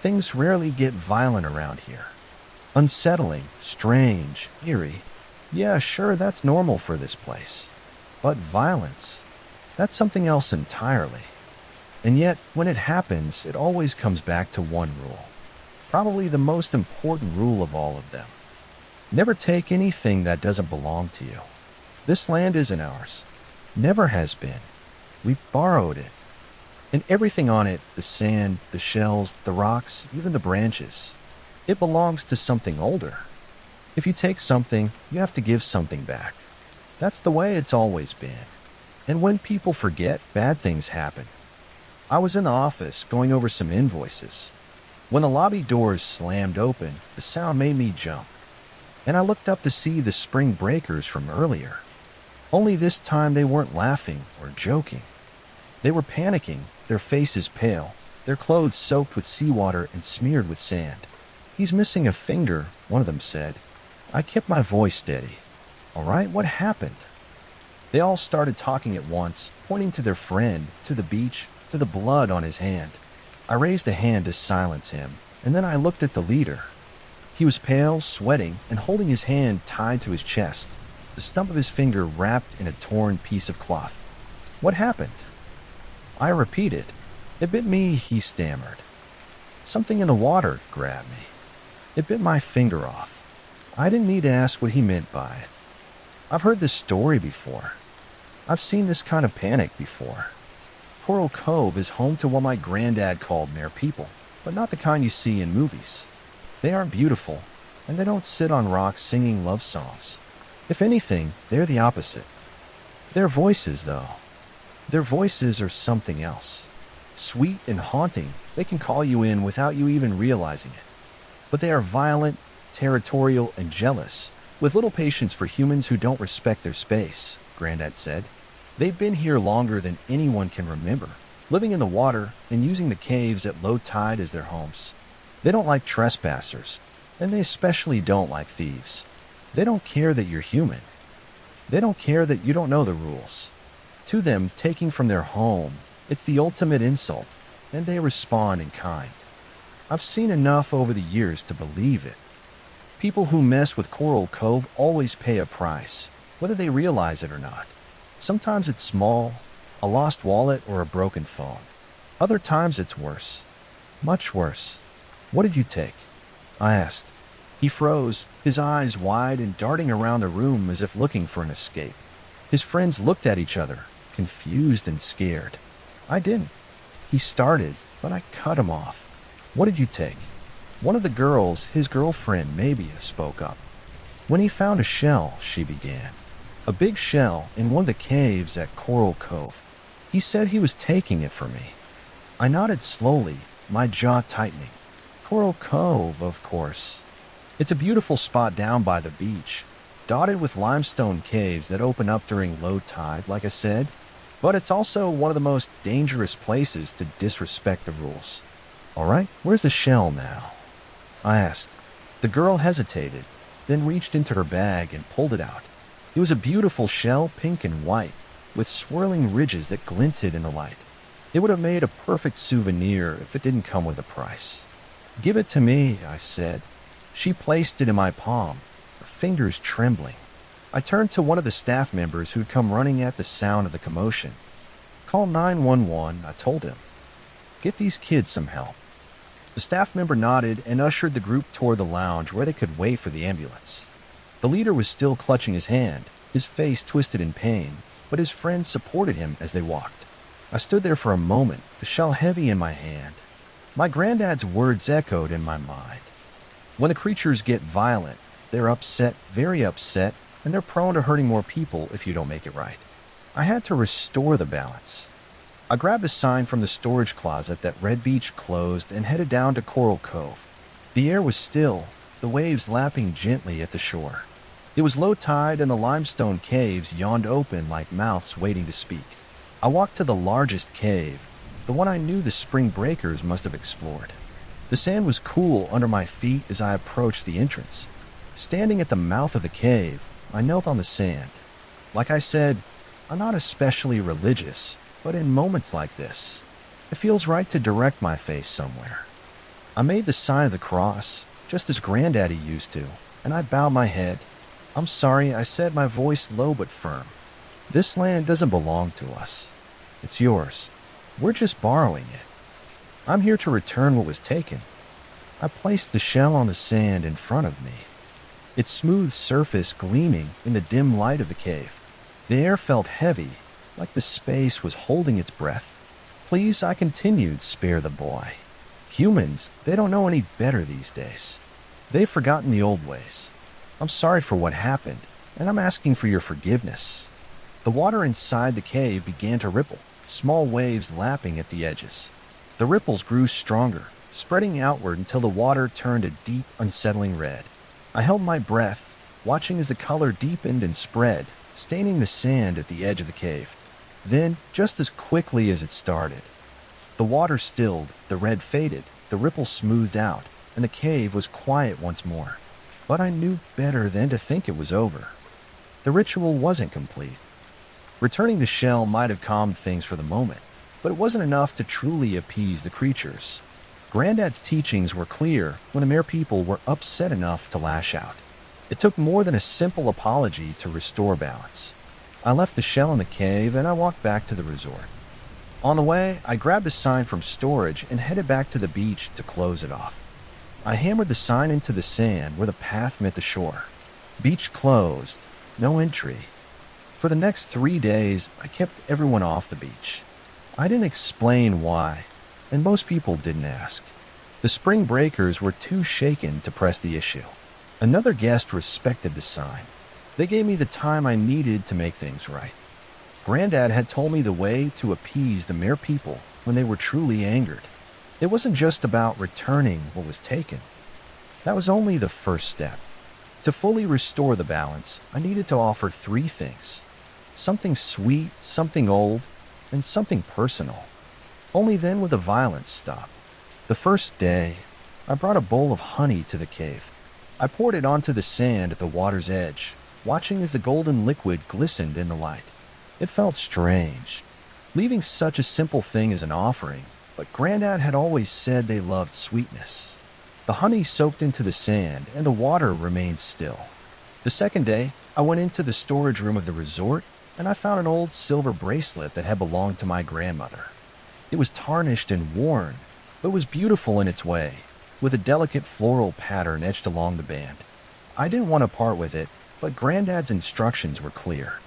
Things rarely get violent around here. Unsettling, strange, eerie. Yeah, sure, that's normal for this place. But violence, that's something else entirely. And yet, when it happens, it always comes back to one rule. Probably the most important rule of all of them. Never take anything that doesn't belong to you. This land isn't ours. Never has been. We borrowed it. And everything on it, the sand, the shells, the rocks, even the branches, it belongs to something older. If you take something, you have to give something back. That's the way it's always been. And when people forget, bad things happen. I was in the office going over some invoices. When the lobby doors slammed open, the sound made me jump. And I looked up to see the spring breakers from earlier. Only this time they weren't laughing or joking. They were panicking, their faces pale, their clothes soaked with seawater and smeared with sand. "He's missing a finger," one of them said. I kept my voice steady. "All right, what happened?" They all started talking at once, pointing to their friend, to the beach, to the blood on his hand. I raised a hand to silence him, and then I looked at the leader. He was pale, sweating, and holding his hand tied to his chest, the stump of his finger wrapped in a torn piece of cloth. "What happened?" I repeated. "It bit me," he stammered. "Something in the water grabbed me. It bit my finger off." I didn't need to ask what he meant by it. I've heard this story before. I've seen this kind of panic before. Coral Cove is home to what my granddad called mere people, but not the kind you see in movies. They aren't beautiful, and they don't sit on rocks singing love songs. If anything, they're the opposite. Their voices, though. Their voices are something else. Sweet and haunting, they can call you in without you even realizing it. But they are violent, territorial, and jealous, with little patience for humans who don't respect their space, Granddad said. They've been here longer than anyone can remember, living in the water and using the caves at low tide as their homes. They don't like trespassers, and they especially don't like thieves. They don't care that you're human. They don't care that you don't know the rules. To them, taking from their home, it's the ultimate insult, and they respond in kind. I've seen enough over the years to believe it. People who mess with Coral Cove always pay a price, whether they realize it or not. Sometimes it's small, a lost wallet or a broken phone. Other times it's worse. Much worse. "What did you take?" I asked. He froze, his eyes wide and darting around the room as if looking for an escape. His friends looked at each other, confused and scared. I didn't. He started, but I cut him off. "What did you take?" One of the girls, his girlfriend maybe, spoke up. "When he found a shell," she began. "A big shell in one of the caves at Coral Cove. He said he was taking it from me." I nodded slowly, my jaw tightening. Coral Cove, of course. It's a beautiful spot down by the beach, dotted with limestone caves that open up during low tide, like I said, but it's also one of the most dangerous places to disrespect the rules. "All right, where's the shell now?" I asked. The girl hesitated, then reached into her bag and pulled it out. It was a beautiful shell, pink and white, with swirling ridges that glinted in the light. It would have made a perfect souvenir if it didn't come with a price. "Give it to me," I said. She placed it in my palm, her fingers trembling. I turned to one of the staff members who'd come running at the sound of the commotion. "Call 911, I told him. "Get these kids some help." The staff member nodded and ushered the group toward the lounge where they could wait for the ambulance. The leader was still clutching his hand, his face twisted in pain, but his friends supported him as they walked. I stood there for a moment, the shell heavy in my hand. My granddad's words echoed in my mind. When the creatures get violent, they're upset, very upset, and they're prone to hurting more people if you don't make it right. I had to restore the balance. I grabbed a sign from the storage closet that Red Beach closed and headed down to Coral Cove. The air was still, the waves lapping gently at the shore. It was low tide and the limestone caves yawned open like mouths waiting to speak. I walked to the largest cave, the one I knew the spring breakers must have explored. The sand was cool under my feet as I approached the entrance. Standing at the mouth of the cave, I knelt on the sand. Like I said, I'm not especially religious, but in moments like this, it feels right to direct my face somewhere. I made the sign of the cross, just as Granddaddy used to, and I bowed my head. "I'm sorry," I said, my voice low but firm. "This land doesn't belong to us. It's yours. We're just borrowing it. I'm here to return what was taken." I placed the shell on the sand in front of me. its smooth surface gleaming in the dim light of the cave. The air felt heavy, like the space was holding its breath. Please, I continued, spare the boy. Humans, they don't know any better these days. They've forgotten the old ways. I'm sorry for what happened, and I'm asking for your forgiveness. The water inside the cave began to ripple, small waves lapping at the edges. The ripples grew stronger, spreading outward until the water turned a deep, unsettling red. I held my breath, watching as the color deepened and spread, staining the sand at the edge of the cave. Then, just as quickly as it started, the water stilled, the red faded, the ripples smoothed out, and the cave was quiet once more. But I knew better than to think it was over. The ritual wasn't complete. Returning the shell might have calmed things for the moment, but it wasn't enough to truly appease the creatures. Granddad's teachings were clear when the Mere people were upset enough to lash out. It took more than a simple apology to restore balance. I left the shell in the cave and I walked back to the resort. On the way, I grabbed a sign from storage and headed back to the beach to close it off. I hammered the sign into the sand where the path met the shore. Beach closed. No entry. For the next 3 days, I kept everyone off the beach. I didn't explain why, and most people didn't ask. The spring breakers were too shaken to press the issue. Another guest respected the sign. They gave me the time I needed to make things right. Granddad had told me the way to appease the Mere people when they were truly angered. It wasn't just about returning what was taken. That was only the first step. To fully restore the balance, I needed to offer 3 things. Something sweet, something old, and something personal. Only then would the violence stop. The first day, I brought a bowl of honey to the cave. I poured it onto the sand at the water's edge, watching as the golden liquid glistened in the light. It felt strange, leaving such a simple thing as an offering, but Granddad had always said they loved sweetness. The honey soaked into the sand, and the water remained still. The second day, I went into the storage room of the resort, and I found an old silver bracelet that had belonged to my grandmother. It was tarnished and worn, but was beautiful in its way, with a delicate floral pattern etched along the band. I didn't want to part with it, but Granddad's instructions were clear.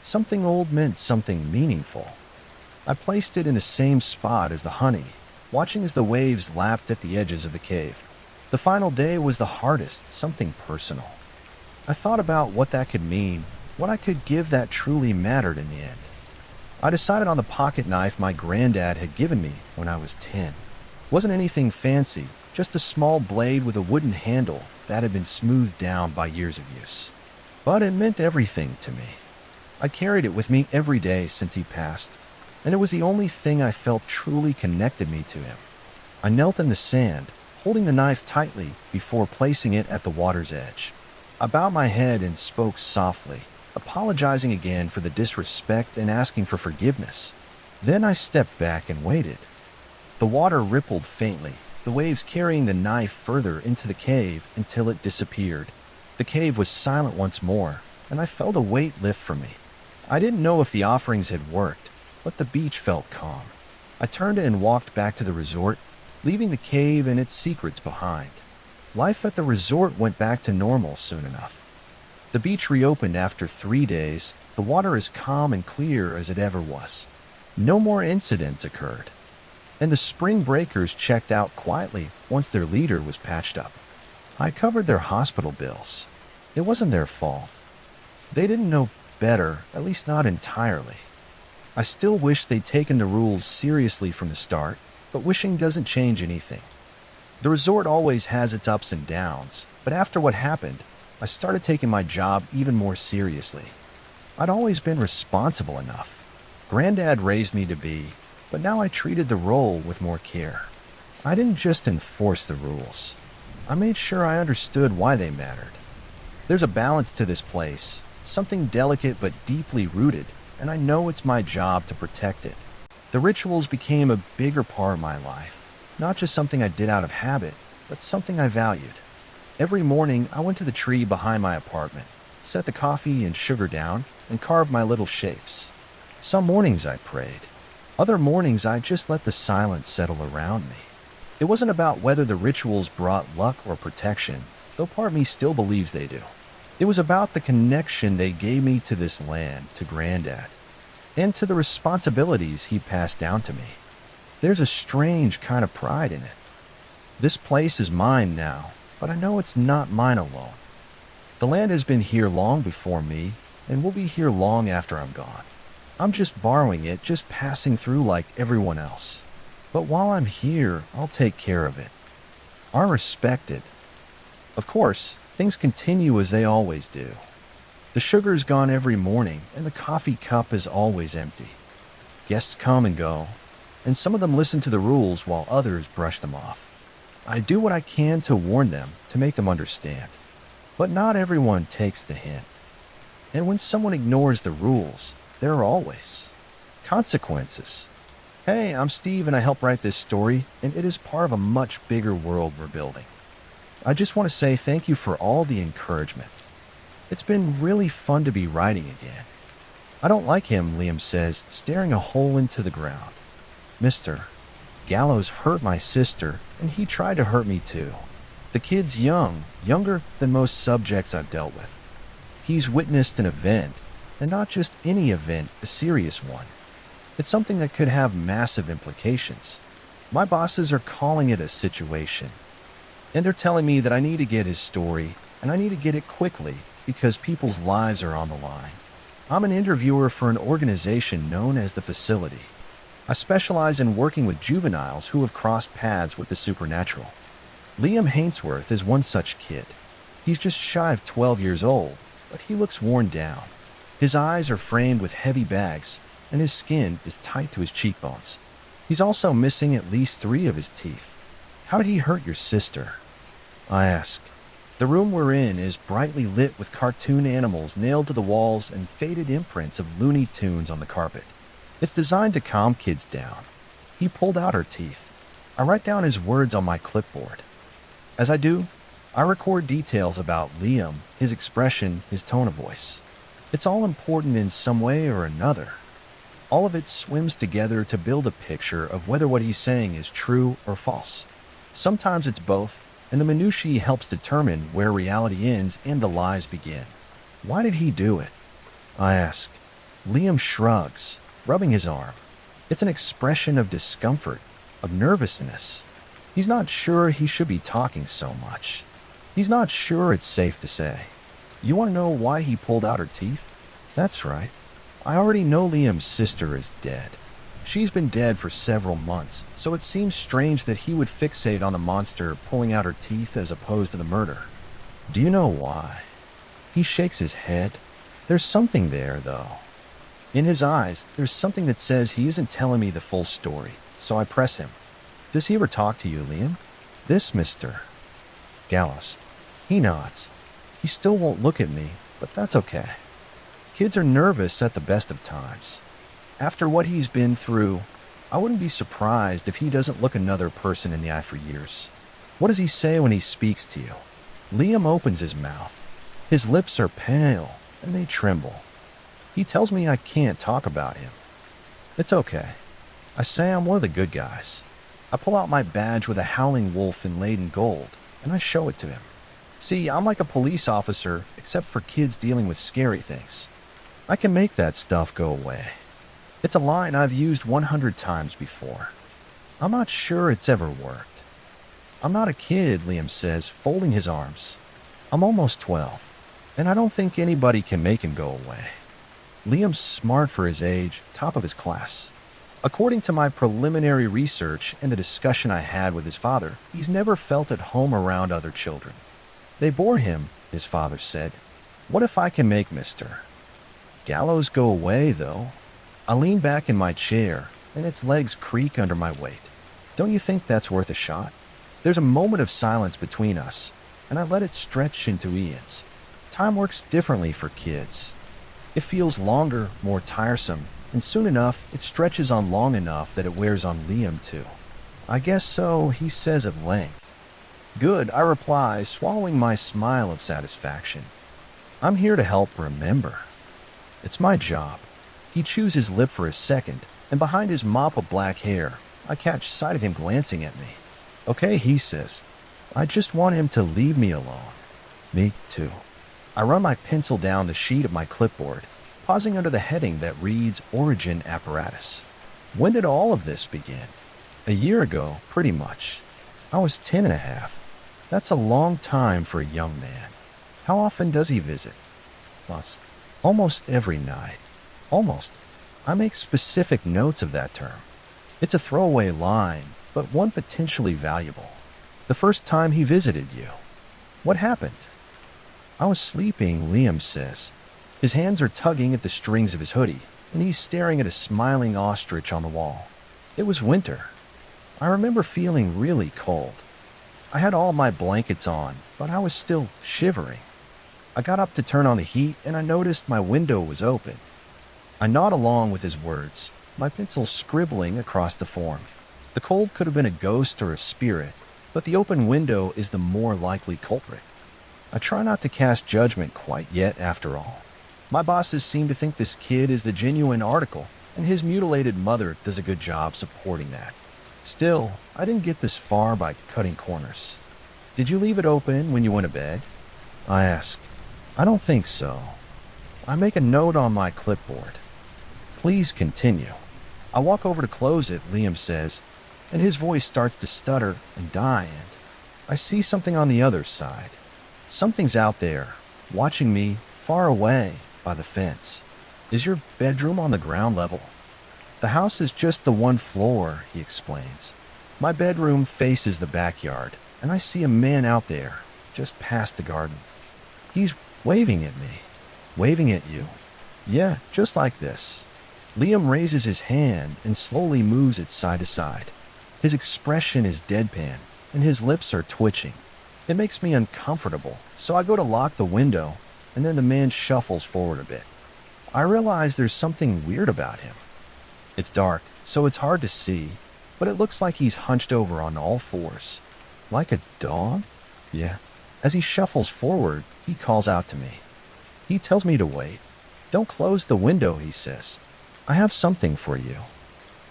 Something old meant something meaningful. I placed it in the same spot as the honey, watching as the waves lapped at the edges of the cave. The final day was the hardest, something personal. I thought about what that could mean, what I could give that truly mattered in the end. I decided on the pocket knife my granddad had given me when I was 10. It wasn't anything fancy, just a small blade with a wooden handle that had been smoothed down by years of use. But it meant everything to me. I carried it with me every day since he passed, and it was the only thing I felt truly connected me to him. I knelt in the sand, holding the knife tightly before placing it at the water's edge. I bowed my head and spoke softly, apologizing again for the disrespect and asking for forgiveness. Then I stepped back and waited. The water rippled faintly, the waves carrying the knife further into the cave until it disappeared. The cave was silent once more, and I felt a weight lift from me. I didn't know if the offerings had worked, but the beach felt calm. I turned and walked back to the resort, leaving the cave and its secrets behind. Life at the resort went back to normal soon enough. The beach reopened after 3 days, the water as calm and clear as it ever was. No more incidents occurred, and the spring breakers checked out quietly once their leader was patched up. I covered their hospital bills. It wasn't their fault. They didn't know better, at least not entirely. I still wish they'd taken the rules seriously from the start, but wishing doesn't change anything. The resort always has its ups and downs, but after what happened, I started taking my job even more seriously. I'd always been responsible enough. Granddad raised me to be, but now I treated the role with more care. I didn't just enforce the rules. I made sure I understood why they mattered. There's a balance to this place, something delicate but deeply rooted, and I know it's my job to protect it. The rituals became a bigger part of my life, not just something I did out of habit, but something I valued. Every morning, I went to the tree behind my apartment, set the coffee and sugar down, and carved my little shapes. Some mornings I prayed. Other mornings I just let the silence settle around me. It wasn't about whether the rituals brought luck or protection. though part of me still believes they do. It was about the connection they gave me to this land, to Granddad, and to the responsibilities he passed down to me. There's a strange kind of pride in it. This place is mine now, but I know it's not mine alone. The land has been here long before me, and will be here long after I'm gone. I'm just borrowing it, just passing through like everyone else. But while I'm here, I'll take care of it. I respect it. Of course, things continue as they always do. The sugar's gone every morning, and the coffee cup is always empty. Guests come and go, and some of them listen to the rules while others brush them off. I do what I can to warn them, to make them understand. But not everyone takes the hint. And when someone ignores the rules, there are always consequences. Hey, I'm Steve and I help write this story, and it is part of a much bigger world we're building. I just want to say thank you for all the encouragement. It's been really fun to be writing again. I don't like him, Liam says, staring a hole into the ground. Mr. Gallows hurt my sister, and he tried to hurt me too. The kid's young, younger than most subjects I've dealt with. He's witnessed an event, and not just any event, a serious one. It's something that could have massive implications. My bosses are calling it a situation. And they're telling me that I need to get his story, and I need to get it quickly, because people's lives are on the line. I'm an interviewer for an organization known as The Facility. I specialize in working with juveniles who have crossed paths with the supernatural. Liam Hainsworth is one such kid. He's just shy of 12 years old, but he looks worn down. His eyes are framed with heavy bags, and his skin is tight to his cheekbones. He's also missing at least 3 of his teeth. How did he hurt your sister? I ask. The room we're in is brightly lit with cartoon animals nailed to the walls and faded imprints of Looney Tunes on the carpet. It's designed to calm kids down. He pulled out her teeth. I write down his words on my clipboard. As I do, I record details about Liam, his expression, his tone of voice. It's all important in some way or another. All of it swims together to build a picture of whether what he's saying is true or false. Sometimes it's both, and the minutiae helps determine where reality ends and the lies begin. Why did he do it? I ask. Liam shrugs, rubbing his arm. It's an expression of discomfort, of nervousness. He's not sure he should be talking so much. He's not sure it's safe to say. You want to know why he pulled out her teeth? That's right. I already know Liam's sister is dead. She's been dead for several months, so it seems strange that he would fixate on the monster pulling out her teeth as opposed to the murder. Do you know why? He shakes his head. There's something there, though. In his eyes, there's something that says he isn't telling me the full story, so I press him. Does he ever talk to you, Liam? This Mr. Gallows. He nods. He still won't look at me, but that's okay. Kids are nervous at the best of times. After what he's been through, I wouldn't be surprised if he doesn't look another person in the eye for years. What does he say when he speaks to you? Liam opens his mouth. His lips are pale, and they tremble. He tells me I can't talk about him. It's okay. I say I'm one of the good guys. I pull out my badge with a howling wolf inlaid in gold, and I show it to him. See, I'm like a police officer, except for kids dealing with scary things. I can make that stuff go away. It's a line I've used 100 times before. I'm not sure it's ever worked. I'm not a kid, Liam says, folding his arms. I'm almost 12, and I don't think anybody can make him go away. Liam's smart for his age, top of his class. According to my preliminary research and the discussion I had with his father, he's never felt at home around other children. They bore him, his father said. What if I can make Mr. Gallows go away, though? I lean back in my chair, and its legs creak under my weight. Don't you think that's worth a shot? There's a moment of silence between us, and I let it stretch into eons. Time works differently for kids. It feels longer, more tiresome, and soon enough, it stretches on long enough that it wears on Liam too. I guess so, he says at length. Good, I reply, swallowing my smile of satisfaction. I'm here to help remember. It's my job. He chews his lip for a second, and behind his mop of black hair, I catch sight of him glancing at me. Okay, he says. I just want him to leave me alone. Me too. I run my pencil down the sheet of my clipboard, pausing under the heading that reads Origin Apparatus. When did all of this begin? A year ago, pretty much. I was 10 and a half. That's a long time for a young man. How often does he visit? Us. Almost every night. Almost. I make specific notes of that term. It's a throwaway line, but one potentially valuable. The first time he visited you. What happened? I was sleeping, Liam says. His hands are tugging at the strings of his hoodie, and he's staring at a smiling ostrich on the wall. It was winter. I remember feeling really cold. I had all my blankets on, but I was still shivering. I got up to turn on the heat, and I noticed my window was open. I nod along with his words, my pencil scribbling across the form. The cold could have been a ghost or a spirit, but the open window is the more likely culprit. I try not to cast judgment quite yet, after all. My bosses seem to think this kid is the genuine article, and his mutilated mother does a good job supporting that. Still, I didn't get this far by cutting corners. Did you leave it open when you went to bed? I ask. I don't think so. I make a note on my clipboard. Please continue. I walk over to close it, Liam says, and his voice starts to stutter and die, and I see something on the other side. Something's out there, watching me, far away, by the fence. Is your bedroom on the ground level? The house is just the one floor, he explains. My bedroom faces the backyard, and I see a man out there, just past the garden. He's waving at me. Waving at you. Yeah, just like this. Liam raises his hand and slowly moves it side to side. His expression is deadpan, and his lips are twitching. It makes me uncomfortable, so I go to lock the window, and then the man shuffles forward a bit. I realize there's something weird about him. It's dark, so it's hard to see, but it looks like he's hunched over on all fours. Like a dog? Yeah. As he shuffles forward, he calls out to me. He tells me to wait. Don't close the window, he says. I have something for you.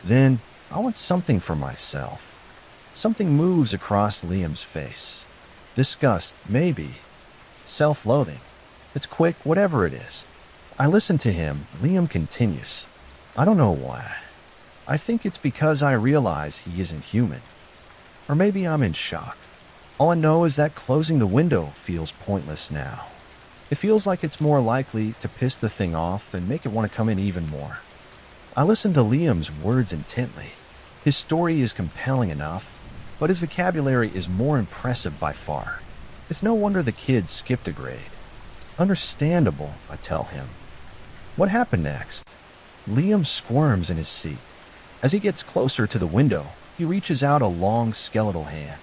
Then, I want something for myself. Something moves across Liam's face. Disgust, maybe. Self-loathing. It's quick, whatever it is. I listen to him. Liam continues. I don't know why. I think it's because I realize he isn't human. Or maybe I'm in shock. All I know is that closing the window feels pointless now. It feels like it's more likely to piss the thing off and make it want to come in even more. I listen to Liam's words intently. His story is compelling enough, but his vocabulary is more impressive by far. It's no wonder the kid skipped a grade. Understandable, I tell him. What happened next? Liam squirms in his seat. As he gets closer to the window, he reaches out a long skeletal hand.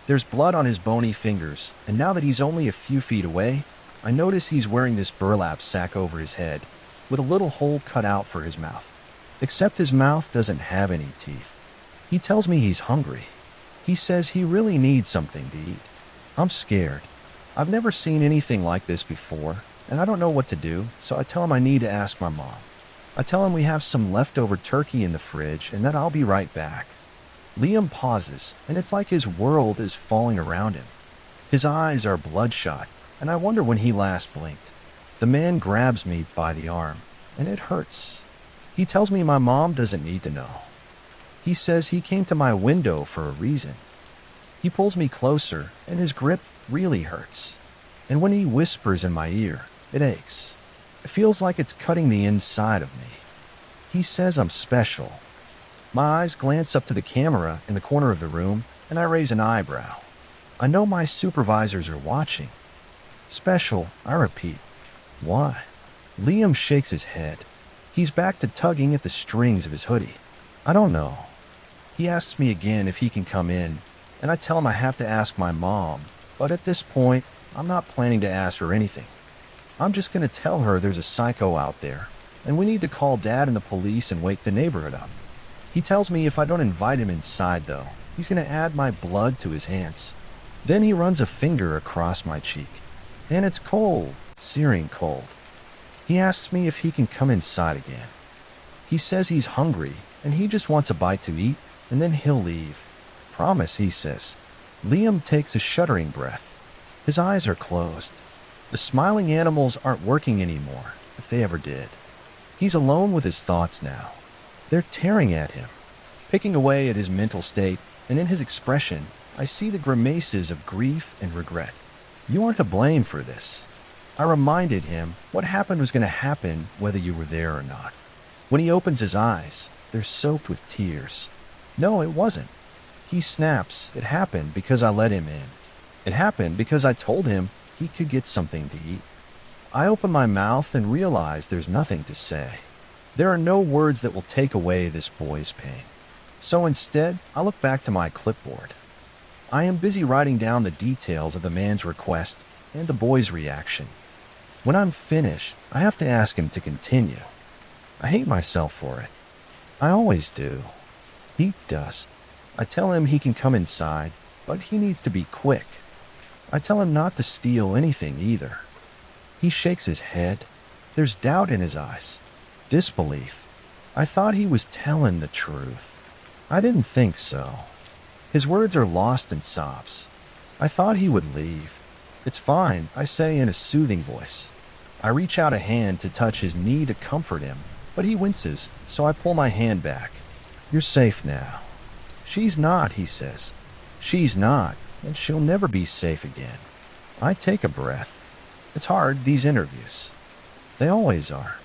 There's blood on his bony fingers, and now that he's only a few feet away, I notice he's wearing this burlap sack over his head, with a little hole cut out for his mouth. Except his mouth doesn't have any teeth. He tells me he's hungry. He says he really needs something to eat. I'm scared. I've never seen anything like this before, and I don't know what to do, so I tell him I need to ask my mom. I tell him we have some leftover turkey in the fridge and that I'll be right back. Liam pauses, and it's like his world is falling around him. His eyes are bloodshot, and I wonder when he last blinked. The man grabs me by the arm, and it hurts. He tells me my mom doesn't need to know. He says he came to my window for a reason. He pulls me closer, and his grip really hurts. And when he whispers in my ear, it aches. It feels like it's cutting the inside of me. He says I'm special. My eyes glance up to the camera in the corner of the room, and I raise an eyebrow. I know my supervisors are watching. Special, I repeat. Why? Liam shakes his head. He's back to tugging at the strings of his hoodie. I don't know. He asks me again if he can come in, and I tell him I have to ask my mom, but at this point, I'm not planning to ask her anything. I'm just going to tell her there's a psycho out there, and we need to call Dad and the police and wake the neighborhood up. He tells me if I don't invite him inside, though, he's going to add my blood to his hands. Then he runs a finger across my cheek. And it's cold, searing cold. He asks me if he can come inside again. He says he's hungry, and he just wants a bite to eat, and then he'll leave. Promise, he says. Liam takes a shuddering breath. His eyes are closed. The smiling animals aren't working anymore, if they ever did. He's alone with his thoughts now. They're tearing at him, picking away at his mental state, and in his expression, I see the grimaces of grief and regret. You aren't to blame for this. I reminded him what happened was going to happen whether you were there or not. When he opens his eyes, they're soaked with tears. No, it wasn't. He snaps. It happened because I let him in. It happened because I told him he could get something to eat. I open my mouth and realize there's nothing to say. There are no words that will take away this boy's pain. So instead, I look back to my clipboard. I am busy writing down the details of the man's request and the boy's reaction. When I'm finished, I have to ask him to continue. I hate myself for it. I always do. He does. I tell him he can come inside, but he needs to be quick. I tell him not to steal anything either. He shakes his head. There's doubt in his eyes. Disbelief. I thought he was telling the truth. I didn't think so. His words are lost in sobs. I thought he would leave. It's fine, I say in a soothing voice. I reach out a hand to touch his knee to comfort him, but he winces, so I pull my hand back. You're safe now. She's not, he says. She's not, and she'll never be safe again. I take a breath. It's hard, these interviews. They always are.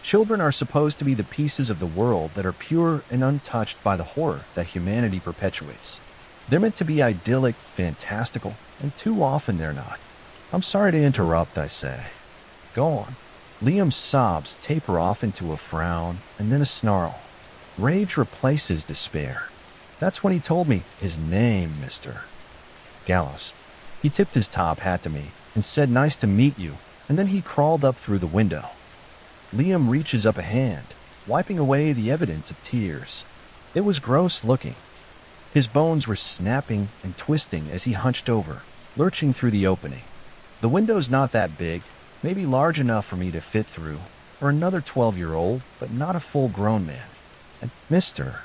Children are supposed to be the pieces of the world that are pure and untouched by the horror that humanity perpetuates. They're meant to be idyllic, fantastical, and too often they're not. I'm sorry to interrupt, I say. Go on. Liam's sobs taper off into a frown and then a snarl. Rage replaces despair. That's when he told me his name, Mr. Gallows. He tipped his top hat to me and said, "Nice to meet you," and then he crawled up through the window. Liam reaches up a hand, wiping away the evidence of tears. It was gross looking. His bones were snapping and twisting as he hunched over, lurching through the opening. The window's not that big, maybe large enough for me to fit through, or another 12-year-old, but not a full-grown man. And Mr.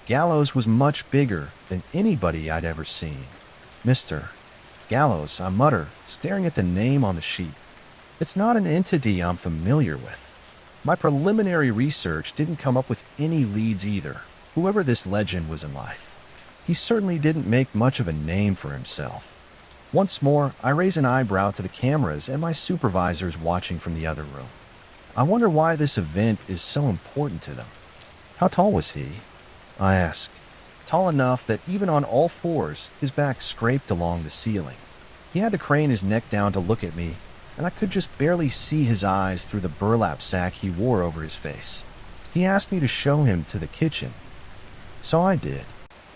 Gallows was much bigger than anybody I'd ever seen. Mr. Gallows, I mutter, staring at the name on the sheet. It's not an entity I'm familiar with. My preliminary research didn't come up with any leads either, whoever this legend was in life. He certainly didn't make much of a name for himself. Once more, I raise an eyebrow to the cameras and my supervisors watching from the other room. I wonder why this event is so important to them. How tall was he? I ask. Tall enough that even on all fours, his back scraped along the ceiling. He had to crane his neck down to look at me, and I could just barely see his eyes through the burlap sack he wore over his face. He asked me to show him to the kitchen. So I did.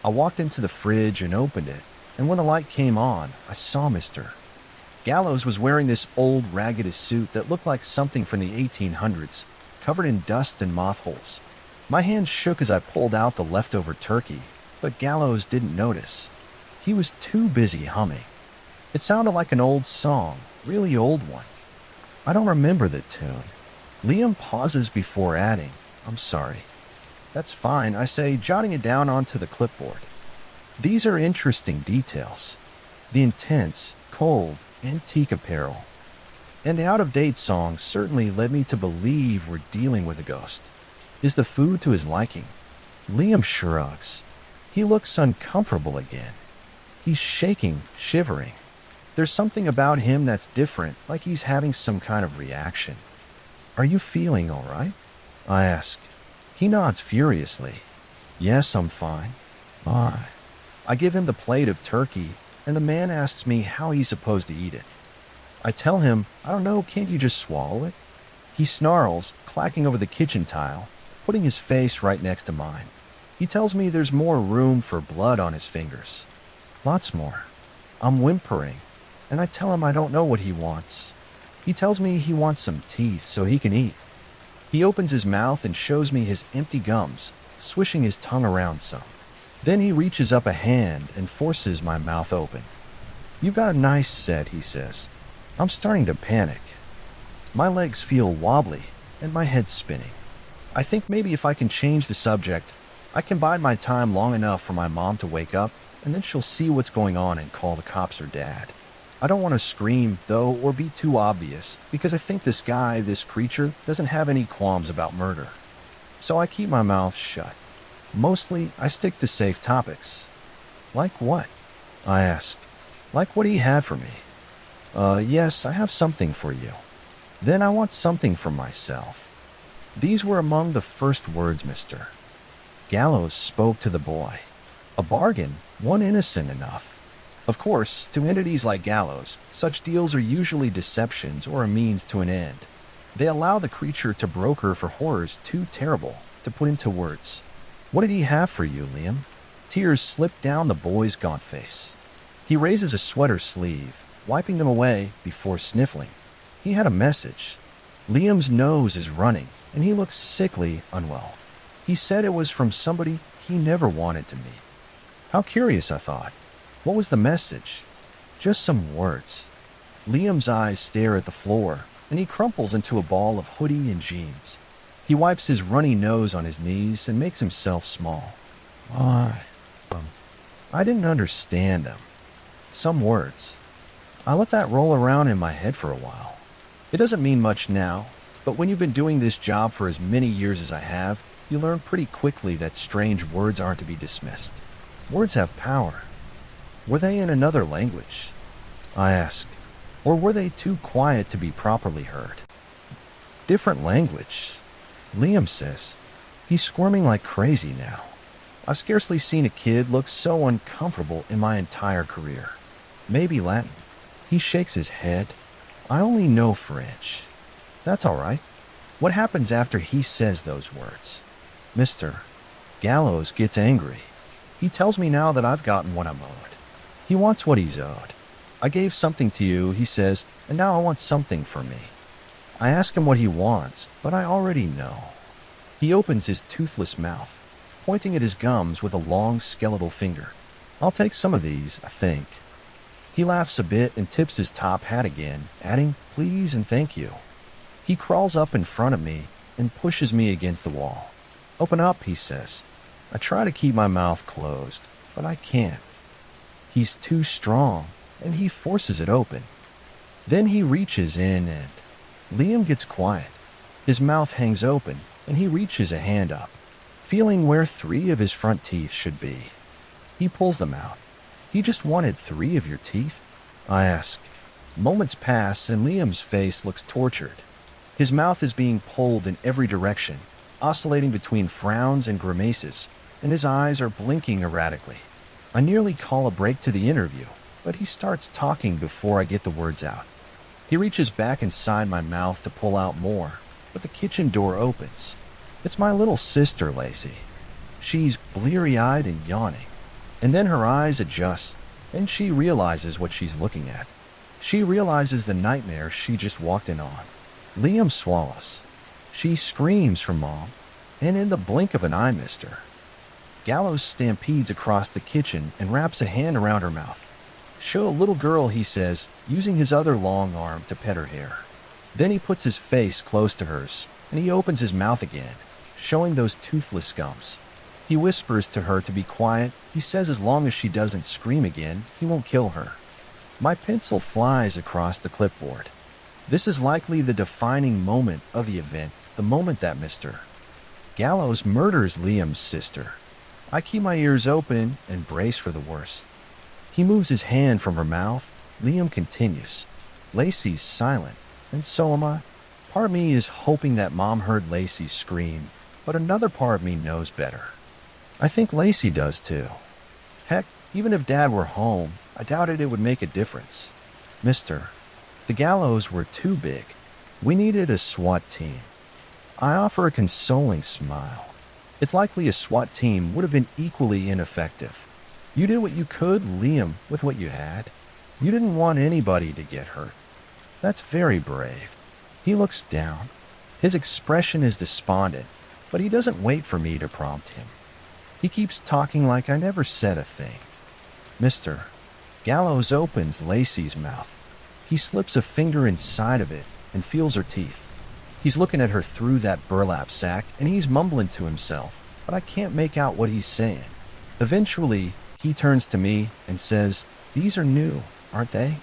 I walked into the fridge and opened it, and when the light came on, I saw Mr. Gallows was wearing this old ragged suit that looked like something from the 1800s, covered in dust and moth holes. My hand shook as I pulled out the leftover turkey, but Gallows didn't notice. He was too busy humming. It sounded like an old song, really old one. I don't remember the tune. Liam pauses before adding, "I'm sorry." "That's fine," I say, jotting it down onto the clipboard. These are interesting details. The intense, cold, antique apparel. And the out-of-date song certainly led me to believe we're dealing with a ghost. Is the food to his liking? Liam shrugs. He looks uncomfortable again. He's shaking, shivering. There's something about him that's different, like he's having some kind of reaction. "Are you feeling all right?" I ask. He nods furiously. "Yes, I'm fine." I give him the plate of turkey, and the man asks me how he's supposed to eat it. I tell him, "I don't know, can't you just swallow it?" He snarls, clacking over the kitchen tile, putting his face right next to mine. He tells me there's more room for blood on his fingers. Lots more. I'm whimpering, and I tell him I don't know what he wants. He tells me he wants some teeth so he can eat. He opens his mouth and shows me his empty gums, swishing his tongue around some. Then he reaches up a hand and forces my mouth open. "You've got a nice set," he says. I'm starting to panic. My legs feel wobbly, and my head's spinning. I think maybe if I can change the subject, I can bide my time long enough for my mom to wake up, and then she'll see what's going on and call the cops or dad. I don't want to scream, though, or be too obvious, because I think this guy, this creature, doesn't have any qualms about murder. So I keep my mouth shut. Mostly, I stick to safe topics. Like what? I ask. Like what he had for me. Yes, I have something for you. Then I want something for myself. These were among the first words Mr. Gallows spoke to the boy. A bargain, one innocent enough. Of course, to entities like Gallows, such deals are usually deceptions or a means to an end. They allow the creature to broker for horrors too terrible to put into words. What did he have for you, Liam? Tears slip down the boy's gaunt face. He raises a sweater sleeve, wiping them away before sniffling. He had a message. Liam's nose is running, and he looks sickly unwell. He said it was from somebody he never wanted to meet. How curious, I thought. What was the message? Just some words. Liam's eyes stare at the floor, and he crumples into a ball of hoodie and jeans. He wipes his runny nose on his knees and makes himself small. Why? I didn't understand them. Some words. I let that roll around in my head for a while. It doesn't mean much now, but when you've been doing this job for as many years as I have, you learn pretty quickly that strange words aren't to be dismissed. Words have power. Were they in another language? I asked. Or were they too quiet to be properly heard? Different language, Liam says. He's squirming like crazy now. I've scarcely seen a kid look so uncomfortable in my entire career. Maybe Latin. He shakes his head. I only know French. That's all right. What happens after he says those words? Mr. Gallows gets angry. He tells me now that I've gotten what I'm owed. He wants what he's owed. I gave something to you, he says, and now I want something for me. I ask him what he wants, but I already know. He opens his toothless mouth, pointing at his gums with a long skeletal finger. I'll take some of these, I think. He laughs a bit and tips his top hat again, adding, please and thank you. He crawls up in front of me and pushes me against the wall. Open up, he says. I try to keep my mouth closed, but I can't. He's too strong, and he forces it open. Then he reaches in and Liam gets quiet. His mouth hangs open, and he reaches a hand up, feeling where 3 of his front teeth should be. He pulls them out. He just wanted 3 of your teeth? I ask. Moments pass, and Liam's face looks tortured. His mouth is being pulled in every direction, oscillating between frowns and grimaces, and his eyes are blinking erratically. I nearly call a break to the interview, but he starts talking before I get the words out. He reaches back inside my mouth to pull out more, but the kitchen door opens. It's my little sister, Lacey. She's bleary-eyed and yawning, and then her eyes adjust, and she realizes what she's looking at. She realizes the nightmare she just walked in on. Liam swallows. She screams for Mom, and in the blink of an eye, Mister. Gallows stampedes across the kitchen and wraps a hand around her mouth. Show a little girl, he says, using his other long arm to pet her hair. Then he puts his face close to hers, and he opens his mouth again, showing those toothless gums. He whispers to her to be quiet. He says as long as she doesn't scream again, he won't kill her. My pencil flies across the clipboard. This is likely the defining moment of the event, the moment that Mr. Gallows murders Liam's sister. I keep my ears open and brace for the worst. He moves his hand from her mouth. Liam continues. Lacey's silent, and so am I. Part of me is hoping that Mom heard Lacey scream, but another part of me knows better. I think Lacey does too. Heck, even if Dad were home, I doubted it would make a difference. Mister, the Gallows were too big. We needed a SWAT team. I offer a consoling smile. It's likely a SWAT team would have been equally ineffective. You did what you could, Liam, with what you had. You didn't want anybody to get hurt. That's very brave. He looks down. His expression is despondent, but he doesn't wait for me to prompt him. He keeps talking like I never said a thing. Mister, Gallows opens Lacey's mouth. He slips a finger inside of it and feels her teeth. He's looking at her through that burlap sack, and he's mumbling to himself, but I can't make out what he's saying. Eventually, he turns to me and says, These are new, aren't they?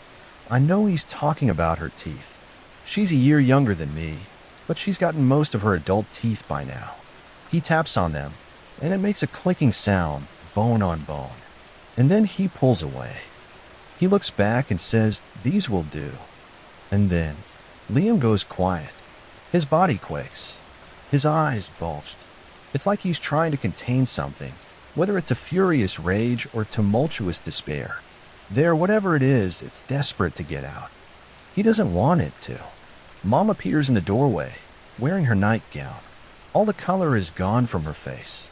I know he's talking about her teeth. She's a year younger than me, but she's gotten most of her adult teeth by now. He taps on them, and it makes a clicking sound, bone on bone. And then he pulls away. He looks back and says, "These will do." And then Liam goes quiet. His body quakes. His eyes bulged. It's like he's trying to contain something, whether it's a furious rage or tumultuous despair. Whatever it is, it's desperate to get out. He doesn't want it to. Mom appears in the doorway, wearing her nightgown. All the color is gone from her face.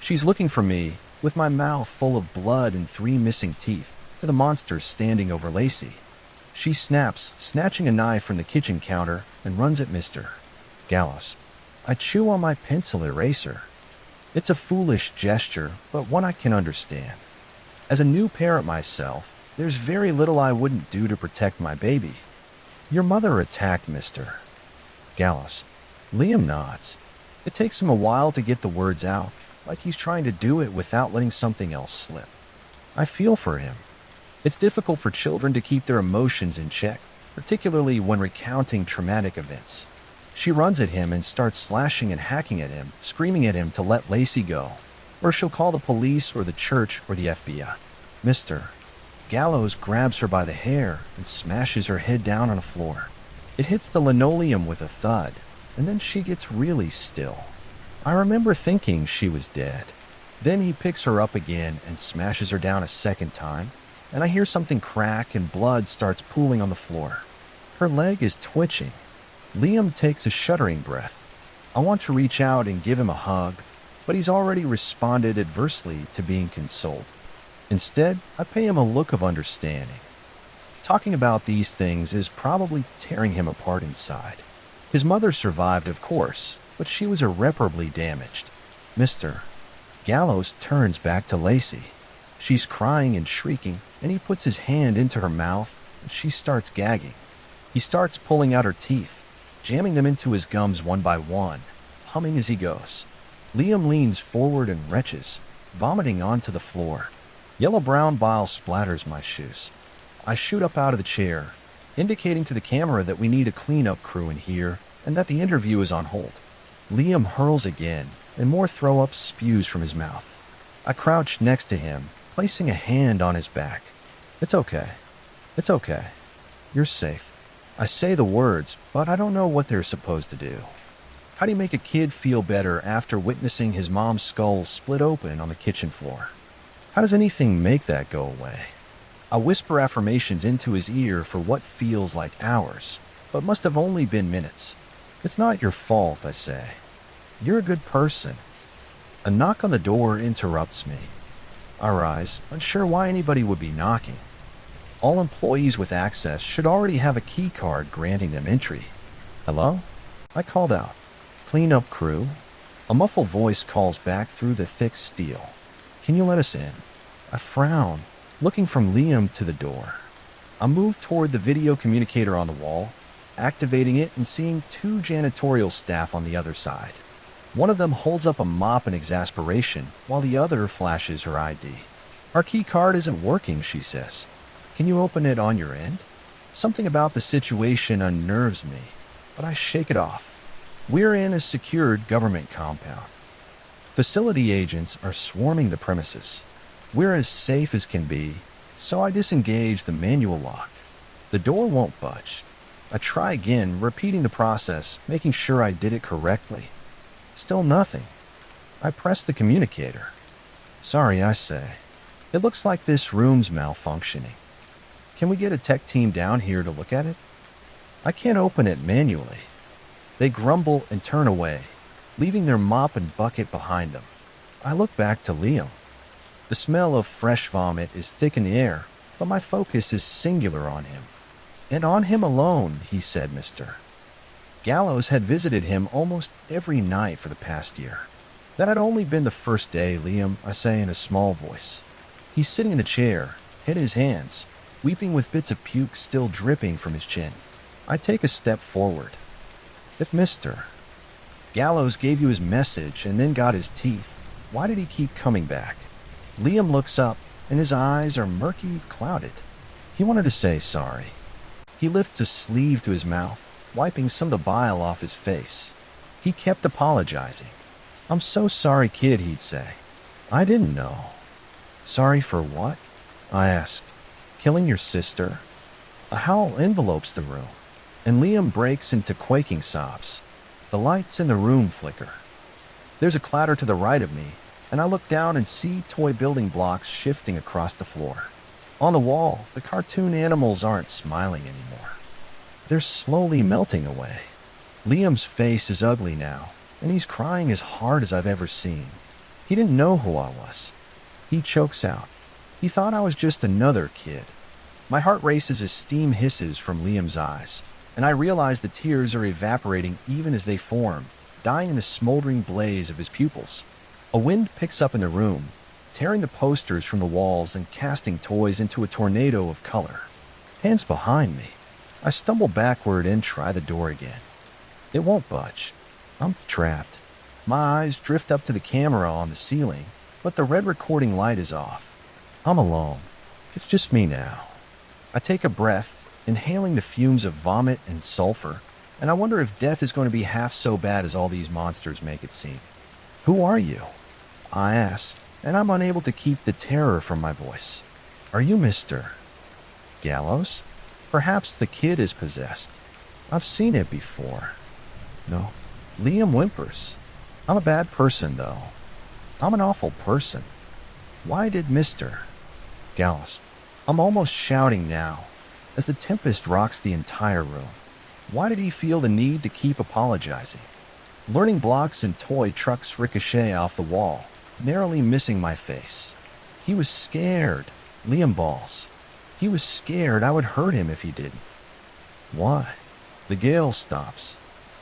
She's looking for me, with my mouth full of blood and 3 missing teeth, to the monster standing over Lacey. She snaps, snatching a knife from the kitchen counter, and runs at Mr. Gallows. I chew on my pencil eraser. It's a foolish gesture, but one I can understand. As a new parent myself, there's very little I wouldn't do to protect my baby. Your mother attacked Mr. Gallows. Liam nods. It takes him a while to get the words out, like he's trying to do it without letting something else slip. I feel for him. It's difficult for children to keep their emotions in check, particularly when recounting traumatic events. She runs at him and starts slashing and hacking at him, screaming at him to let Lacey go, or she'll call the police or the church or the FBI. Mr. Gallows grabs her by the hair and smashes her head down on the floor. It hits the linoleum with a thud, and then she gets really still. I remember thinking she was dead. Then he picks her up again and smashes her down a second time, and I hear something crack and blood starts pooling on the floor. Her leg is twitching. Liam takes a shuddering breath. I want to reach out and give him a hug, but he's already responded adversely to being consoled. Instead, I pay him a look of understanding. Talking about these things is probably tearing him apart inside. His mother survived, of course, but she was irreparably damaged. Mr. Gallows turns back to Lacey. She's crying and shrieking, and he puts his hand into her mouth, and she starts gagging. He starts pulling out her teeth, jamming them into his gums one by one, humming as he goes. Liam leans forward and retches, vomiting onto the floor. Yellow-brown bile splatters my shoes. I shoot up out of the chair, indicating to the camera that we need a cleanup crew in here and that the interview is on hold. Liam hurls again, and more throw-up spews from his mouth. I crouch next to him, placing a hand on his back. It's okay. It's okay. You're safe. I say the words, but I don't know what they're supposed to do. How do you make a kid feel better after witnessing his mom's skull split open on the kitchen floor? How does anything make that go away? I whisper affirmations into his ear for what feels like hours, but must have only been minutes. It's not your fault, I say. You're a good person. A knock on the door interrupts me. I rise, unsure why anybody would be knocking. All employees with access should already have a key card granting them entry. Hello? I called out. Cleanup crew? A muffled voice calls back through the thick steel. Can you let us in? I frown, looking from Liam to the door. I move toward the video communicator on the wall, activating it and seeing 2 janitorial staff on the other side. One of them holds up a mop in exasperation, while the other flashes her ID. Our key card isn't working, she says. Can you open it on your end? Something about the situation unnerves me, but I shake it off. We're in a secured government compound. Facility agents are swarming the premises. We're as safe as can be, so I disengage the manual lock. The door won't budge. I try again, repeating the process, making sure I did it correctly. Still nothing. I press the communicator. Sorry, I say. It looks like this room's malfunctioning. Can we get a tech team down here to look at it? I can't open it manually. They grumble and turn away, leaving their mop and bucket behind them. I look back to Liam. The smell of fresh vomit is thick in the air, but my focus is singular on him. And on him alone, he said, Mr. Gallows had visited him almost every night for the past year. That had only been the first day, Liam, I say in a small voice. He's sitting in a chair, head in his hands, weeping with bits of puke still dripping from his chin. I take a step forward. If Mr. Gallows gave you his message and then got his teeth, why did he keep coming back? Liam looks up, and his eyes are murky, clouded. He wanted to say sorry. He lifts a sleeve to his mouth, wiping some of the bile off his face. He kept apologizing. "I'm so sorry, kid," he'd say. "I didn't know." "Sorry for what?" I asked. "Killing your sister?" A howl envelopes the room, and Liam breaks into quaking sobs. The lights in the room flicker. There's a clatter to the right of me, and I look down and see toy building blocks shifting across the floor. On the wall, the cartoon animals aren't smiling anymore. They're slowly melting away. Liam's face is ugly now, and he's crying as hard as I've ever seen. He didn't know who I was. He chokes out. He thought I was just another kid. My heart races as steam hisses from Liam's eyes, and I realize the tears are evaporating even as they form, dying in the smoldering blaze of his pupils. A wind picks up in the room, tearing the posters from the walls and casting toys into a tornado of color. Hands behind me. I stumble backward and try the door again. It won't budge. I'm trapped. My eyes drift up to the camera on the ceiling, but the red recording light is off. I'm alone. It's just me now. I take a breath, inhaling the fumes of vomit and sulfur, and I wonder if death is going to be half so bad as all these monsters make it seem. "Who are you?" I ask, and I'm unable to keep the terror from my voice. "Are you Mr. Gallows?" Perhaps the kid is possessed. I've seen it before. No. Liam whimpers. "I'm a bad person, though. I'm an awful person. Why did Mr. Gallows?" I'm almost shouting now, as the tempest rocks the entire room. Why did he feel the need to keep apologizing? Learning blocks and toy trucks ricochet off the wall, narrowly missing my face. He was scared. Liam bawls. He was scared I would hurt him if he didn't. Why? The gale stops.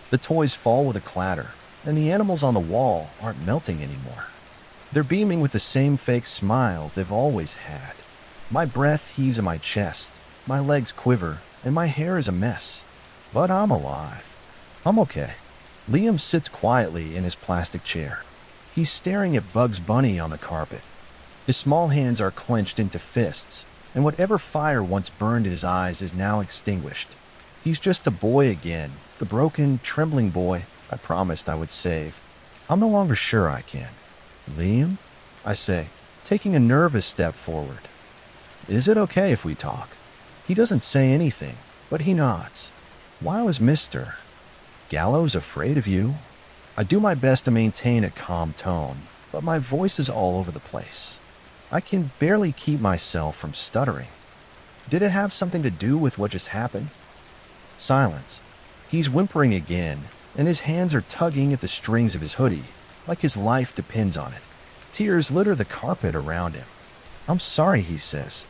The toys fall with a clatter, and the animals on the wall aren't melting anymore. They're beaming with the same fake smiles they've always had. My breath heaves in my chest, my legs quiver, and my hair is a mess. But I'm alive. I'm okay. Liam sits quietly in his plastic chair. He's staring at Bugs Bunny on the carpet. His small hands are clenched into fists, and whatever fire once burned his eyes is now extinguished. He's just a boy again, the broken, trembling boy I promised I would save. I'm no longer sure I can. "Liam?" I say, taking a nervous step forward. "Is it okay if we talk?" He doesn't say anything, but he nods. "Why was Mr. Gallows afraid of you?" I do my best to maintain a calm tone, but my voice is all over the place. I can barely keep myself from stuttering. Did it have something to do with what just happened? Silence. He's whimpering again, and his hands are tugging at the strings of his hoodie, like his life depends on it. Tears litter the carpet around him. "I'm sorry," he says.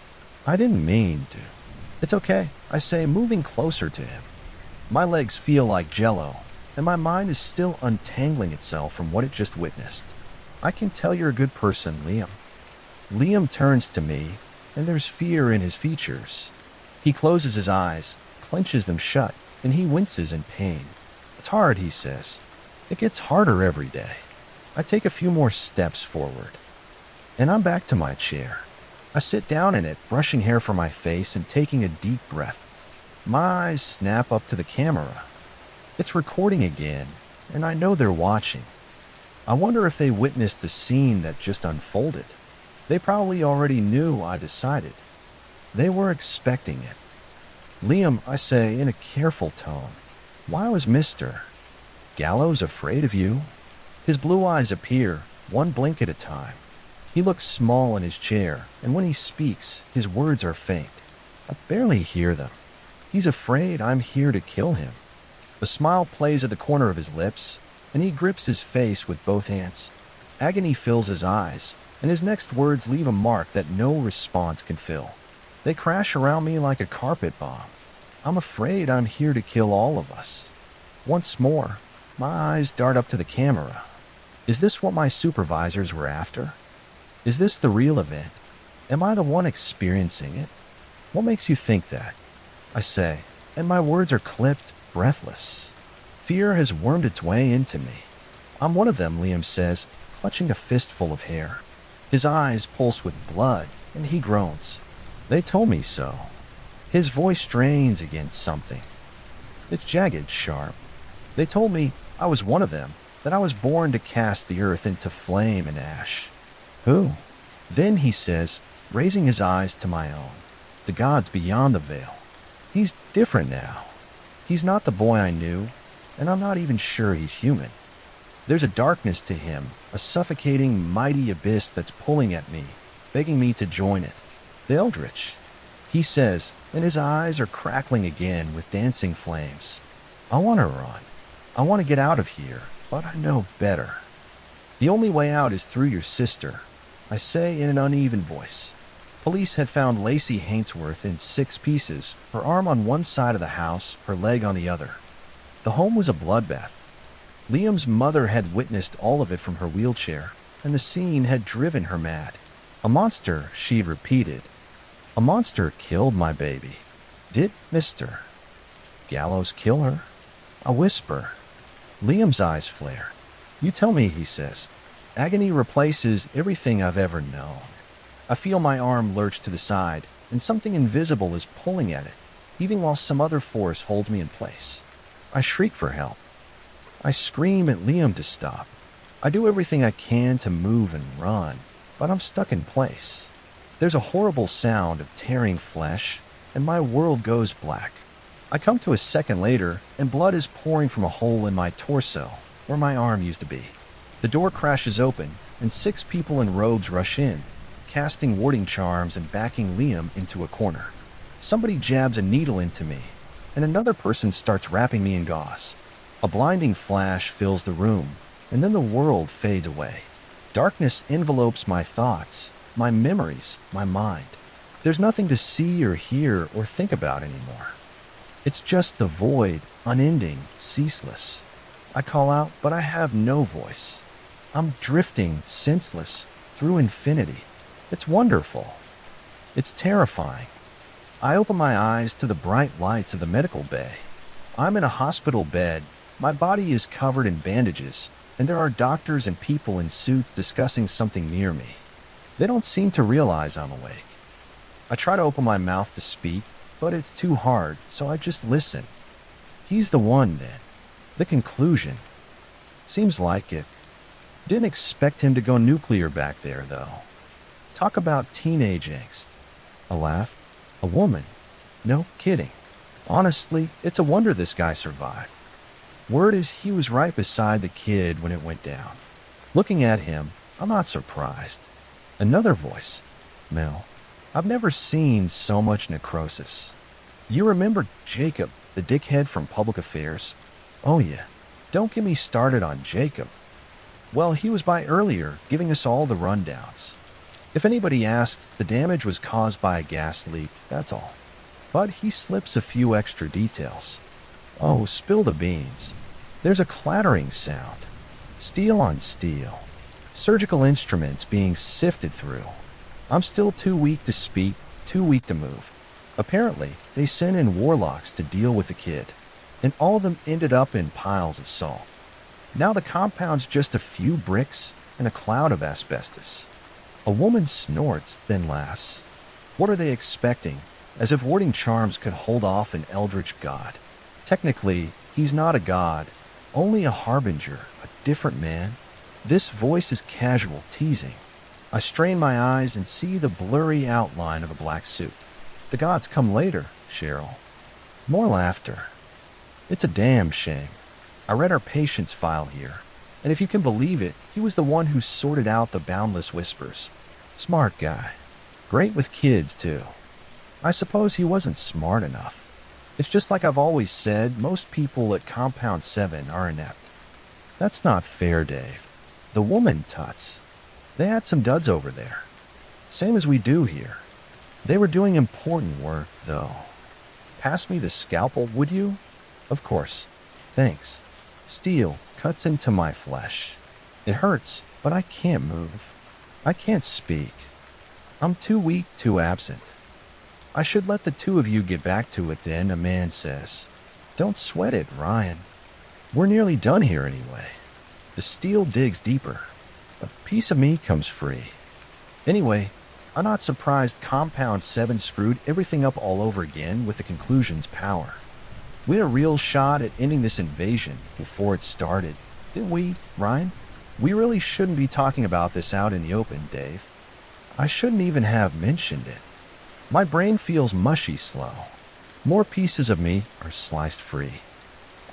"I didn't mean to." "It's okay," I say, moving closer to him. My legs feel like jello, and my mind is still untangling itself from what it just witnessed. "I can tell you're a good person, Liam." Liam turns to me, and there's fear in his features. He closes his eyes, clenches them shut, and he winces in pain. "It's hard," he says. "It gets harder every day." I take a few more steps forward, and I'm back to my chair. I sit down in it, brushing hair from my face and taking a deep breath. My eyes snap up to the camera. It's recording again, and I know they're watching. I wonder if they witnessed the scene that just unfolded. They probably already knew I decided. They were expecting it. "Liam," I say in a careful tone, "why was Mr. Gallows afraid of you?" His blue eyes appear, one blink at a time. He looks small in his chair, and when he speaks, his words are faint. I barely hear them. He's afraid I'm here to kill him. A smile plays at the corner of his lips, and he grips his face with both hands. Agony fills his eyes, and his next words leave a mark that no response can fill. They crash around me like a carpet bomb. I'm afraid I'm here to kill all of us. Once more, my eyes dart up to the camera. Is this what my supervisors were after? Is this the real event? Am I the one experiencing it? What makes you think that? I say, and my words are clipped, breathless. Fear has wormed its way into me. I'm one of them, Liam says, clutching a fistful of hair. His eyes pulse with blood, and he groans. They told me so. His voice strains against something. It's jagged, sharp. They told me I was one of them, that I was born to cast the earth into flame and ash. Who? Then he says, raising his eyes to my own, the gods beyond the veil. He's different now. He's not the boy I knew, and I'm not even sure he's human. There's a darkness to him, a suffocating, mighty abyss that's pulling at me, begging me to join it. The Eldritch. He says, and his eyes are crackling again with dancing flames. I want to run. I want to get out of here, but I know better. The only way out is through your sister, I say in an uneven voice. Police had found Lacey Hainsworth in 6 pieces, her arm on one side of the house, her leg on the other. The home was a bloodbath. Liam's mother had witnessed all of it from her wheelchair, and the scene had driven her mad. A monster, she repeated. A monster killed my baby. Did Mr. Gallows kill her? I whisper. Liam's eyes flare. You tell me, he says. Agony replaces everything I've ever known. I feel my arm lurch to the side, and something invisible is pulling at it, even while some other force holds me in place. I shriek for help. I scream at Liam to stop. I do everything I can to move and run, but I'm stuck in place. There's a horrible sound of tearing flesh, and my world goes black. I come to a second later, and blood is pouring from a hole in my torso, where my arm used to be. The door crashes open, and 6 people in robes rush in, casting warding charms and backing Liam into a corner. Somebody jabs a needle into me, and another person starts wrapping me in gauze. A blinding flash fills the room, and then the world fades away. Darkness envelopes my thoughts, my memories, my mind. There's nothing to see or hear or think about anymore. It's just the void, unending, ceaseless. I call out, but I have no voice. I'm drifting, senseless, through infinity. It's wonderful. It's terrifying. I open my eyes to the bright lights of the medical bay. I'm in a hospital bed. My body is covered in bandages, and there are doctors and people in suits discussing something near me. They don't seem to realize I'm awake. I try to open my mouth to speak, but it's too hard, so I just listen. He's the one, then. The conclusion. Seems like it. Didn't expect him to go nuclear back there, though. Talk about teenage angst. A laugh. A woman. No kidding. Honestly, it's a wonder this guy survived. Word is he was right beside the kid when it went down. Looking at him, I'm not surprised. Another voice. Mel, I've never seen so much necrosis. You remember Jacob, the dickhead from Public Affairs? Oh yeah. Don't get me started on Jacob. Well, he was by earlier, giving us all the rundowns. If anybody asked, the damage was caused by a gas leak, that's all. But he slips a few extra details. Oh, spill the beans. There's a clattering sound. Steel on steel. Surgical instruments being sifted through. I'm still too weak to speak, too weak to move. Apparently, they sent in warlocks to deal with the kid, and all of them ended up in piles of salt. Now the compound's just a few bricks and a cloud of asbestos. A woman snorts, then laughs. What are they expecting? As if warding charms could hold off an eldritch god. Technically, he's not a god, only a harbinger, a different man. This voice is casual, teasing. I strain my eyes and see the blurry outline of a black suit. The gods come later, Cheryl. More laughter. It's a damn shame. I read our patient's file here, and if you can believe it, he was the one who sorted out the boundless whispers. Smart guy. Great with kids, too. I suppose he wasn't smart enough. It's just like I've always said, most people at Compound 7 are inept. That's not fair, Dave. The woman tuts. They had some duds over there. Same as we do here. They were doing important work, though. Pass me the scalpel, would you? Of course. Thanks. Steel cuts into my flesh. It hurts, but I can't move. I can't speak. I'm too weak, too absent. I should let the two of you get back to it then, a man says. Don't sweat it, Ryan. We're nearly done here anyway. The steel digs deeper. A piece of me comes free. Anyway, I'm not surprised Compound 7 screwed everything up all over again with the conclusion's power. We had a real shot at ending this invasion before it started, didn't we, Ryan? We really shouldn't be talking about this out in the open, Dave. I shouldn't even have mentioned it. My brain feels mushy slow. More pieces of me are sliced free.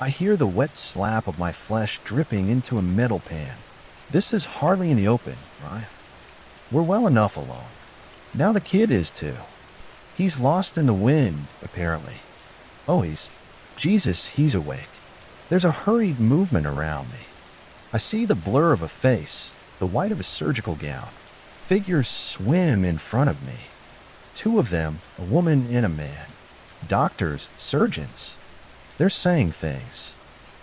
I hear the wet slap of my flesh dripping into a metal pan. This is hardly in the open, Ryan. We're well enough alone. Now the kid is too. He's lost in the wind, apparently. Oh, he's awake. There's a hurried movement around me. I see the blur of a face, the white of a surgical gown. Figures swim in front of me. Two of them, a woman and a man. Doctors, surgeons. They're saying things.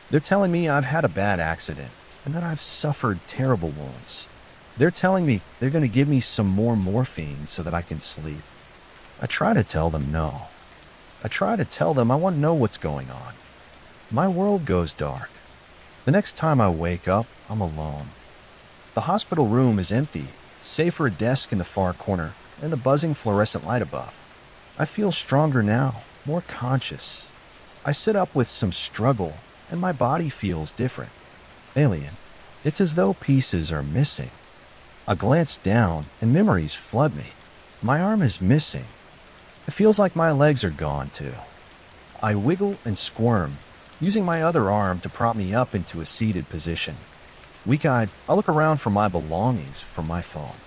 They're telling me I've had a bad accident and that I've suffered terrible wounds. They're telling me they're going to give me some more morphine so that I can sleep. I try to tell them no. I try to tell them I want to know what's going on. My world goes dark. The next time I wake up, I'm alone. The hospital room is empty, save for a desk in the far corner and the buzzing fluorescent light above. I feel stronger now, more conscious. I sit up with some struggle, and my body feels different. Alien. It's as though pieces are missing. I glance down, and memories flood me. My arm is missing. It feels like my legs are gone, too. I wiggle and squirm, using my other arm to prop me up into a seated position. Weak-eyed, I look around for my belongings from my phone.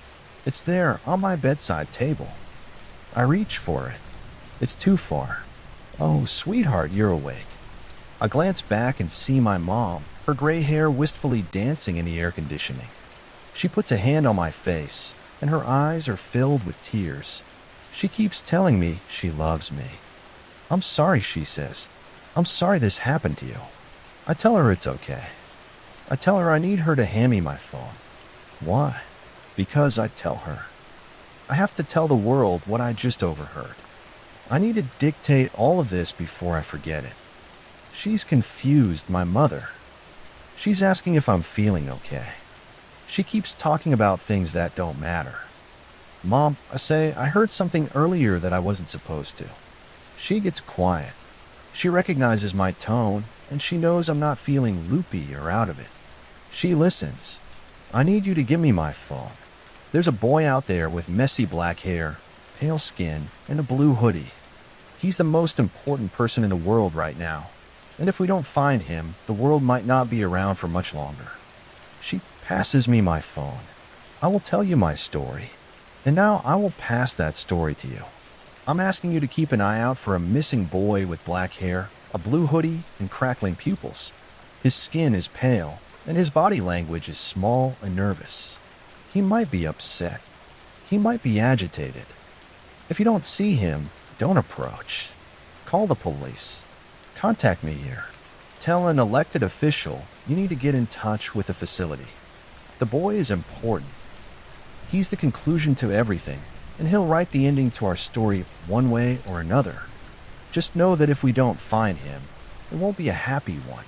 It's there on my bedside table. I reach for it. It's too far. Oh, sweetheart, you're awake. I glance back and see my mom, her gray hair wistfully dancing in the air conditioning. She puts a hand on my face, and her eyes are filled with tears. She keeps telling me she loves me. I'm sorry, she says. I'm sorry this happened to you. I tell her it's okay. I tell her I need her to hand me my phone. Why? Because I tell her. I have to tell the world what I just overheard. I need to dictate all of this before I forget it. She's confused, my mother. She's asking if I'm feeling okay. She keeps talking about things that don't matter. Mom, I say, I heard something earlier that I wasn't supposed to. She gets quiet. She recognizes my tone, and she knows I'm not feeling loopy or out of it. She listens. I need you to give me my phone. There's a boy out there with messy black hair, pale skin, and a blue hoodie. He's the most important person in the world right now, and if we don't find him, the world might not be around for much longer. She passes me my phone. I will tell you my story, and now I will pass that story to you. I'm asking you to keep an eye out for a missing boy with black hair, a blue hoodie, and crackling pupils. His skin is pale, and his body language is small and nervous. He might be upset. He might be agitated. If you don't see him, don't approach. Call the police. Contact me here. Tell an elected official you need to get in touch with the facility. The boy is important. He's the conclusion to everything, and he'll write the ending to our story one way or another. Just know that if we don't find him, it won't be a happy one.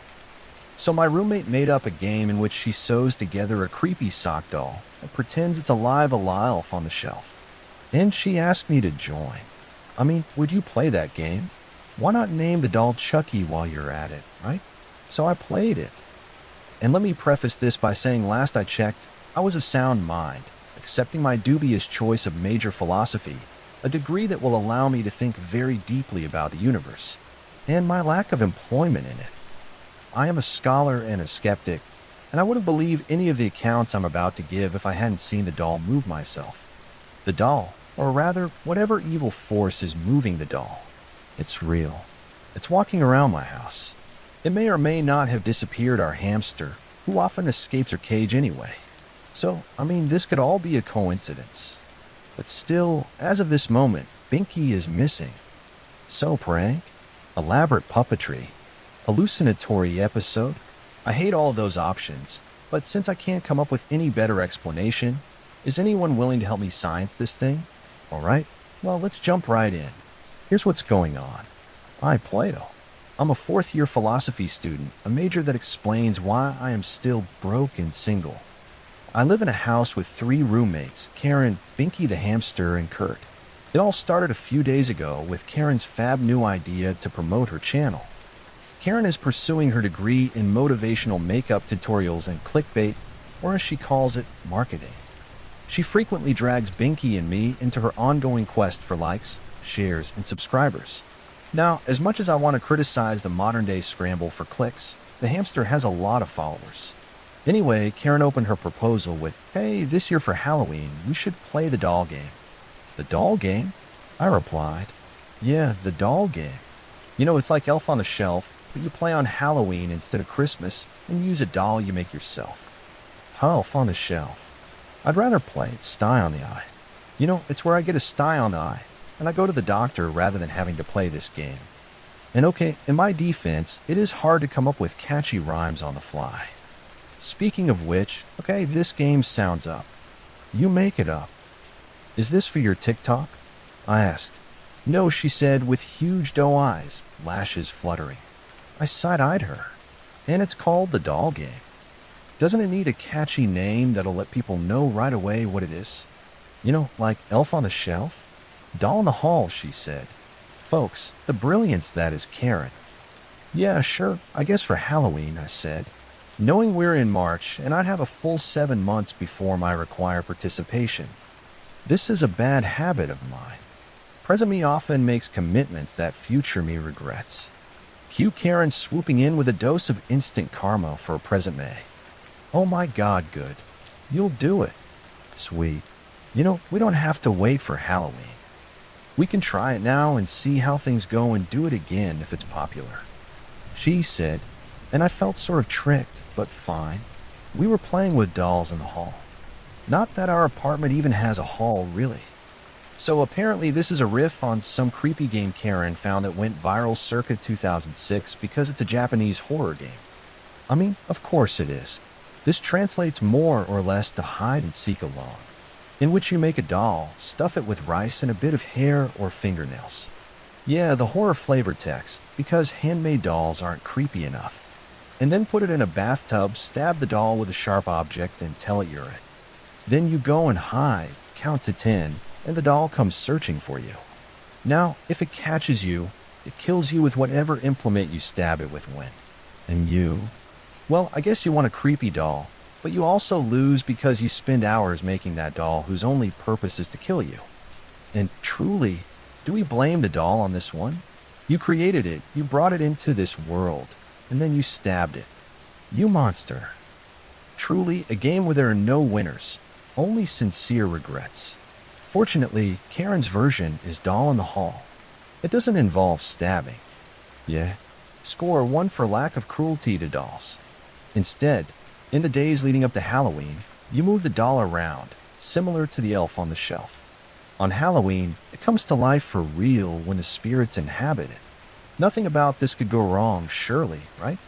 So my roommate made up a game in which she sews together a creepy sock doll and pretends it's alive alive on the shelf. And she asked me to join. I mean, would you play that game? Why not name the doll Chucky while you're at it, right? So I played it. And let me preface this by saying last I checked, I was of sound mind, accepting my dubious choice of major philosophy, a degree that will allow me to think very deeply about the universe, and my lack of employment in it. I am a scholar and a skeptic, and I wouldn't believe any of the accounts I'm about to give if I hadn't seen the doll move myself. The doll, or rather, whatever evil force is moving the doll. It's real. It's walking around my house. It may or may not have disappeared our hamster, who often escapes her cage anyway. So, this could all be a coincidence. But still, as of this moment, Binky is missing. So prank? Elaborate puppetry? Hallucinatory episode? I hate all of those options, but since I can't come up with any better explanation, is anyone willing to help me science this thing? Alright, well, let's jump right in. Here's what's going on. I, Plato. I'm a fourth-year philosophy student, a major that explains why I am still broke and single. I live in a house with 3 roommates, Karen, Binky the hamster, and Kurt. It all started a few days ago with Karen's fab new idea to promote her channel. Karen is pursuing her degree in motivational makeup tutorials and clickbait, or as she calls it, marketing. She frequently drags Binky and me into her ongoing quest for likes, shares, and subscribers. Now, as much as I want to criticize the modern-day scramble for clicks, the hamster has a lot of followers. Anyway, Karen opened her proposal with, "Hey, this year for Halloween, we should play the doll game." "The doll game?" I replied. "Yeah, the doll game. You know, it's like Elf on the Shelf, but you play on Halloween instead of Christmas, and you use a doll you make yourself." Elf on the Shelf. I'd rather play it Sty on the Eye. You know, it's where I get a sty on the eye, and I go to the doctor rather than having to play this game. And okay, in my defense, it is hard to come up with catchy rhymes on the fly. Speaking of which, okay, this game sounds up. You make it up. "Is this for your TikTok?" I asked. "No," she said, with huge doe eyes, lashes fluttering. I side-eyed her. "And it's called the doll game. Doesn't it need a catchy name that'll let people know right away what it is? You know, like Elf on the Shelf? Doll in the Hall," she said. Folks, the brilliance that is Karen. "Yeah, sure, I guess for Halloween," I said, knowing we're in March and I'd have a full 7 months before my required participation. This is a bad habit of mine. Present me often makes commitments that future me regrets. Cue Karen swooping in with a dose of instant karma for a present May. "Oh my God, good. You'll do it." "Sweet. You know, we don't have to wait for Halloween. We can try it now and see how things go and do it again if it's popular," she said, and I felt sort of tricked, but fine. We were playing with dolls in the hall. Not that our apartment even has a hall, really. So apparently this is a riff on some creepy game Karen found that went viral circa 2006 because it's a Japanese horror game. I mean, of course it is. This translates more or less to hide and seek alone, in which you make a doll, stuff it with rice and a bit of hair or fingernails. Yeah, the horror flavor text, because handmade dolls aren't creepy enough. And then put it in a bathtub, stab the doll with a sharp object, and tell it you're it. Then you go and hide, count to 10, and the doll comes searching for you. Now, if it catches you, it kills you with whatever implement you stab it with when. And you? Well, I guess you want a creepy doll, but you also lose because you spend hours making that doll whose only purpose is to kill you. And truly, do we blame the doll on this one? You created it, you brought it into this world, and then you stabbed it. You monster. Truly, a game where there are no winners, only sincere regrets. Fortunately, Karen's version is Doll in the Hall. It doesn't involve stabbing. Yeah, score 1 for lack of cruelty to dolls. Instead, in the days leading up to Halloween, you move the doll around, similar to the Elf on the Shelf. On Halloween, it comes to life for real when the spirits inhabit it. Nothing about this could go wrong, surely, right?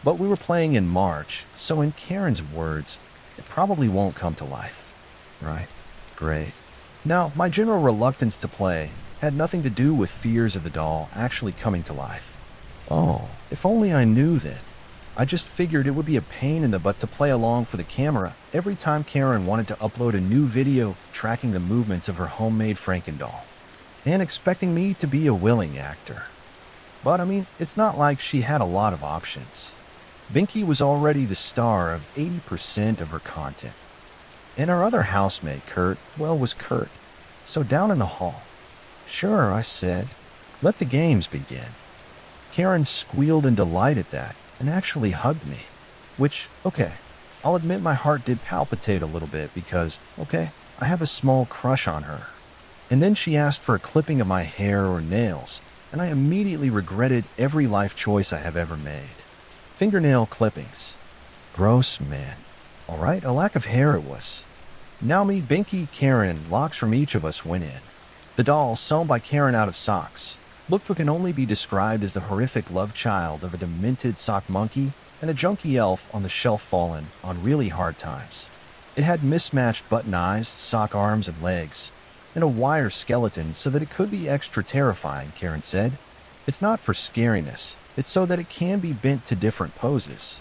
But we were playing in March, so in Karen's words, it probably won't come to life. Right? Great. Now, my general reluctance to play had nothing to do with fears of the doll actually coming to life. Oh, if only I knew then. I just figured it would be a pain in the butt to play along for the camera every time Karen wanted to upload a new video tracking the movements of her homemade Frankendoll, and expecting me to be a willing actor. But I mean, it's not like she had a lot of options. Binky was already the star of 80% of her content. And our other housemate, Kurt, well, was Kurt. So down in the hall. "Sure," I said. "Let the games begin." Karen squealed in delight at that and actually hugged me. Which, okay, I'll admit my heart did palpitate a little bit because, okay, I have a small crush on her. And then she asked for a clipping of my hair or nails, and I immediately regretted every life choice I have ever made. Fingernail clippings. Gross, man. All right, a lack of hair it was. Now me, Binky, Karen, locks from each of us went in. The doll, sewn by Karen out of socks, looked what can only be described as the horrific love child of a demented sock monkey and a junky elf on the shelf fallen on really hard times. It had mismatched button eyes, sock arms, and legs, and a wire skeleton so that it could be extra terrifying, Karen said. It's not for scariness, it's so that it can be bent to different poses.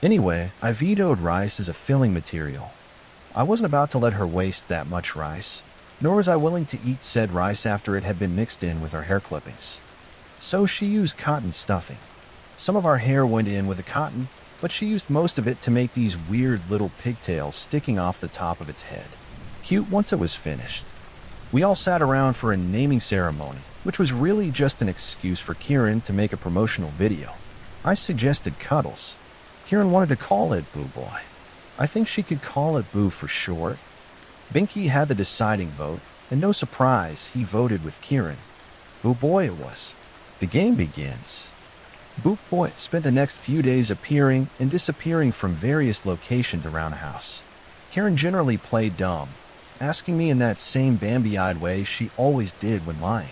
Anyway, I vetoed rice as a filling material. I wasn't about to let her waste that much rice, nor was I willing to eat said rice after it had been mixed in with our hair clippings. So she used cotton stuffing. Some of our hair went in with the cotton, but she used most of it to make these weird little pigtails sticking off the top of its head. Cute once it was finished. We all sat around for a naming ceremony, which was really just an excuse for Kieran to make a promotional video. I suggested Cuddles. Kieran wanted to call it Boo Boy. I think she could call it Boo for short. Binky had the deciding vote, and no surprise, he voted with Kieran. Boo Boy it was. The game begins. Boo Boy spent the next few days appearing and disappearing from various locations around the house. Karen generally played dumb, asking me in that same Bambi-eyed way she always did when lying.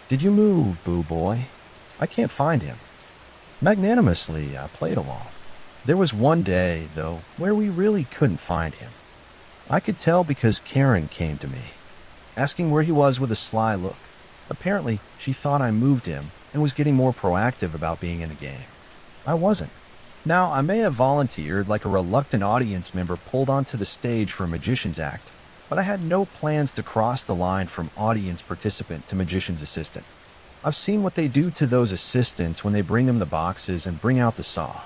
Did you move, Boo Boy? I can't find him. Magnanimously, I played along. There was one day, though, where we really couldn't find him. I could tell because Karen came to me, asking where he was with a sly look. Apparently, she thought I moved him and was getting more proactive about being in the game. I wasn't. Now, I may have volunteered like a reluctant audience member pulled onto the stage for a magician's act, but I had no plans to cross the line from audience participant to magician's assistant. I've seen what they do to those assistants when they bring them the boxes and bring out the saw.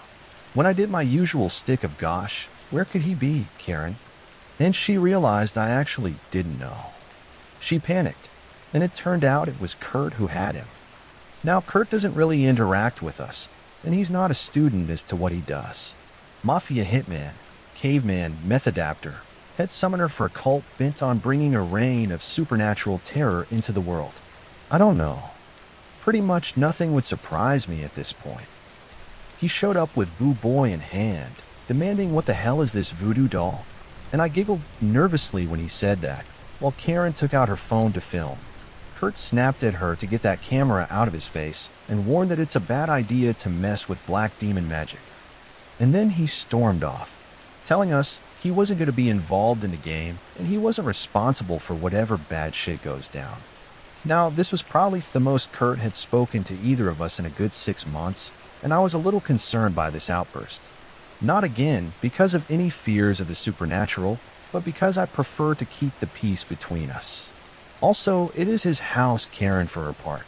When I did my usual stick of gosh, where could he be, Karen? Then she realized I actually didn't know. She panicked, and it turned out it was Kurt who had him. Now, Kurt doesn't really interact with us, and he's not a student as to what he does. Mafia hitman, caveman, method actor, head summoner for a cult bent on bringing a reign of supernatural terror into the world. I don't know. Pretty much nothing would surprise me at this point. He showed up with Boo Boy in hand, demanding what the hell is this voodoo doll? And I giggled nervously when he said that, while Karen took out her phone to film. Kurt snapped at her to get that camera out of his face and warned that it's a bad idea to mess with black demon magic. And then he stormed off, telling us he wasn't going to be involved in the game and he wasn't responsible for whatever bad shit goes down. Now, this was probably the most Kurt had spoken to either of us in a good 6 months, and I was a little concerned by this outburst. Not again because of any fears of the supernatural, but because I prefer to keep the peace between us. Also, it is his house, Karen, for her part.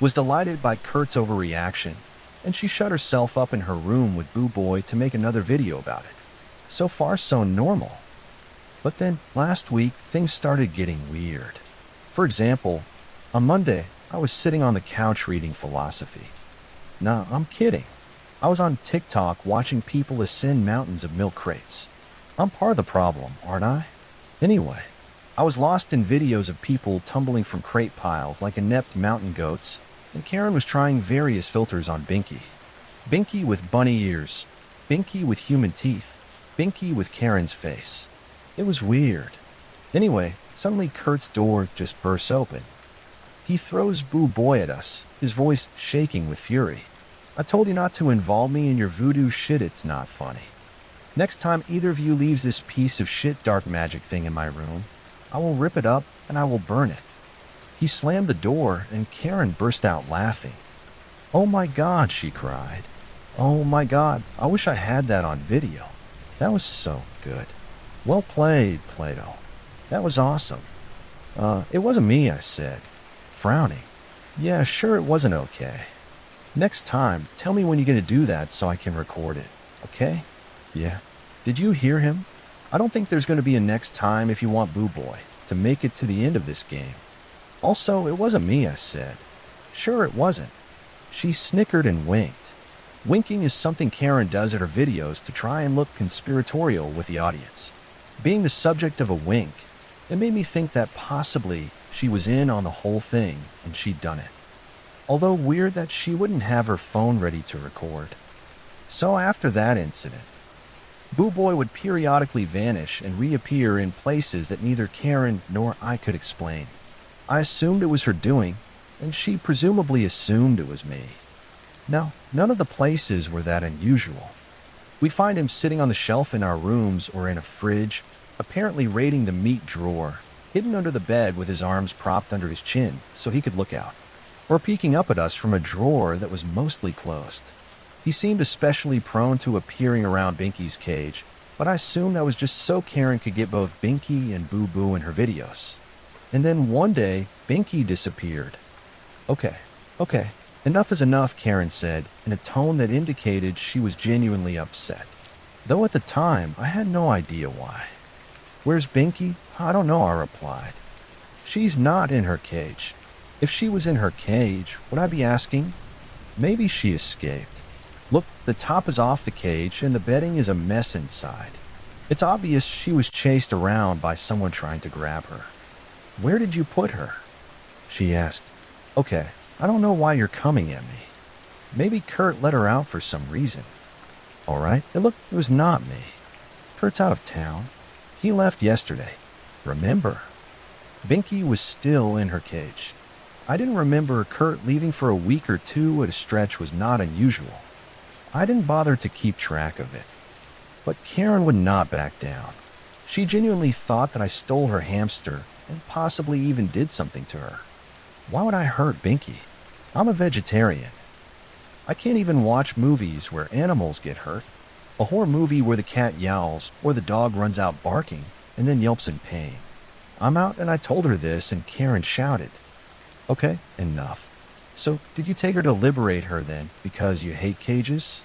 Was delighted by Kurt's overreaction, and she shut herself up in her room with Boo Boy to make another video about it. So far, so normal. But then, last week, things started getting weird. For example, on Monday, I was sitting on the couch reading philosophy. Nah, I'm kidding. I was on TikTok watching people ascend mountains of milk crates. I'm part of the problem, aren't I? Anyway, I was lost in videos of people tumbling from crate piles like inept mountain goats, and Karen was trying various filters on Binky. Binky with bunny ears, Binky with human teeth, Binky with Karen's face. It was weird. Anyway, suddenly Kurt's door just bursts open. He throws Boo Boy at us, his voice shaking with fury. I told you not to involve me in your voodoo shit, it's not funny. Next time either of you leaves this piece of shit dark magic thing in my room, I will rip it up and I will burn it. He slammed the door and Karen burst out laughing. Oh my God, she cried. Oh my God, I wish I had that on video. That was so good. Well played, Plato. That was awesome. It wasn't me, I said, frowning. Yeah, sure it wasn't okay. Next time, tell me when you're going to do that so I can record it, okay? Yeah. Did you hear him? I don't think there's going to be a next time if you want Boo Boy to make it to the end of this game. Also, it wasn't me, I said. Sure it wasn't. She snickered and winked. Winking is something Karen does at her videos to try and look conspiratorial with the audience. Being the subject of a wink, it made me think that possibly she was in on the whole thing and she'd done it. Although weird that she wouldn't have her phone ready to record. So after that incident, Boo Boy would periodically vanish and reappear in places that neither Karen nor I could explain. I assumed it was her doing, and she presumably assumed it was me. Now, none of the places were that unusual. We'd find him sitting on the shelf in our rooms or in a fridge, apparently raiding the meat drawer, hidden under the bed with his arms propped under his chin so he could look out, or peeking up at us from a drawer that was mostly closed. He seemed especially prone to appearing around Binky's cage, but I assumed that was just so Karen could get both Binky and Boo Boo in her videos. And then one day, Binky disappeared. Okay, okay, enough is enough, Karen said, in a tone that indicated she was genuinely upset. Though at the time, I had no idea why. Where's Binky? I don't know, I replied. She's not in her cage. If she was in her cage, would I be asking? Maybe she escaped. Look, the top is off the cage and the bedding is a mess inside. It's obvious she was chased around by someone trying to grab her. Where did you put her? She asked. Okay, I don't know why you're coming at me. Maybe Kurt let her out for some reason. All right, it was not me. Kurt's out of town. He left yesterday. Remember? Binky was still in her cage. I didn't remember Kurt leaving for a week or two at a stretch was not unusual. I didn't bother to keep track of it. But Karen would not back down. She genuinely thought that I stole her hamster and possibly even did something to her. Why would I hurt Binky? I'm a vegetarian. I can't even watch movies where animals get hurt. A horror movie where the cat yowls or the dog runs out barking and then yelps in pain. I'm out and I told her this and Karen shouted. Okay, enough. So, did you take her to liberate her then because you hate cages?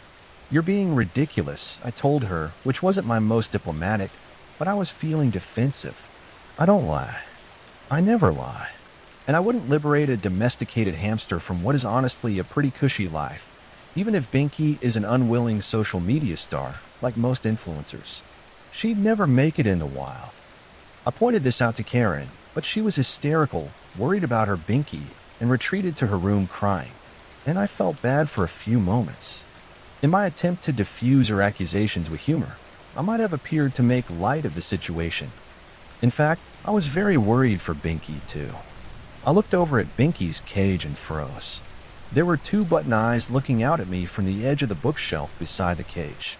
You're being ridiculous, I told her, which wasn't my most diplomatic, but I was feeling defensive. I don't lie. I never lie. And I wouldn't liberate a domesticated hamster from what is honestly a pretty cushy life, even if Binky is an unwilling social media star, like most influencers. She'd never make it in the wild. I pointed this out to Karen, but she was hysterical, worried about her Binky, and retreated to her room crying. And I felt bad for a few moments. In my attempt to diffuse her accusations with humor, I might have appeared to make light of the situation. In fact, I was very worried for Binky, too. I looked over at Binky's cage and froze. There were two button eyes looking out at me from the edge of the bookshelf beside the cage.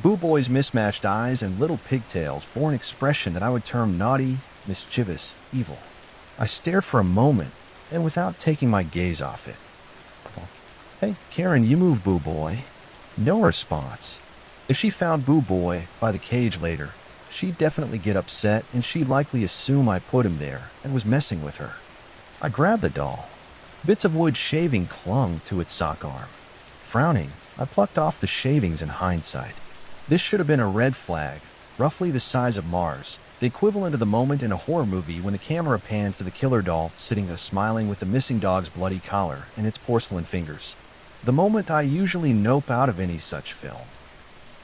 Boo Boy's mismatched eyes and little pigtails bore an expression that I would term naughty, mischievous, evil. I stared for a moment, and without taking my gaze off it. Hey, Karen, you move, Boo Boy. No response. If she found Boo Boy by the cage later, she'd definitely get upset and she'd likely assume I put him there and was messing with her. I grabbed the doll. Bits of wood shaving clung to its sock arm. Frowning, I plucked off the shavings in hindsight. This should have been a red flag, roughly the size of Mars, the equivalent of the moment in a horror movie when the camera pans to the killer doll sitting there smiling with the missing dog's bloody collar and its porcelain fingers. The moment I usually nope out of any such film.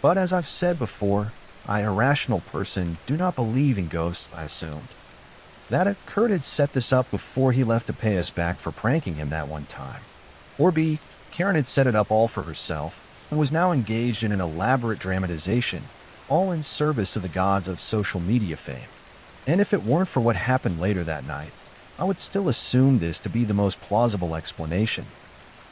But as I've said before, I, a rational person, do not believe in ghosts, I assumed. That Kurt had set this up before he left to pay us back for pranking him that one time. Or B, Karen had set it up all for herself and was now engaged in an elaborate dramatization, all in service of the gods of social media fame. And if it weren't for what happened later that night, I would still assume this to be the most plausible explanation.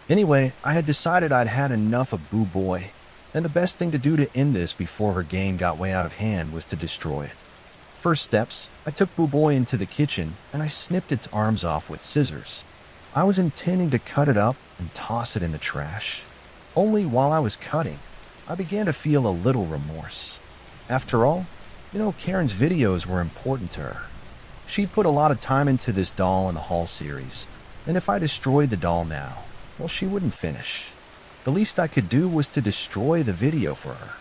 Anyway, I had decided I'd had enough of Boo Boy, and the best thing to do to end this before her game got way out of hand was to destroy it. First steps, I took Boo Boy into the kitchen and I snipped its arms off with scissors. I was intending to cut it up and toss it in the trash. Only while I was cutting, I began to feel a little remorse. After all, Karen's videos were important to her. She'd put a lot of time into this doll in the Haul series, and if I destroyed the doll now, well, she wouldn't finish. The least I could do was to destroy the video for her.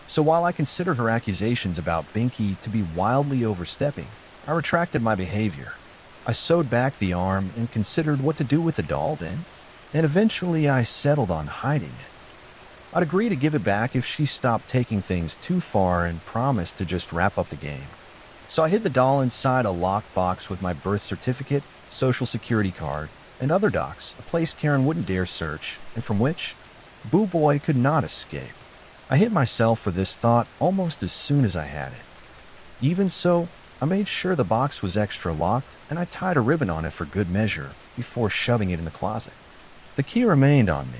So while I considered her accusations about Binky to be wildly overstepping, I retracted my behavior. I sewed back the arm and considered what to do with the doll then, and eventually I settled on hiding it. I'd agree to give it back if she stopped taking things too far and promised to just wrap up the game. So I hid the doll inside a locked box with my birth certificate, social security card, and other docs, a place Karen wouldn't dare search, and from which Boo Boy could not escape. I hit myself for this thought almost as soon as I had it. Even so, I made sure the box was extra locked, and I tied a ribbon on it for good measure before shoving it in the closet. The key remained on me.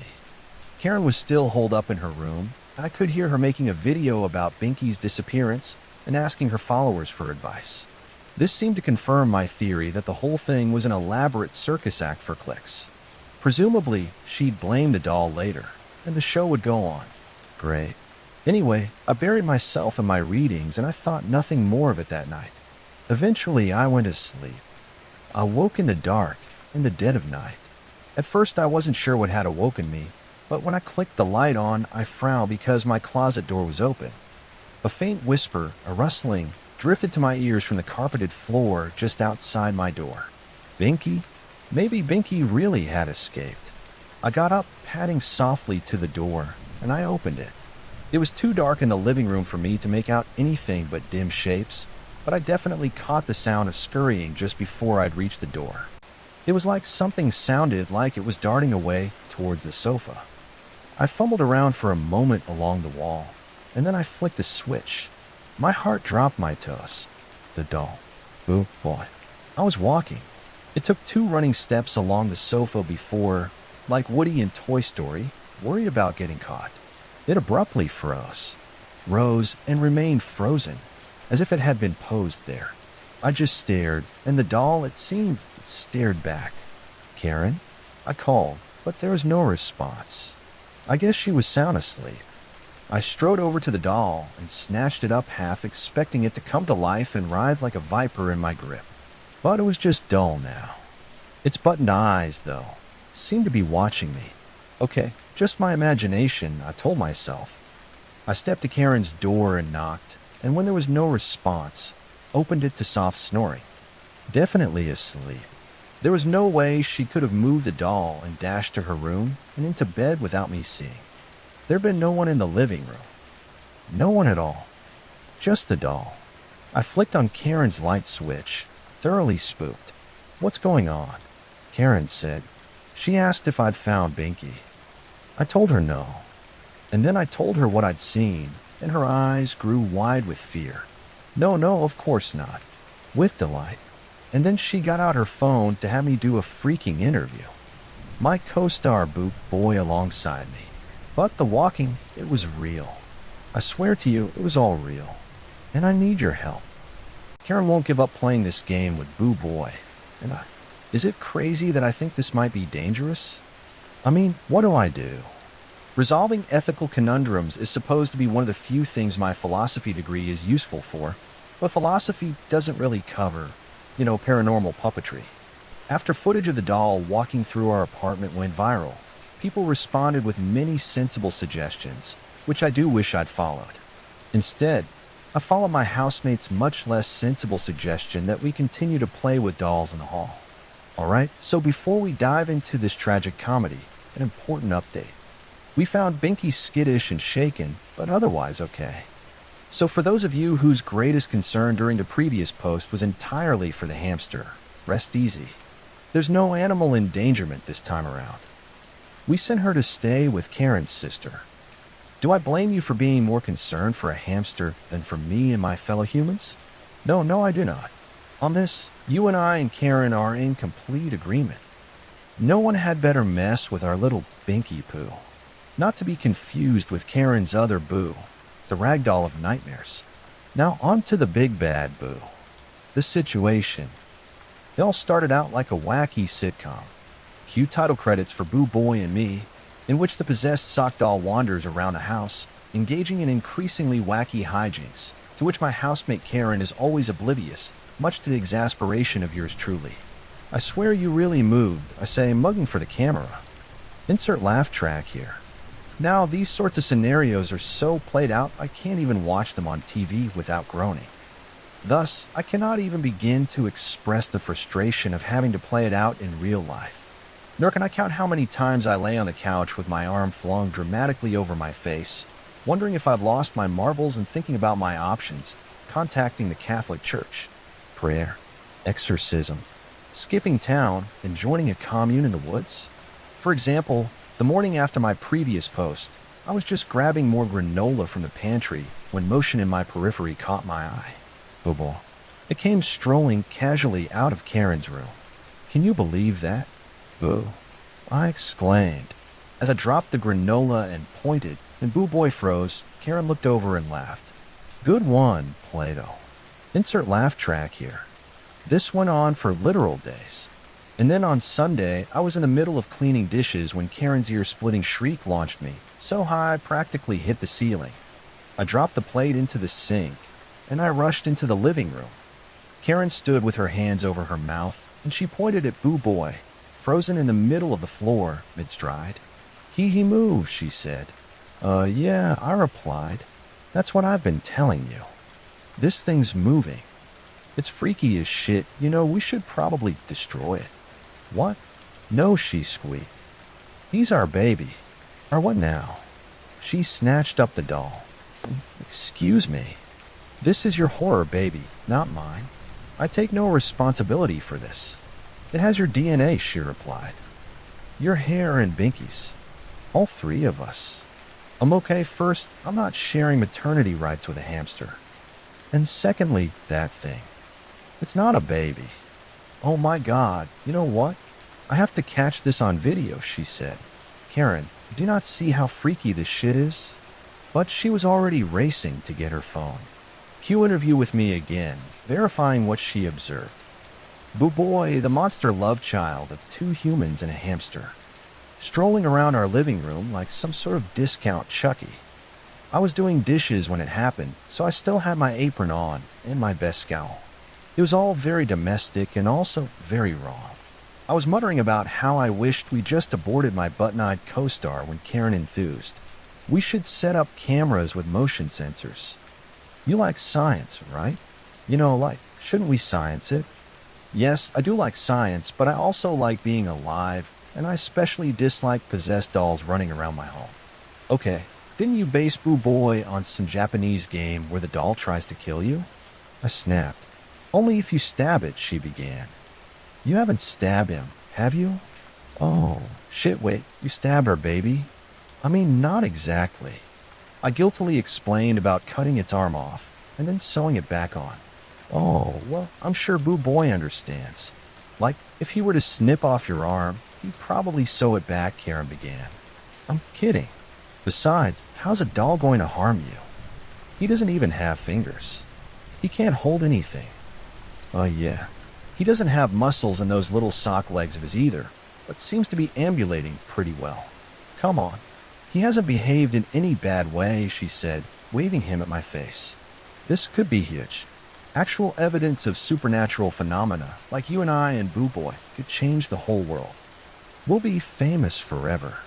Karen was still holed up in her room. I could hear her making a video about Binky's disappearance and asking her followers for advice. This seemed to confirm my theory that the whole thing was an elaborate circus act for clicks. Presumably, she'd blame the doll later, and the show would go on. Great. Anyway, I buried myself in my readings and I thought nothing more of it that night. Eventually, I went to sleep. I woke in the dark, in the dead of night. At first, I wasn't sure what had awoken me, but when I clicked the light on, I frowned because my closet door was open. A faint whisper, a rustling, drifted to my ears from the carpeted floor just outside my door. Binky? Maybe Binky really had escaped. I got up, padding softly to the door, and I opened it. It was too dark in the living room for me to make out anything but dim shapes, but I definitely caught the sound of scurrying just before I'd reached the door. It was like something sounded like it was darting away towards the sofa. I fumbled around for a moment along the wall, and then I flicked a switch. My heart dropped my toes. The doll. Boo boy. I was walking. It took 2 running steps along the sofa before, like Woody in Toy Story, worried about getting caught. It abruptly rose, and remained frozen, as if it had been posed there. I just stared, and the doll, it seemed, stared back. Karen? I called, but there was no response. I guess she was sound asleep. I strode over to the doll and snatched it up half expecting it to come to life and writhe like a viper in my grip. But it was just dull now. Its buttoned eyes, though, seemed to be watching me. Okay, just my imagination, I told myself. I stepped to Karen's door and knocked, and when there was no response, opened it to soft snoring. Definitely asleep. There was no way she could have moved the doll and dashed to her room and into bed without me seeing. There'd been no one in the living room. No one at all. Just the doll. I flicked on Karen's light switch, thoroughly spooked. What's going on? Karen said. She asked if I'd found Binky. I told her no. And then I told her what I'd seen, and her eyes grew wide with fear. No, of course not. With delight. And then she got out her phone to have me do a freaking interview. My co-star Boop Boy alongside me. But the walking, it was real. I swear to you, it was all real. And I need your help. Karen won't give up playing this game with Boo Boy. And is it crazy that I think this might be dangerous? I mean, what do I do? Resolving ethical conundrums is supposed to be one of the few things my philosophy degree is useful for, but philosophy doesn't really cover, paranormal puppetry. After footage of the doll walking through our apartment went viral, people responded with many sensible suggestions, which I do wish I'd followed. Instead, I followed my housemate's much less sensible suggestion that we continue to play with dolls in the hall. Alright, so before we dive into this tragic comedy, an important update. We found Binky skittish and shaken, but otherwise okay. So for those of you whose greatest concern during the previous post was entirely for the hamster, rest easy. There's no animal endangerment this time around. We sent her to stay with Karen's sister. Do I blame you for being more concerned for a hamster than for me and my fellow humans? No, I do not. On this, you and I and Karen are in complete agreement. No one had better mess with our little Binky Poo. Not to be confused with Karen's other Boo, the ragdoll of nightmares. Now on to the big bad Boo. The situation. It all started out like a wacky sitcom. Cue title credits for Boo Boy and me, in which the possessed sock doll wanders around the house, engaging in increasingly wacky hijinks, to which my housemate Karen is always oblivious, much to the exasperation of yours truly. I swear you really moved, I say, mugging for the camera. Insert laugh track here. Now, these sorts of scenarios are so played out I can't even watch them on TV without groaning. Thus, I cannot even begin to express the frustration of having to play it out in real life. Nor can I count how many times I lay on the couch with my arm flung dramatically over my face, wondering if I've lost my marbles and thinking about my options, contacting the Catholic Church, prayer, exorcism, skipping town, and joining a commune in the woods. For example, the morning after my previous post, I was just grabbing more granola from the pantry when motion in my periphery caught my eye. Bobo. It came strolling casually out of Karen's room. Can you believe that? Boo. I exclaimed. As I dropped the granola and pointed, and Boo Boy froze, Karen looked over and laughed. Good one, Plato. Insert laugh track here. This went on for literal days. And then on Sunday, I was in the middle of cleaning dishes when Karen's ear-splitting shriek launched me, so high I practically hit the ceiling. I dropped the plate into the sink, and I rushed into the living room. Karen stood with her hands over her mouth, and she pointed at Boo Boy, frozen in the middle of the floor, mid-stride. He moved, she said. Yeah, I replied. That's what I've been telling you. This thing's moving. It's freaky as shit. You know, we should probably destroy it. What? No, she squeaked. He's our baby. Our what now? She snatched up the doll. Excuse me. This is your horror baby, not mine. I take no responsibility for this. It has your DNA, she replied. Your hair and Binky's. All three of us. Okay, first, I'm not sharing maternity rights with a hamster. And secondly, that thing. It's not a baby. Oh my God, you know what? I have to catch this on video, she said. Karen, do you not see how freaky this shit is? But she was already racing to get her phone. Cue interview with me again, verifying what she observed. Boo Boy, the monster love child of two humans and a hamster, strolling around our living room like some sort of discount Chucky. I was doing dishes when it happened, so I still had my apron on and my best scowl. It was all very domestic and also very wrong. I was muttering about how I wished we just aborted my button-eyed co-star when Karen enthused. We should set up cameras with motion sensors. You like science, right? You know, like, shouldn't we science it? Yes, I do like science, but I also like being alive, and I especially dislike possessed dolls running around my home. Okay, didn't you base Boo Boy on some Japanese game where the doll tries to kill you? I snapped. Only if you stab it, she began. You haven't stabbed him, have you? Oh, shit, wait, you stabbed her, baby? I mean, not exactly. I guiltily explained about cutting its arm off and then sewing it back on. Oh, well, I'm sure Boo Boy understands. Like, if he were to snip off your arm, he'd probably sew it back, Karen began. I'm kidding. Besides, how's a doll going to harm you? He doesn't even have fingers. He can't hold anything. Oh, yeah. He doesn't have muscles in those little sock legs of his either, but seems to be ambulating pretty well. Come on. He hasn't behaved in any bad way, she said, waving him at my face. This could be huge. Actual evidence of supernatural phenomena, like you and I and Boo Boy, could change the whole world. We'll be famous forever.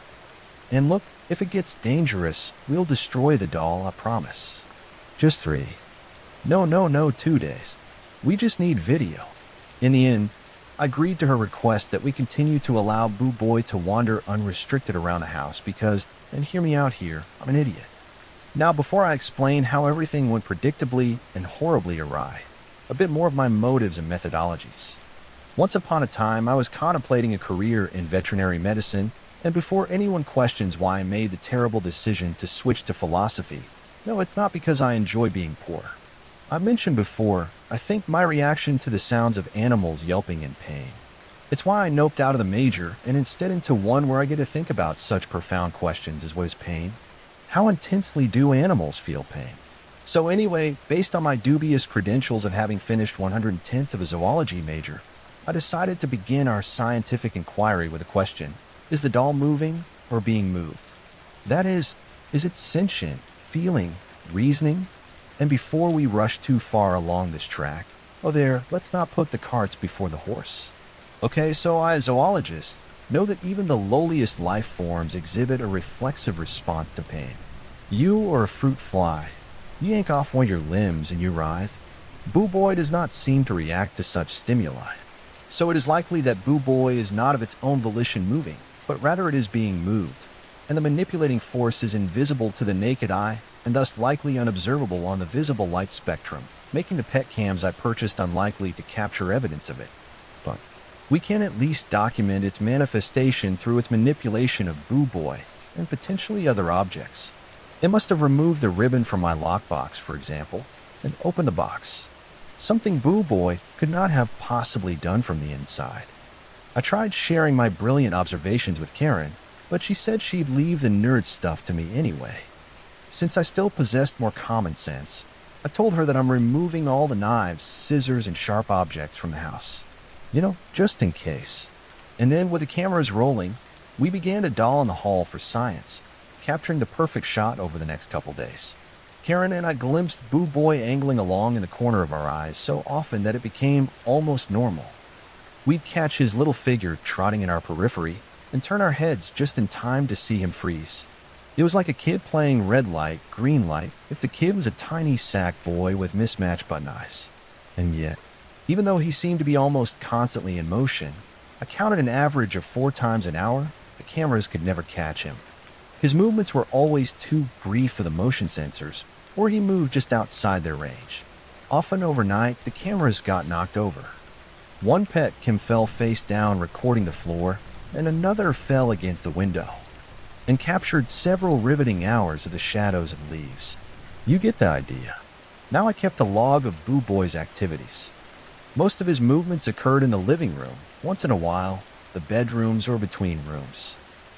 And look, if it gets dangerous, we'll destroy the doll, I promise. Just 3. No, 2 days. We just need video. In the end, I agreed to her request that we continue to allow Boo Boy to wander unrestricted around the house because, and hear me out here, I'm an idiot. Now, before I explain how everything went predictably and horribly awry, a bit more of my motives and methodologies. Once upon a time, I was contemplating a career in veterinary medicine, and before anyone questions why I made the terrible decision to switch to philosophy, no, it's not because I enjoy being poor. I mentioned before, I think my reaction to the sounds of animals yelping in pain. It's why I noped out of the major and instead into one where I get to think about such profound questions as what is pain? How intensely do animals feel pain? So anyway, based on my dubious credentials of having finished 110th of a zoology major, I decided to begin our scientific inquiry with a question. Is the doll moving or being moved? That is it sentient, feeling, reasoning? And before we rush too far along this track, let's not put the carts before the horse. Okay, so I, as a zoologist, know that even the lowliest life forms exhibit a reflexive response to pain. You or a fruit fly, you yank off one of your limbs and you writhe. Boo Boy does not seem to react to such stimuli. So it is likely that Boo Boy is not of its own volition moving, but rather it is being moved, and the manipulating force is invisible to the naked eye and thus likely unobservable on the visible light spectrum, making the pet cams I purchased unlikely to capture evidence of it. But we can at least document its manifestation through its manipulation of Boo Boy and potentially other objects. It must have removed the ribbon from my lockbox, for example, and opened the box. Something Boo Boy could not have possibly done from the inside. I tried sharing my brilliant observations with Karen, but she said she'd leave the nerd stuff to me anyway. Since I still possessed more common sense, I told her that I'm removing all the knives, scissors, and sharp objects from the house. Just in case. And then, with the cameras rolling, we began to doll in the hall for science, capturing the perfect shot over the next couple days. Karen and I glimpsed Boo Boy angling along in the corner of our eyes so often that it became almost normal. We'd catch his little figure trotting in our periphery and turn our heads just in time to see him freeze. It was like a kid playing red light, green light, if the kid was a tiny sack boy with mismatched button eyes. And yet, even though he seemed to be almost constantly in motion, I counted an average of 4 times an hour, the cameras could never catch him. His movements were always too brief for the motion sensors, or he moved just outside their range. Often overnight, the cameras got knocked over. One pet Kim fell face down recording the floor, and another fell against the window and captured several riveting hours of the shadows of leaves. You get the idea. Now I kept a log of Boo Boy's activities. Most of his movements occurred in the living room, once in a while, the bedrooms or between rooms.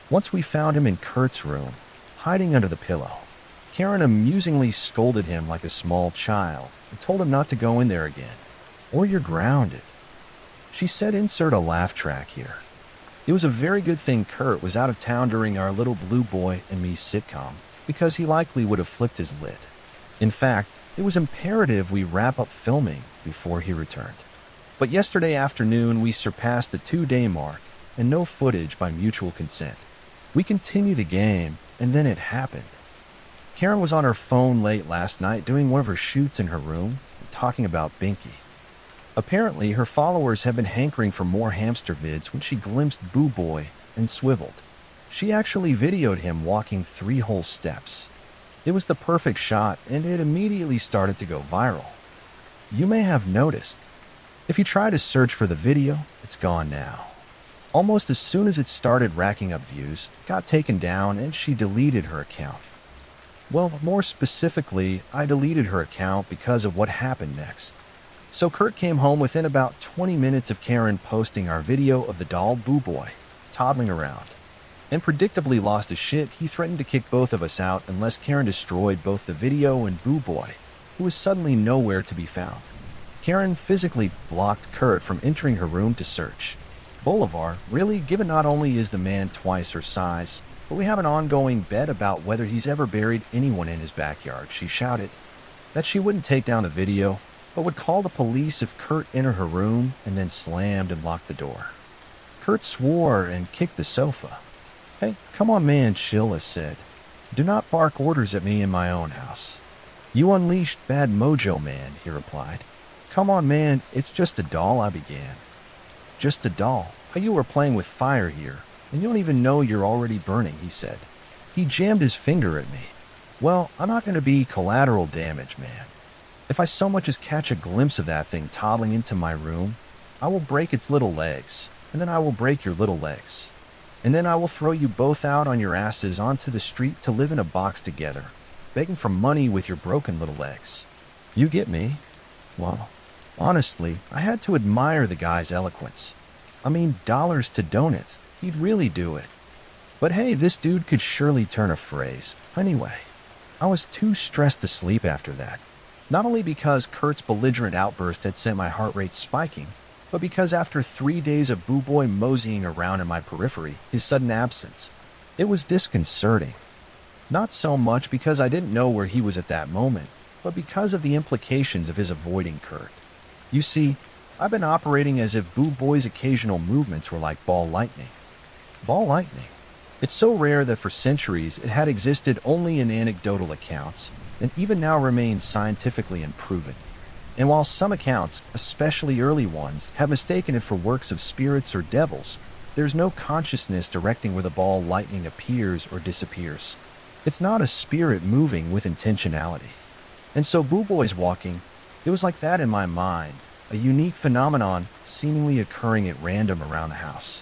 Once we found him in Kurt's room, hiding under the pillow. Karen amusingly scolded him like a small child and told him not to go in there again, or you're grounded. She said insert a laugh track here. It was a very good thing Kurt was out of town during our Little Blue Boy and Me sitcom, because he likely would have flipped his lid. In fact, it was imperative we wrap up filming before he returned. But yesterday afternoon we surpassed the 2-day mark, and no footage by mutual consent. We continued the game, and then it happened. Karen was on her phone late last night doing one of her shoots in her room, and talking about Binky. Apparently, her followers have been hankering for more hamster vids when she glimpsed Boo Boy and swiveled. She actually videoed him walking 3 whole steps. It was the perfect shot, and it immediately started to go viral. You may have noticed. If you try to search for the video, it's gone now. Almost as soon as it started racking up views, it got taken down and she deleted her account. Well, more specifically, I deleted her account because of what happened next. So Kurt came home within about 20 minutes of Karen posting our video of the doll Boo Boy, toddling around. And predictably lost his shit, he threatened to kick both of us out unless Karen destroyed both the video and Boo Boy, who was suddenly nowhere to be found. Karen physically blocked Kurt from entering her room to search. Bolivar, really, given not only is the man twice her size, but we have an ongoing bet about whether he's ever buried anyone in his backyard, she shouted. That she wouldn't take down the video, but would call the police if Kurt entered her room and then slammed and locked the door. Kurt swore and kicked the sofa. Hey, come on man, Sheila said. Do not bark orders at me in my own house. You unleashed bad mojo, man, he replied. Come on man, it's just a doll, I began. Just a doll? How you are playing with fire here, and you don't even know you're already burning, he said. He jammed his finger at me. Well, I'm not going to be collateral damage, man. If I so much as catch a glimpse of that thing toddling into my room, I will break its little legs, and then I will break your little legs. And then I will throw you both out on your asses onto the street to live in a box together, begging for money with your broken little legs. You get me? Well, honestly, I had to admire the guy's eloquence. I mean, dollars to donuts, he'd really do it. But hey, this dude could surely turn a phrase. Anyway, I was too stressed to sleep after that. Not only because Kurt's belligerent outburst had sent my heart rate spiking, but because after 3 days of Boo Boy moseying around in my periphery, his sudden absence, it was disconcerting. Not so much because I didn't know where he was at that moment, but because of the implications of his avoiding Kurt. You see, I've been operating as if Boo Boy's occasional movements were like ball lightning. Ball lightning? It's so rare that for centuries it had existed only in anecdotal accounts, and even now remains scientifically unproven. And while some accounts, especially early ones, have mistaken it for works of spirits or devils, there's no consciousness directing where the ball lightning appears or disappears. It's not a spirit moving with intentionality. And so Boo Boy's walking, it was like that in my mind, a unique phenomenon seemingly occurring at random around the house.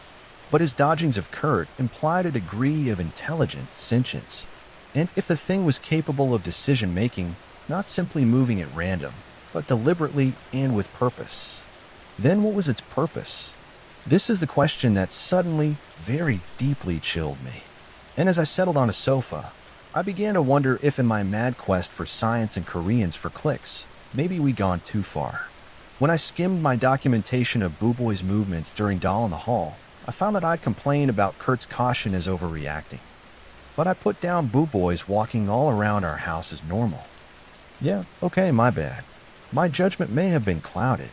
But his dodgings of Kurt implied a degree of intelligence, sentience. And if the thing was capable of decision-making, not simply moving at random, but deliberately and with purpose, then what was its purpose? This is the question that suddenly, very deeply chilled me. And as I settled on a sofa, I began to wonder if in my mad quest for science and Koreans for clicks, maybe we'd gone too far. When I skimmed my documentation of Boo Boy's movements during Doll in the Hall, I found that I'd complained about Kurt's caution as overreacting. But I put down Boo Boy's walking all around our house as normal. Yeah, okay, my bad. My judgment may have been clouded,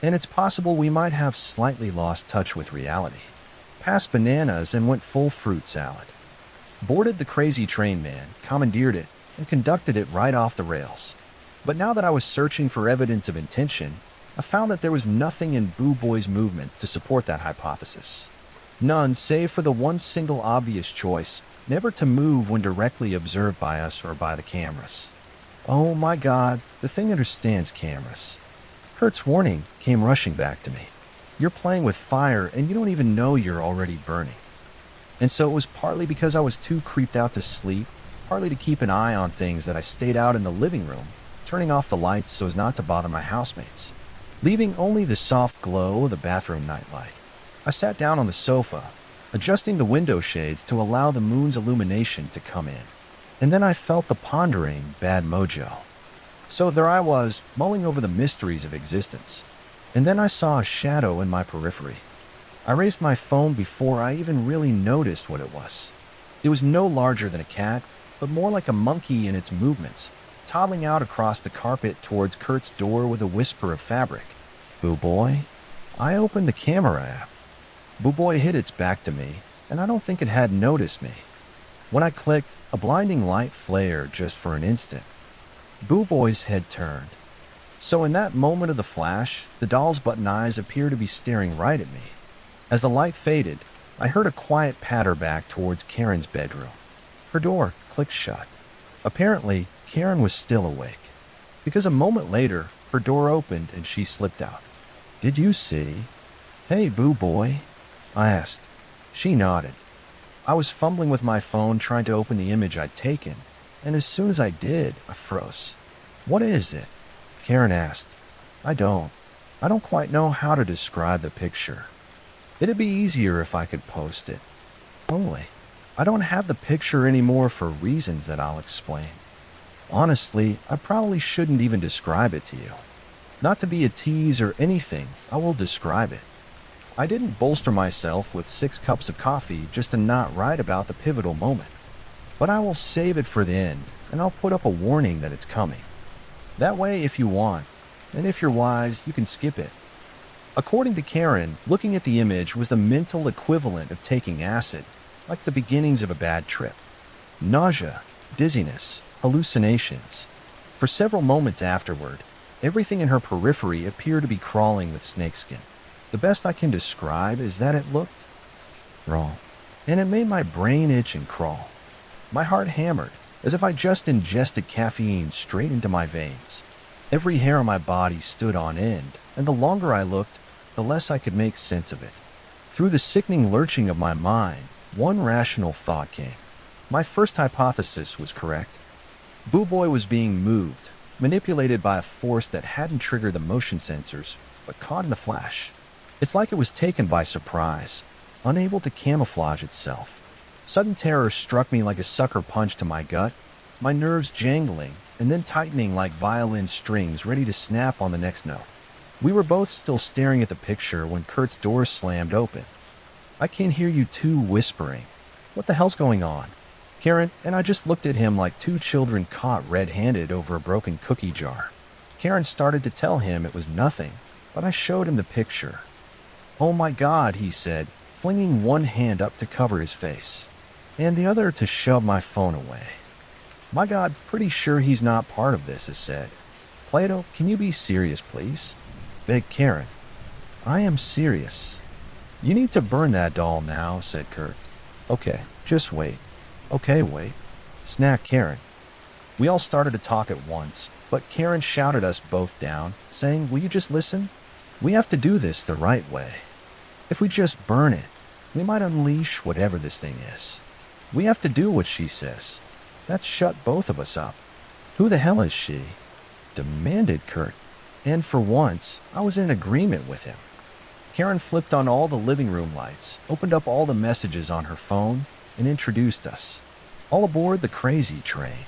and it's possible we might have slightly lost touch with reality. Passed bananas and went full fruit salad. Boarded the crazy train man, commandeered it, and conducted it right off the rails. But now that I was searching for evidence of intention, I found that there was nothing in Boo Boy's movements to support that hypothesis. None save for the one single obvious choice, never to move when directly observed by us or by the cameras. Oh my God, the thing understands cameras. Kurt's warning came rushing back to me. You're playing with fire and you don't even know you're already burning. And so it was partly because I was too creeped out to sleep, partly to keep an eye on things that I stayed out in the living room, turning off the lights so as not to bother my housemates, leaving only the soft glow of the bathroom nightlight. I sat down on the sofa, adjusting the window shades to allow the moon's illumination to come in. And then I felt the pondering bad mojo. So there I was, mulling over the mysteries of existence. And then I saw a shadow in my periphery. I raised my phone before I even really noticed what it was. It was no larger than a cat, but more like a monkey in its movements, toddling out across the carpet towards Kurt's door with a whisper of fabric. Boo Boy? I opened the camera app. Boo Boy hid its back to me, and I don't think it had noticed me. When I clicked, a blinding light flared just for an instant. Boo Boy's head turned. So in that moment of the flash, the doll's button eyes appeared to be staring right at me. As the light faded, I heard a quiet patter back towards Karen's bedroom. Her door clicked shut. Apparently, Karen was still awake, because a moment later, her door opened and she slipped out. Did you see? Hey, Boo Boy, I asked. She nodded. I was fumbling with my phone trying to open the image I'd taken, and as soon as I did, I froze. What is it? Karen asked. I don't quite know how to describe the picture. It'd be easier if I could post it. Only, I don't have the picture anymore for reasons that I'll explain. Honestly, I probably shouldn't even describe it to you. Not to be a tease or anything, I will describe it. I didn't bolster myself with 6 cups of coffee just to not write about the pivotal moment. But I will save it for the end, and I'll put up a warning that it's coming. That way, if you want, and if you're wise, you can skip it. According to Karen, looking at the image was the mental equivalent of taking acid, like the beginnings of a bad trip. Nausea, dizziness, hallucinations. For several moments afterward, everything in her periphery appeared to be crawling with snakeskin. The best I can describe is that it looked wrong, and it made my brain itch and crawl. My heart hammered, as if I just ingested caffeine straight into my veins. Every hair on my body stood on end, and the longer I looked, the less I could make sense of it. Through the sickening lurching of my mind, one rational thought came. My first hypothesis was correct. Boo Boy was being moved, manipulated by a force that hadn't triggered the motion sensors, but caught in the flash. It's like it was taken by surprise, unable to camouflage itself. Sudden terror struck me like a sucker punch to my gut, my nerves jangling and then tightening like violin strings ready to snap on the next note. We were both still staring at the picture when Kurt's door slammed open. I can hear you two whispering. What the hell's going on? Karen and I just looked at him like two children caught red-handed over a broken cookie jar. Karen started to tell him it was nothing, but I showed him the picture. Oh my God, he said, flinging one hand up to cover his face, and the other to shove my phone away. My God, pretty sure he's not part of this, I said. Plato, can you be serious, please? Begged Karen. I am serious. You need to burn that doll now, said Kurt. Okay, just wait. Okay, wait. Snapped Karen. We all started to talk at once, but Karen shouted us both down, saying, will you just listen? We have to do this the right way. If we just burn it, we might unleash whatever this thing is. We have to do what she says. That's shut both of us up. Who the hell is she? Demanded Kurt. And for once, I was in agreement with him. Karen flipped on all the living room lights, opened up all the messages on her phone, and introduced us. All aboard the crazy train.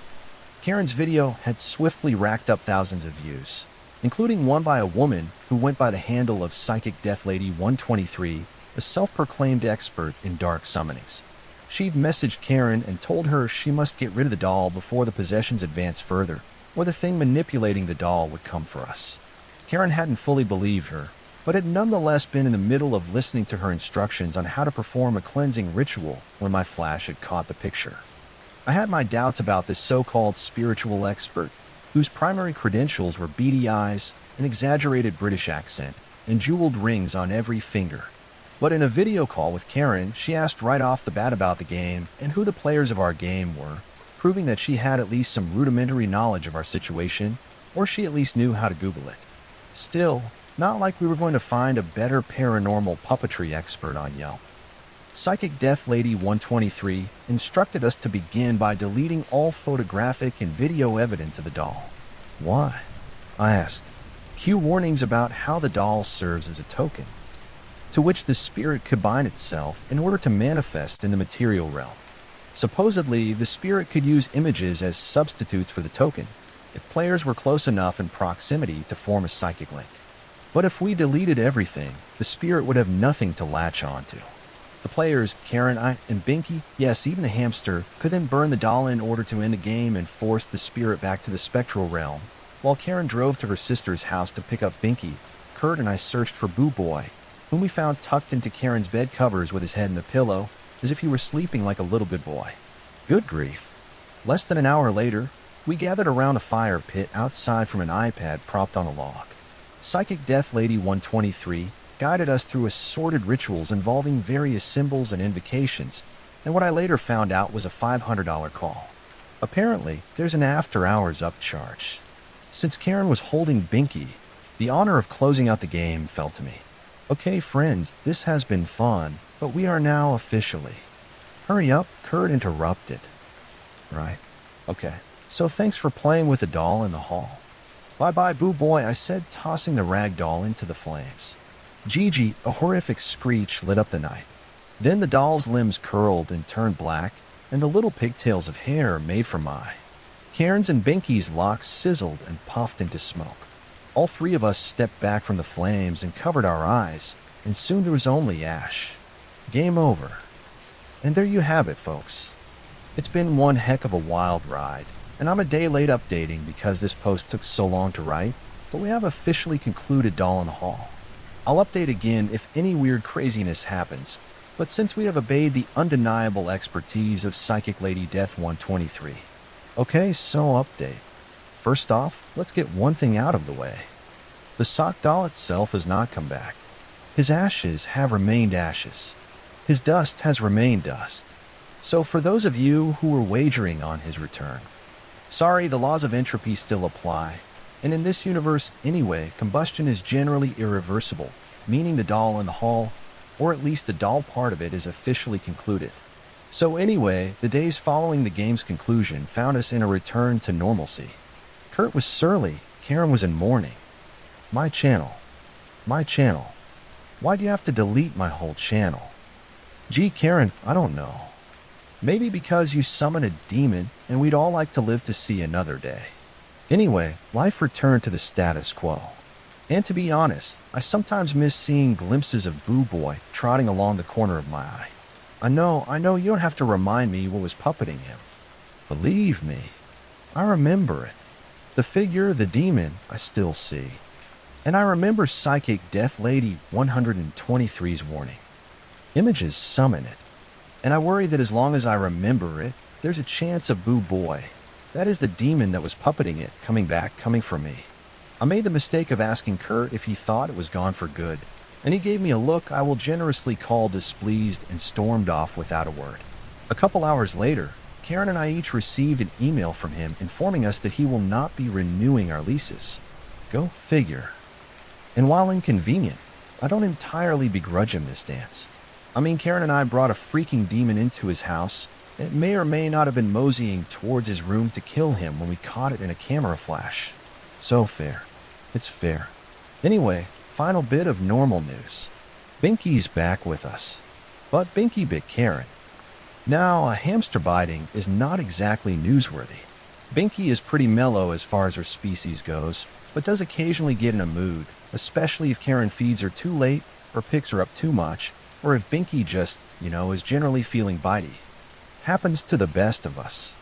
Karen's video had swiftly racked up thousands of views, including one by a woman who went by the handle of Psychic Death Lady 123, a self-proclaimed expert in dark summonings. She'd messaged Karen and told her she must get rid of the doll before the possessions advanced further, or the thing manipulating the doll would come for us. Karen hadn't fully believed her, but had nonetheless been in the middle of listening to her instructions on how to perform a cleansing ritual when my flash had caught the picture. I had my doubts about this so-called spiritual expert, whose primary credentials were beady eyes, an exaggerated British accent, and jeweled rings on every finger. But in a video call with Karen, she asked right off the bat about the game and who the players of our game were, proving that she had at least some rudimentary knowledge of our situation, or she at least knew how to Google it. Still, not like we were going to find a better paranormal puppetry expert on Yelp. Psychic Death Lady 123 instructed us to begin by deleting all photographic and video evidence of the doll. Why? I asked. Cue warnings about how the doll serves as a token, to which the spirit could bind itself in order to manifest in the material realm. Supposedly, the spirit could use images as substitutes for the token, if players were close enough in proximity to form a psychic link. But if we deleted everything, the spirit would have nothing to latch onto. The players, Karen, I, and Binky, yes, even the hamster, could then burn the doll in order to end the game and force the spirit back to the spectral realm. While Karen drove to her sister's house to pick up Binky, Kurt and I searched for Boo Boy, whom we found tucked into Karen's bed covers with his head in a pillow, as if he were sleeping like a little good boy. Good grief. Less than an hour later, we gathered around a fire pit outside from an iPad propped on a log. Psychic Death Lady 123 guided us through assorted rituals involving various symbols and invocations, and what I later found out was a $500 call. Apparently, there's an after-hours upcharge. Since Karen was holding Binky, the honor of closing out the game fell to me. Okay, friends, this has been fun, but we are now officially... Hurry up, Kurt interrupted. Right. Okay. So thanks for playing with the doll in the hall. Bye-bye, Boo Boy, I said, tossing the rag doll into the flames. Gigi, a horrific screech lit up the night. Then the doll's limbs curled and turned black, and the little pigtails of hair made for my. Karen's and Binky's locks sizzled and puffed into smoke. All three of us stepped back from the flames and covered our eyes, and soon there was only ash. Game over. And there you have it, folks. It's been one heck of a wild ride, and I'm a day late updating because this post took so long to write, but we have officially concluded Doll in the Hall. I'll update again if any weird craziness happens, but since we have obeyed the undeniable expertise of Psychic Lady Death 123. Okay, so update. First off, let's get one thing out of the way. The sock doll itself has not come back. His ashes have remained ashes. His dust has remained dust. So for those of you who were wagering on his return, sorry, the laws of entropy still apply, and in this universe anyway, combustion is generally irreversible, meaning the doll in the hall, or at least the doll part of it, is officially concluded. So anyway, the days following the game's conclusion found us in a return to normalcy. Kurt was surly, Karen was in mourning. My channel. My channel. Why do you have to delete my whole channel? Gee, Karen, I don't know. Maybe because you summon a demon and we'd all like to live to see another day. Anyway, life returned to the status quo. And to be honest, I sometimes miss seeing glimpses of Boo Boy trotting along the corner of my eye. I know, you don't have to remind me what was puppeting him. Believe me, I remember it. The figure, the demon, I still see. And I remember Psychic Death Lady 123's warning. Images summon it. And I worry that as long as I remember it, there's a chance of Boo Boy, that is the demon that was puppeting it, coming back, coming for me. I made the mistake of asking Kurt if he thought it was gone for good, and he gave me a look I will generously call displeased and stormed off without a word. A couple hours later, Karen and I each received an email from him informing us that he will not be renewing our leases. Go figure. And while inconvenient, I don't entirely begrudge him this dance. I mean, Karen and I brought a freaking demon into his house. It may or may not have been moseying towards his room to kill him when we caught it in a camera flash. So fair. It's fair. Anyway, final bit of normal news. Binky's back with us. But Binky bit Karen. Now, a hamster biting is not exactly newsworthy. Binky is pretty mellow as far as her species goes, but does occasionally get in a mood, especially if Karen feeds her too late or picks her up too much, or if Binky just, is generally feeling bitey. Happens to the best of us.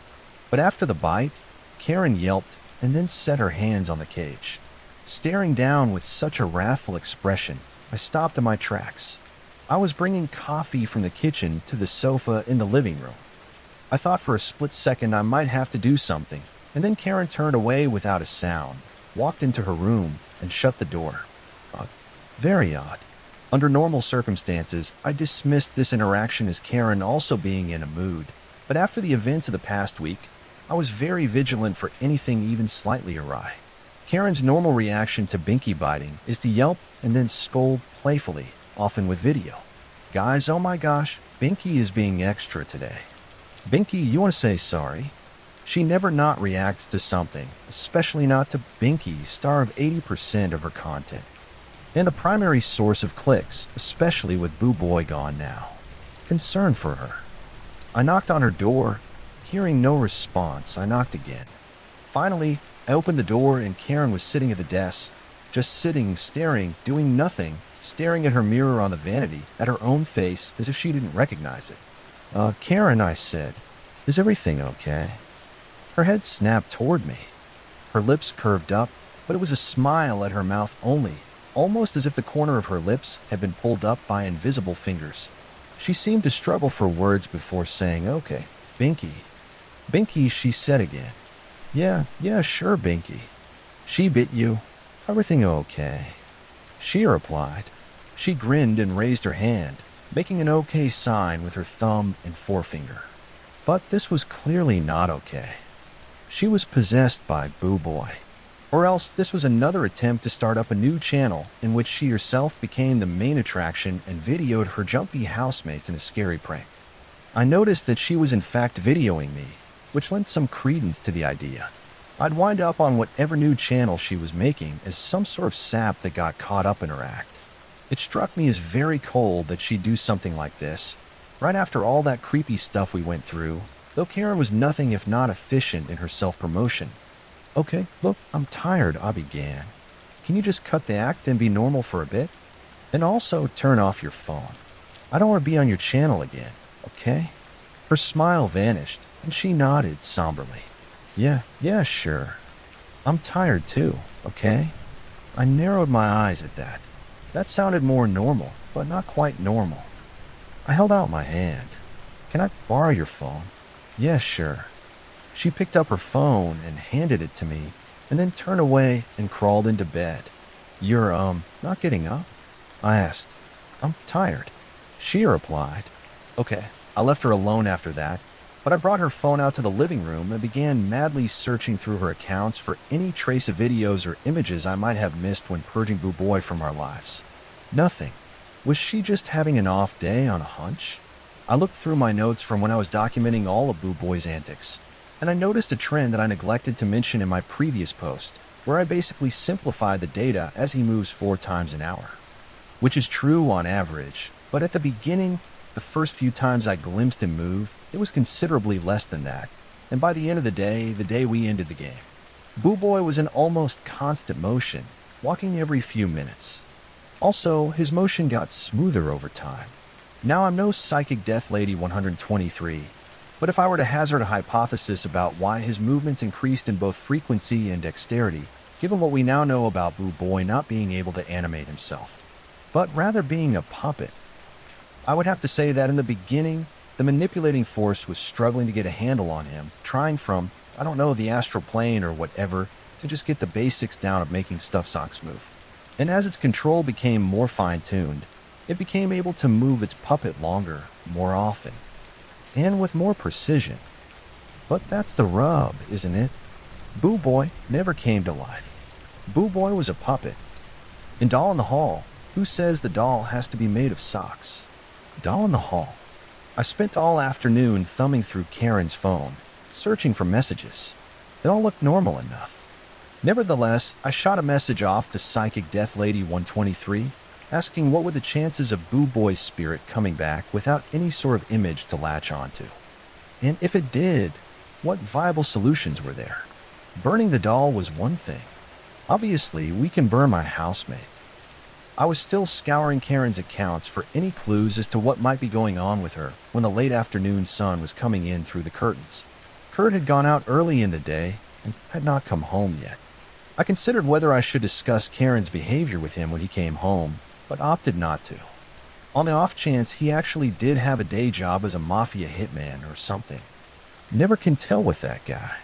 But after the bite, Karen yelped, and then set her hands on the cage. Staring down with such a wrathful expression, I stopped in my tracks. I was bringing coffee from the kitchen to the sofa in the living room. I thought for a split second I might have to do something, and then Karen turned away without a sound, walked into her room, and shut the door. Very odd. Under normal circumstances, I dismissed this interaction as Karen also being in a mood, but after the events of the past week, I was very vigilant for anything even slightly awry. Karen's normal reaction to Binky biting is to yelp and then scold playfully, often with video. Guys, oh my gosh, Binky is being extra today. Binky, you want to say sorry? She never not reacts to something, especially not to Binky, star of 80% of her content. And the primary source of clicks, especially with Boo Boy gone now. Concern for her. I knocked on her door. Hearing no response, I knocked again. Finally, I opened the door and Karen was sitting at the desk, just sitting, staring, doing nothing, staring at her mirror on the vanity, at her own face, as if she didn't recognize it. Karen, I said, is everything okay? Her head snapped toward me. Her lips curved up, but it was a smile at her mouth only, almost as if the corner of her lips had been pulled up by invisible fingers. She seemed to struggle for words before saying, okay, Binky. Binky, she said again. Yeah, sure, Binky. She bit you. Everything okay? She replied. She grinned and raised her hand, making an okay sign with her thumb and forefinger. But this was clearly not okay. She was possessed by Boo Boy. Or else this was another attempt to start up a new channel in which she herself became the main attraction and videoed her jumpy housemates in a scary prank. I noticed that she was in fact videoing me, which lent some credence to the idea. I'd wind up on whatever new channel she was making as some sort of sap that got caught up in her act. It struck me as very cold that she'd do something like this, right after all that creepy stuff we went through, though Karen was nothing if not efficient in her self-promotion. Okay, look, I'm tired, I began. Can you just cut the act and be normal for a bit? And also turn off your phone. I don't want to be on your channel again, okay? Her smile vanished, and she nodded somberly. Yeah, sure. I'm tired too, okay? I narrowed my eyes at that. That sounded more normal, but not quite normal. I held out my hand. Can I borrow your phone? Yeah, sure. She picked up her phone and handed it to me, and then turned away and crawled into bed. You're, not getting up? I asked. I'm tired. She replied. Okay, I left her alone after that, but I brought her phone out to the living room and began madly searching through her accounts for any trace of videos or images I might have missed when purging Boo Boy from our lives. Nothing. Was she just having an off day on a hunch? I looked through my notes from when I was documenting all of Boo Boy's antics, and I noticed a trend that I neglected to mention in my previous post, where I basically simplify the data as he moves 4 times an hour. Which is true on average, but at the beginning, the first few times I glimpsed him move, it was considerably less than that, and by the end of the day we ended the game, Boo Boy was in almost constant motion, walking every few minutes. Also, his motion got smoother over time. Now I'm no Psychic Death Lady 123, but if I were to hazard a hypothesis about why his movements increased in both frequency and dexterity, given what we now know about Boo Boy not being able to animate himself, but rather being a puppet, I would have to say that in the beginning, the manipulating force was struggling to get a handle on him, trying from, I don't know, the astral plane or whatever, to just get the basics down of making Stuff Socks move. And as its control became more fine-tuned, it became able to move its puppet longer, more often, and with more precision. But that's the rub, isn't it? Boo Boy never came to life. Boo Boy was a puppet. In Doll in the Hall, who says the doll has to be made of socks? Doll in the Hall. I spent all afternoon thumbing through Karen's phone, searching for messages. It all looked normal enough. Nevertheless, I shot a message off to Psychic Death Lady 123, asking what were the chances of Boo Boy's spirit coming back without any sort of image to latch onto. And if it did, what viable solutions were there? Burning the doll was one thing. Obviously, we can burn my housemate. I was still scouring Karen's accounts for any clues as to what might be going on with her when the late afternoon sun was coming in through the curtains. Kurt had gone out early in the day, and had not come home yet. I considered whether I should discuss Karen's behavior with him when he came home, but opted not to. On the off chance he actually did have a day job as a mafia hitman or something. Never can tell with that guy.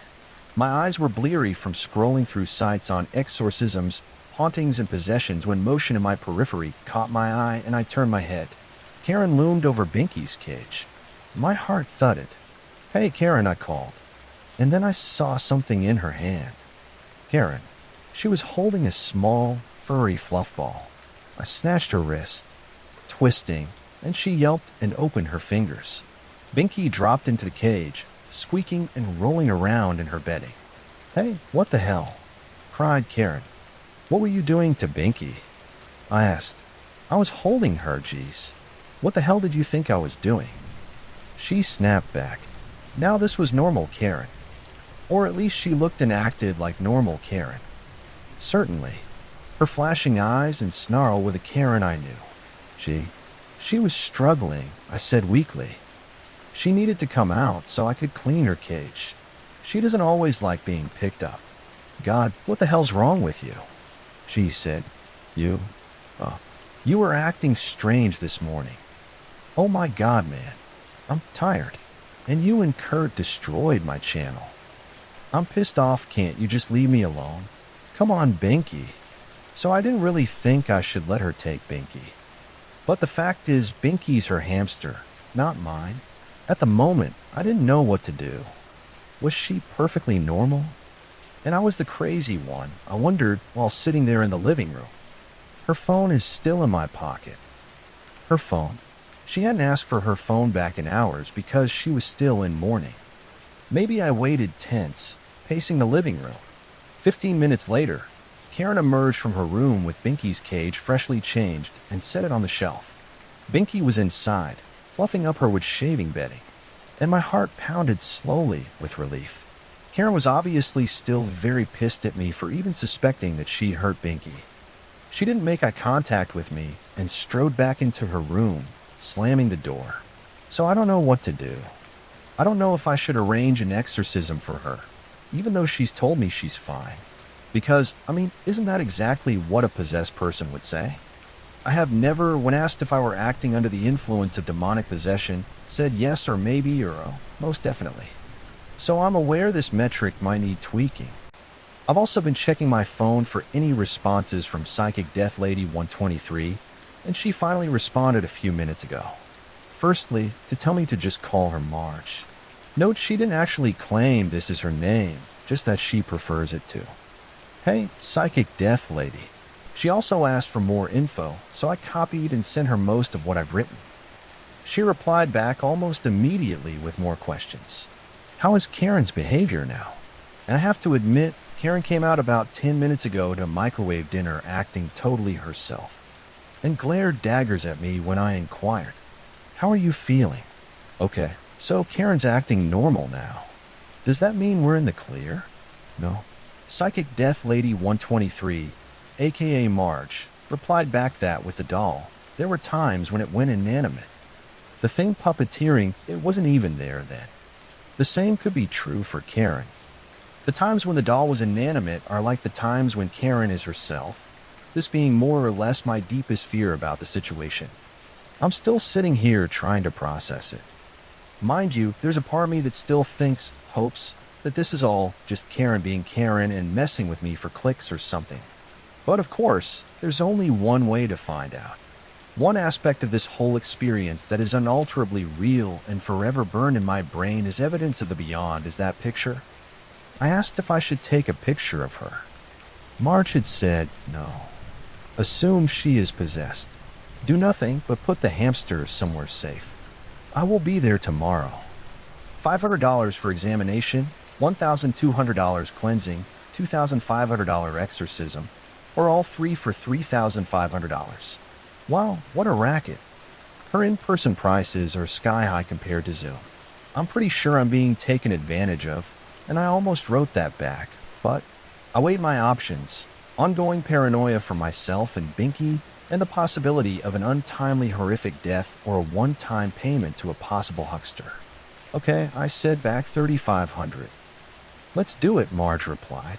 My eyes were bleary from scrolling through sites on exorcisms, hauntings, and possessions when motion in my periphery caught my eye and I turned my head. Karen loomed over Binky's cage. My heart thudded. "Hey, Karen," I called. And then I saw something in her hand. Karen. She was holding a small, furry fluff ball. I snatched her wrist, twisting, and she yelped and opened her fingers. Binky dropped into the cage, squeaking and rolling around in her bedding. "Hey, what the hell?" cried Karen. "What were you doing to Binky?" I asked. "I was holding her, geez. What the hell did you think I was doing?" She snapped back. Now this was normal Karen. Or at least she looked and acted like normal Karen. Certainly. Her flashing eyes and snarl were the Karen I knew. She was struggling, I said weakly. She needed to come out so I could clean her cage. She doesn't always like being picked up. "God, what the hell's wrong with you?" She said. You were acting strange this morning." "Oh my God, man. I'm tired. And you and Kurt destroyed my channel. I'm pissed off. Can't you just leave me alone? Come on, Binky." So I didn't really think I should let her take Binky. But the fact is, Binky's her hamster, not mine. At the moment, I didn't know what to do. Was she perfectly normal? And I was the crazy one, I wondered, while sitting there in the living room. Her phone is still in my pocket. Her phone. She hadn't asked for her phone back in hours because she was still in mourning. Maybe I waited tense, pacing the living room. 15 minutes later, Karen emerged from her room with Binky's cage freshly changed and set it on the shelf. Binky was inside, fluffing up her with shaving bedding, and my heart pounded slowly with relief. Karen was obviously still very pissed at me for even suspecting that she'd hurt Binky. She didn't make eye contact with me and strode back into her room, slamming the door. So I don't know what to do. I don't know if I should arrange an exorcism for her, even though she's told me she's fine. Because, isn't that exactly what a possessed person would say? I have never, when asked if I were acting under the influence of demonic possession, said yes or maybe or most definitely. So I'm aware this metric might need tweaking. I've also been checking my phone for any responses from Psychic Death Lady 123, and she finally responded a few minutes ago. Firstly, to tell me to just call her Marge. Note she didn't actually claim this is her name, just that she prefers it to. "Hey, Psychic Death Lady." She also asked for more info, so I copied and sent her most of what I've written. She replied back almost immediately with more questions. How is Karen's behavior now? And I have to admit, Karen came out about 10 minutes ago to microwave dinner acting totally herself, and glared daggers at me when I inquired, "How are you feeling?" Okay, so Karen's acting normal now. Does that mean we're in the clear? No. Psychic Death Lady 123, aka Marge, replied back that with the doll, there were times when it went inanimate. The thing puppeteering, it wasn't even there then. The same could be true for Karen. The times when the doll was inanimate are like the times when Karen is herself, this being more or less my deepest fear about the situation. I'm still sitting here trying to process it. Mind you, there's a part of me that still hopes, that this is all just Karen being Karen and messing with me for clicks or something. But of course, there's only one way to find out. One aspect of this whole experience that is unalterably real and forever burned in my brain as evidence of the beyond is that picture. I asked if I should take a picture of her. Marge had said no. Assume she is possessed. Do nothing but put the hamster somewhere safe. I will be there tomorrow. $500 for examination, $1,200 cleansing, $2,500 exorcism, or all three for $3,500. Wow, what a racket. Her in-person prices are sky high compared to Zoom. I'm pretty sure I'm being taken advantage of, and I almost wrote that back, but I weighed my options, ongoing paranoia for myself and Binky, and the possibility of an untimely horrific death or a one-time payment to a possible huckster. Okay, I said back $3,500. Let's do it, Marge replied.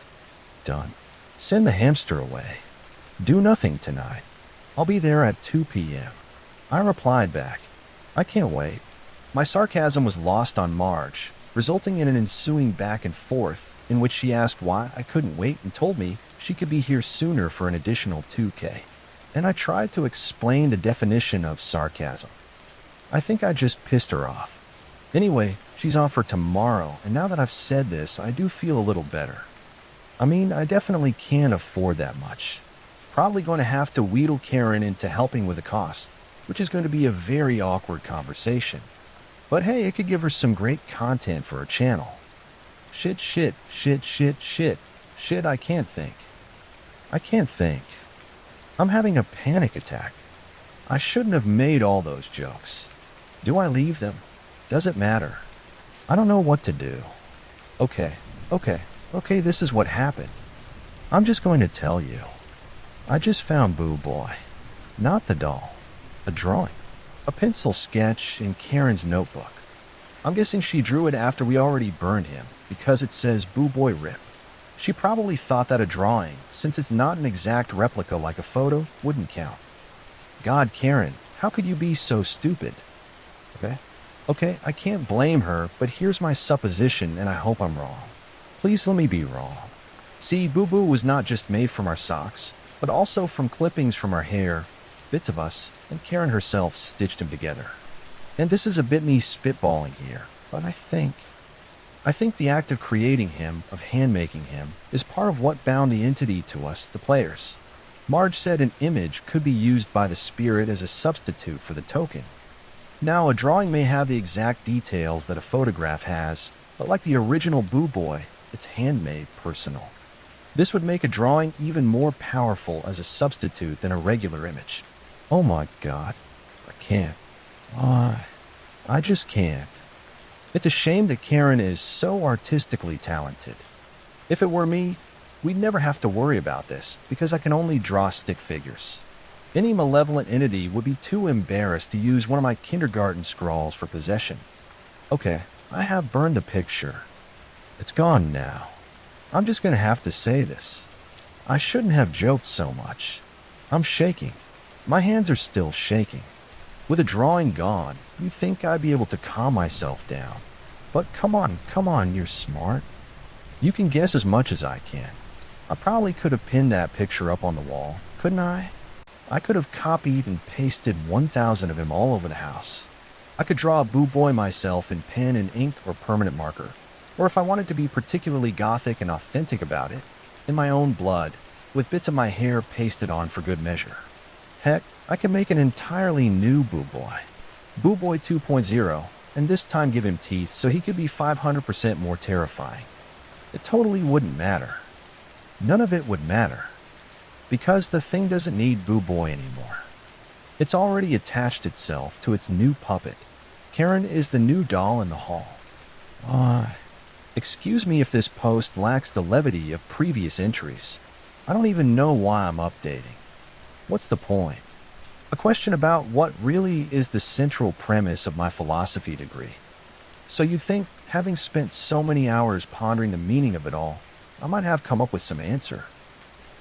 Done. Send the hamster away. Do nothing tonight. I'll be there at 2 p.m. I replied back, I can't wait. My sarcasm was lost on Marge, resulting in an ensuing back and forth in which she asked why I couldn't wait and told me she could be here sooner for an additional 2K. And I tried to explain the definition of sarcasm. I think I just pissed her off. Anyway, she's on for tomorrow, and now that I've said this, I do feel a little better. I mean, I definitely can't afford that much. Probably going to have to wheedle Karen into helping with the cost, which is going to be a very awkward conversation. But hey, it could give her some great content for her channel. Shit, I can't think. I'm having a panic attack. I shouldn't have made all those jokes. Do I leave them? Does it matter? I don't know what to do. Okay, this is what happened. I'm just going to tell you. I just found Boo Boy. Not the doll. A drawing. A pencil sketch in Karen's notebook. I'm guessing she drew it after we already burned him, because it says Boo Boy Rip. She probably thought that a drawing, since it's not an exact replica like a photo, wouldn't count. God, Karen, how could you be so stupid? Okay, I can't blame her, but here's my supposition, and I hope I'm wrong. Please let me be wrong. See, Boo Boo was not just made from our socks, but also from clippings from our hair, bits of us, and Karen herself stitched him together. And this is a bit me spitballing here, but I think the act of creating him, of hand-making him, is part of what bound the entity to us, the players. Marge said an image could be used by the spirit as a substitute for the token. Now, a drawing may have the exact details that a photograph has, but like the original Boo Boy, it's handmade, personal. This would make a drawing even more powerful as a substitute than a regular image. Oh my God, I can't. I just can't. It's a shame that Karen is so artistically talented. If it were me, we'd never have to worry about this, because I can only draw stick figures. Any malevolent entity would be too embarrassed to use one of my kindergarten scrawls for possession. Okay, I have burned the picture. It's gone now. I'm just going to have to say this. I shouldn't have joked so much. I'm shaking. My hands are still shaking. With a drawing gone, you'd think I'd be able to calm myself down. But come on, you're smart. You can guess as much as I can. I probably could have pinned that picture up on the wall, couldn't I? I could have copied and pasted 1,000 of him all over the house. I could draw a Boo Boy myself in pen and ink or permanent marker, or if I wanted to be particularly gothic and authentic about it, in my own blood, with bits of my hair pasted on for good measure. Heck, I could make an entirely new Boo Boy. Boo Boy 2.0, and this time give him teeth so he could be 500% more terrifying. It totally wouldn't matter. None of it would matter. Because the thing doesn't need Boo Boy anymore. It's already attached itself to its new puppet. Karen is the new doll in the hall. Excuse me if this post lacks the levity of previous entries. I don't even know why I'm updating. What's the point? A question about what really is the central premise of my philosophy degree. So you'd think, having spent so many hours pondering the meaning of it all, I might have come up with some answer.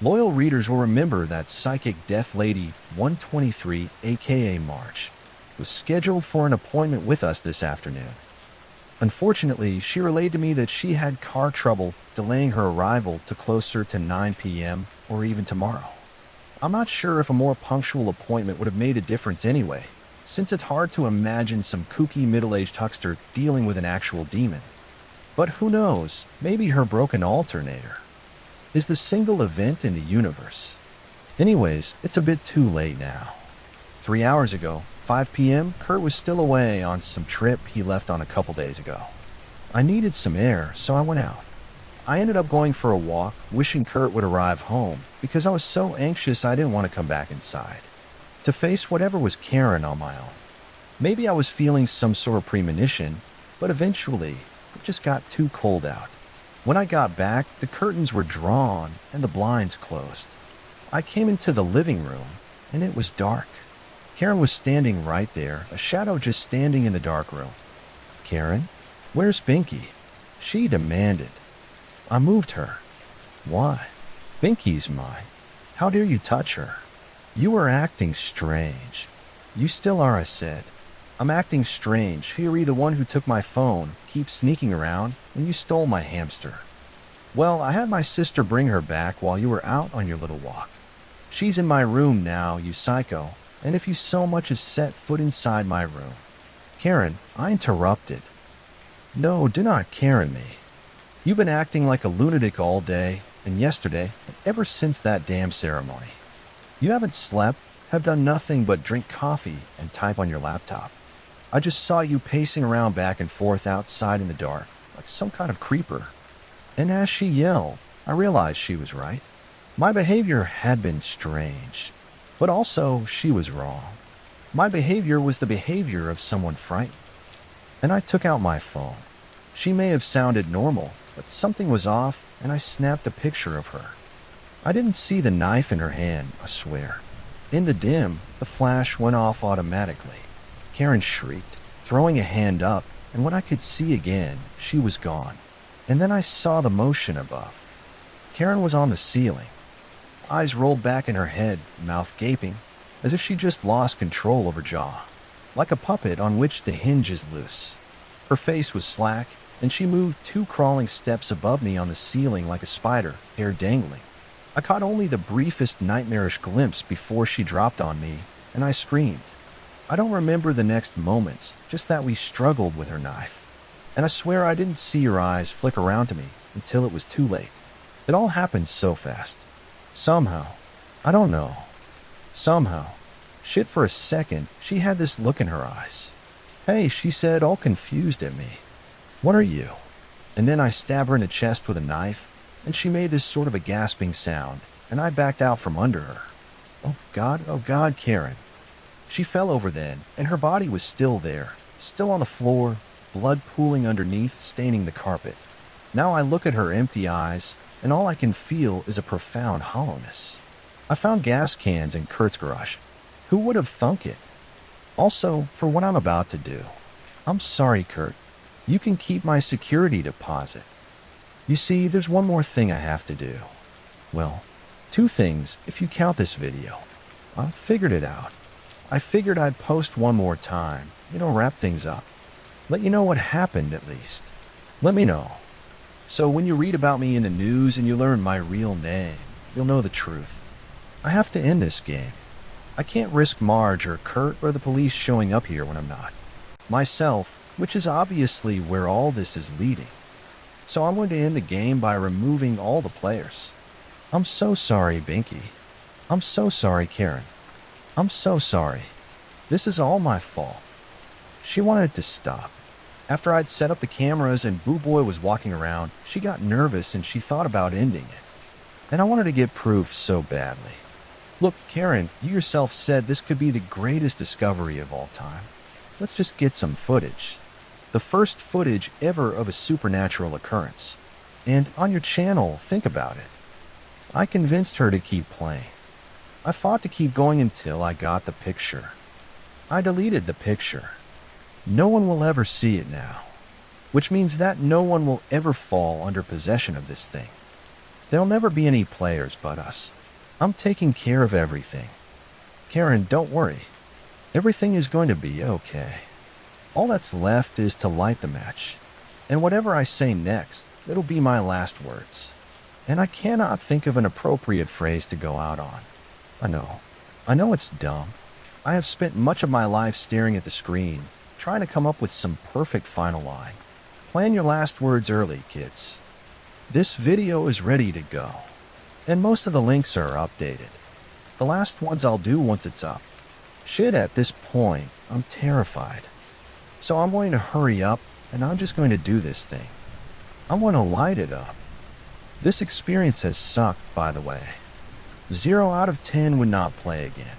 Loyal readers will remember that Psychic Death Lady 123, aka Marge, was scheduled for an appointment with us this afternoon. Unfortunately, she relayed to me that she had car trouble, delaying her arrival to closer to 9 p.m. or even tomorrow. I'm not sure if a more punctual appointment would have made a difference anyway, since it's hard to imagine some kooky middle-aged huckster dealing with an actual demon. But who knows, maybe her broken alternator is the single event in the universe. Anyways, it's a bit too late now. 3 hours ago, 5 p.m., Kurt was still away on some trip he left on a couple days ago. I needed some air, so I went out. I ended up going for a walk, wishing Kurt would arrive home, because I was so anxious I didn't want to come back inside, to face whatever was Karen on my own. Maybe I was feeling some sort of premonition, but eventually, it just got too cold out. When I got back, the curtains were drawn and the blinds closed. I came into the living room, and it was dark. Karen was standing right there, a shadow just standing in the dark room. "Karen, where's Binky?" she demanded. I moved her. Why? Binky's mine. How dare you touch her? You are acting strange. You still are, I said. I'm acting strange. You're the one who took my phone, keeps sneaking around, and you stole my hamster. Well, I had my sister bring her back while you were out on your little walk. She's in my room now, you psycho, and if you so much as set foot inside my room. Karen, I interrupted. No, do not Karen me. You've been acting like a lunatic all day, and yesterday, and ever since that damn ceremony. You haven't slept, have done nothing but drink coffee and type on your laptop. I just saw you pacing around back and forth outside in the dark, like some kind of creeper. And as she yelled, I realized she was right. My behavior had been strange, but also she was wrong. My behavior was the behavior of someone frightened. And I took out my phone. She may have sounded normal, but something was off, and I snapped a picture of her. I didn't see the knife in her hand, I swear. In the dim, the flash went off automatically. Karen shrieked, throwing a hand up, and when I could see again, she was gone. And then I saw the motion above. Karen was on the ceiling. Eyes rolled back in her head, mouth gaping, as if she just lost control of her jaw, like a puppet on which the hinge is loose. Her face was slack, and she moved 2 crawling steps above me on the ceiling like a spider, hair dangling. I caught only the briefest nightmarish glimpse before she dropped on me, and I screamed. I don't remember the next moments, just that we struggled with her knife. And I swear I didn't see her eyes flick around to me until it was too late. It all happened so fast. Somehow, I don't know. Somehow, shit for a second, she had this look in her eyes. Hey, she said, all confused at me. What are you? And then I stabbed her in the chest with a knife, and she made this sort of a gasping sound, and I backed out from under her. Oh God, Karen. She fell over then, and her body was still there, still on the floor, blood pooling underneath, staining the carpet. Now I look at her empty eyes, and all I can feel is a profound hollowness. I found gas cans in Kurt's garage. Who would have thunk it? Also, for what I'm about to do. I'm sorry, Kurt. You can keep my security deposit. You see, there's one more thing I have to do. Well, 2 things if you count this video. I figured it out. I figured I'd post one more time, wrap things up. Let you know what happened at least. Let me know. So when you read about me in the news and you learn my real name, you'll know the truth. I have to end this game. I can't risk Marge or Kurt or the police showing up here when I'm not. Myself, which is obviously where all this is leading. So I'm going to end the game by removing all the players. I'm so sorry, Binky. I'm so sorry, Karen. I'm so sorry. This is all my fault. She wanted to stop. After I'd set up the cameras and Boo Boy was walking around, she got nervous and she thought about ending it. And I wanted to get proof so badly. Look, Karen, you yourself said this could be the greatest discovery of all time. Let's just get some footage. The first footage ever of a supernatural occurrence. And on your channel, think about it. I convinced her to keep playing. I fought to keep going until I got the picture. I deleted the picture. No one will ever see it now. Which means that no one will ever fall under possession of this thing. There'll never be any players but us. I'm taking care of everything. Karen, don't worry. Everything is going to be okay. All that's left is to light the match. And whatever I say next, it'll be my last words. And I cannot think of an appropriate phrase to go out on. I know it's dumb. I have spent much of my life staring at the screen, trying to come up with some perfect final line. Plan your last words early, kids. This video is ready to go. And most of the links are updated. The last ones I'll do once it's up. Shit, at this point, I'm terrified. So I'm going to hurry up, and I'm just going to do this thing. I'm going to light it up. This experience has sucked, by the way. 0 out of 10 would not play again.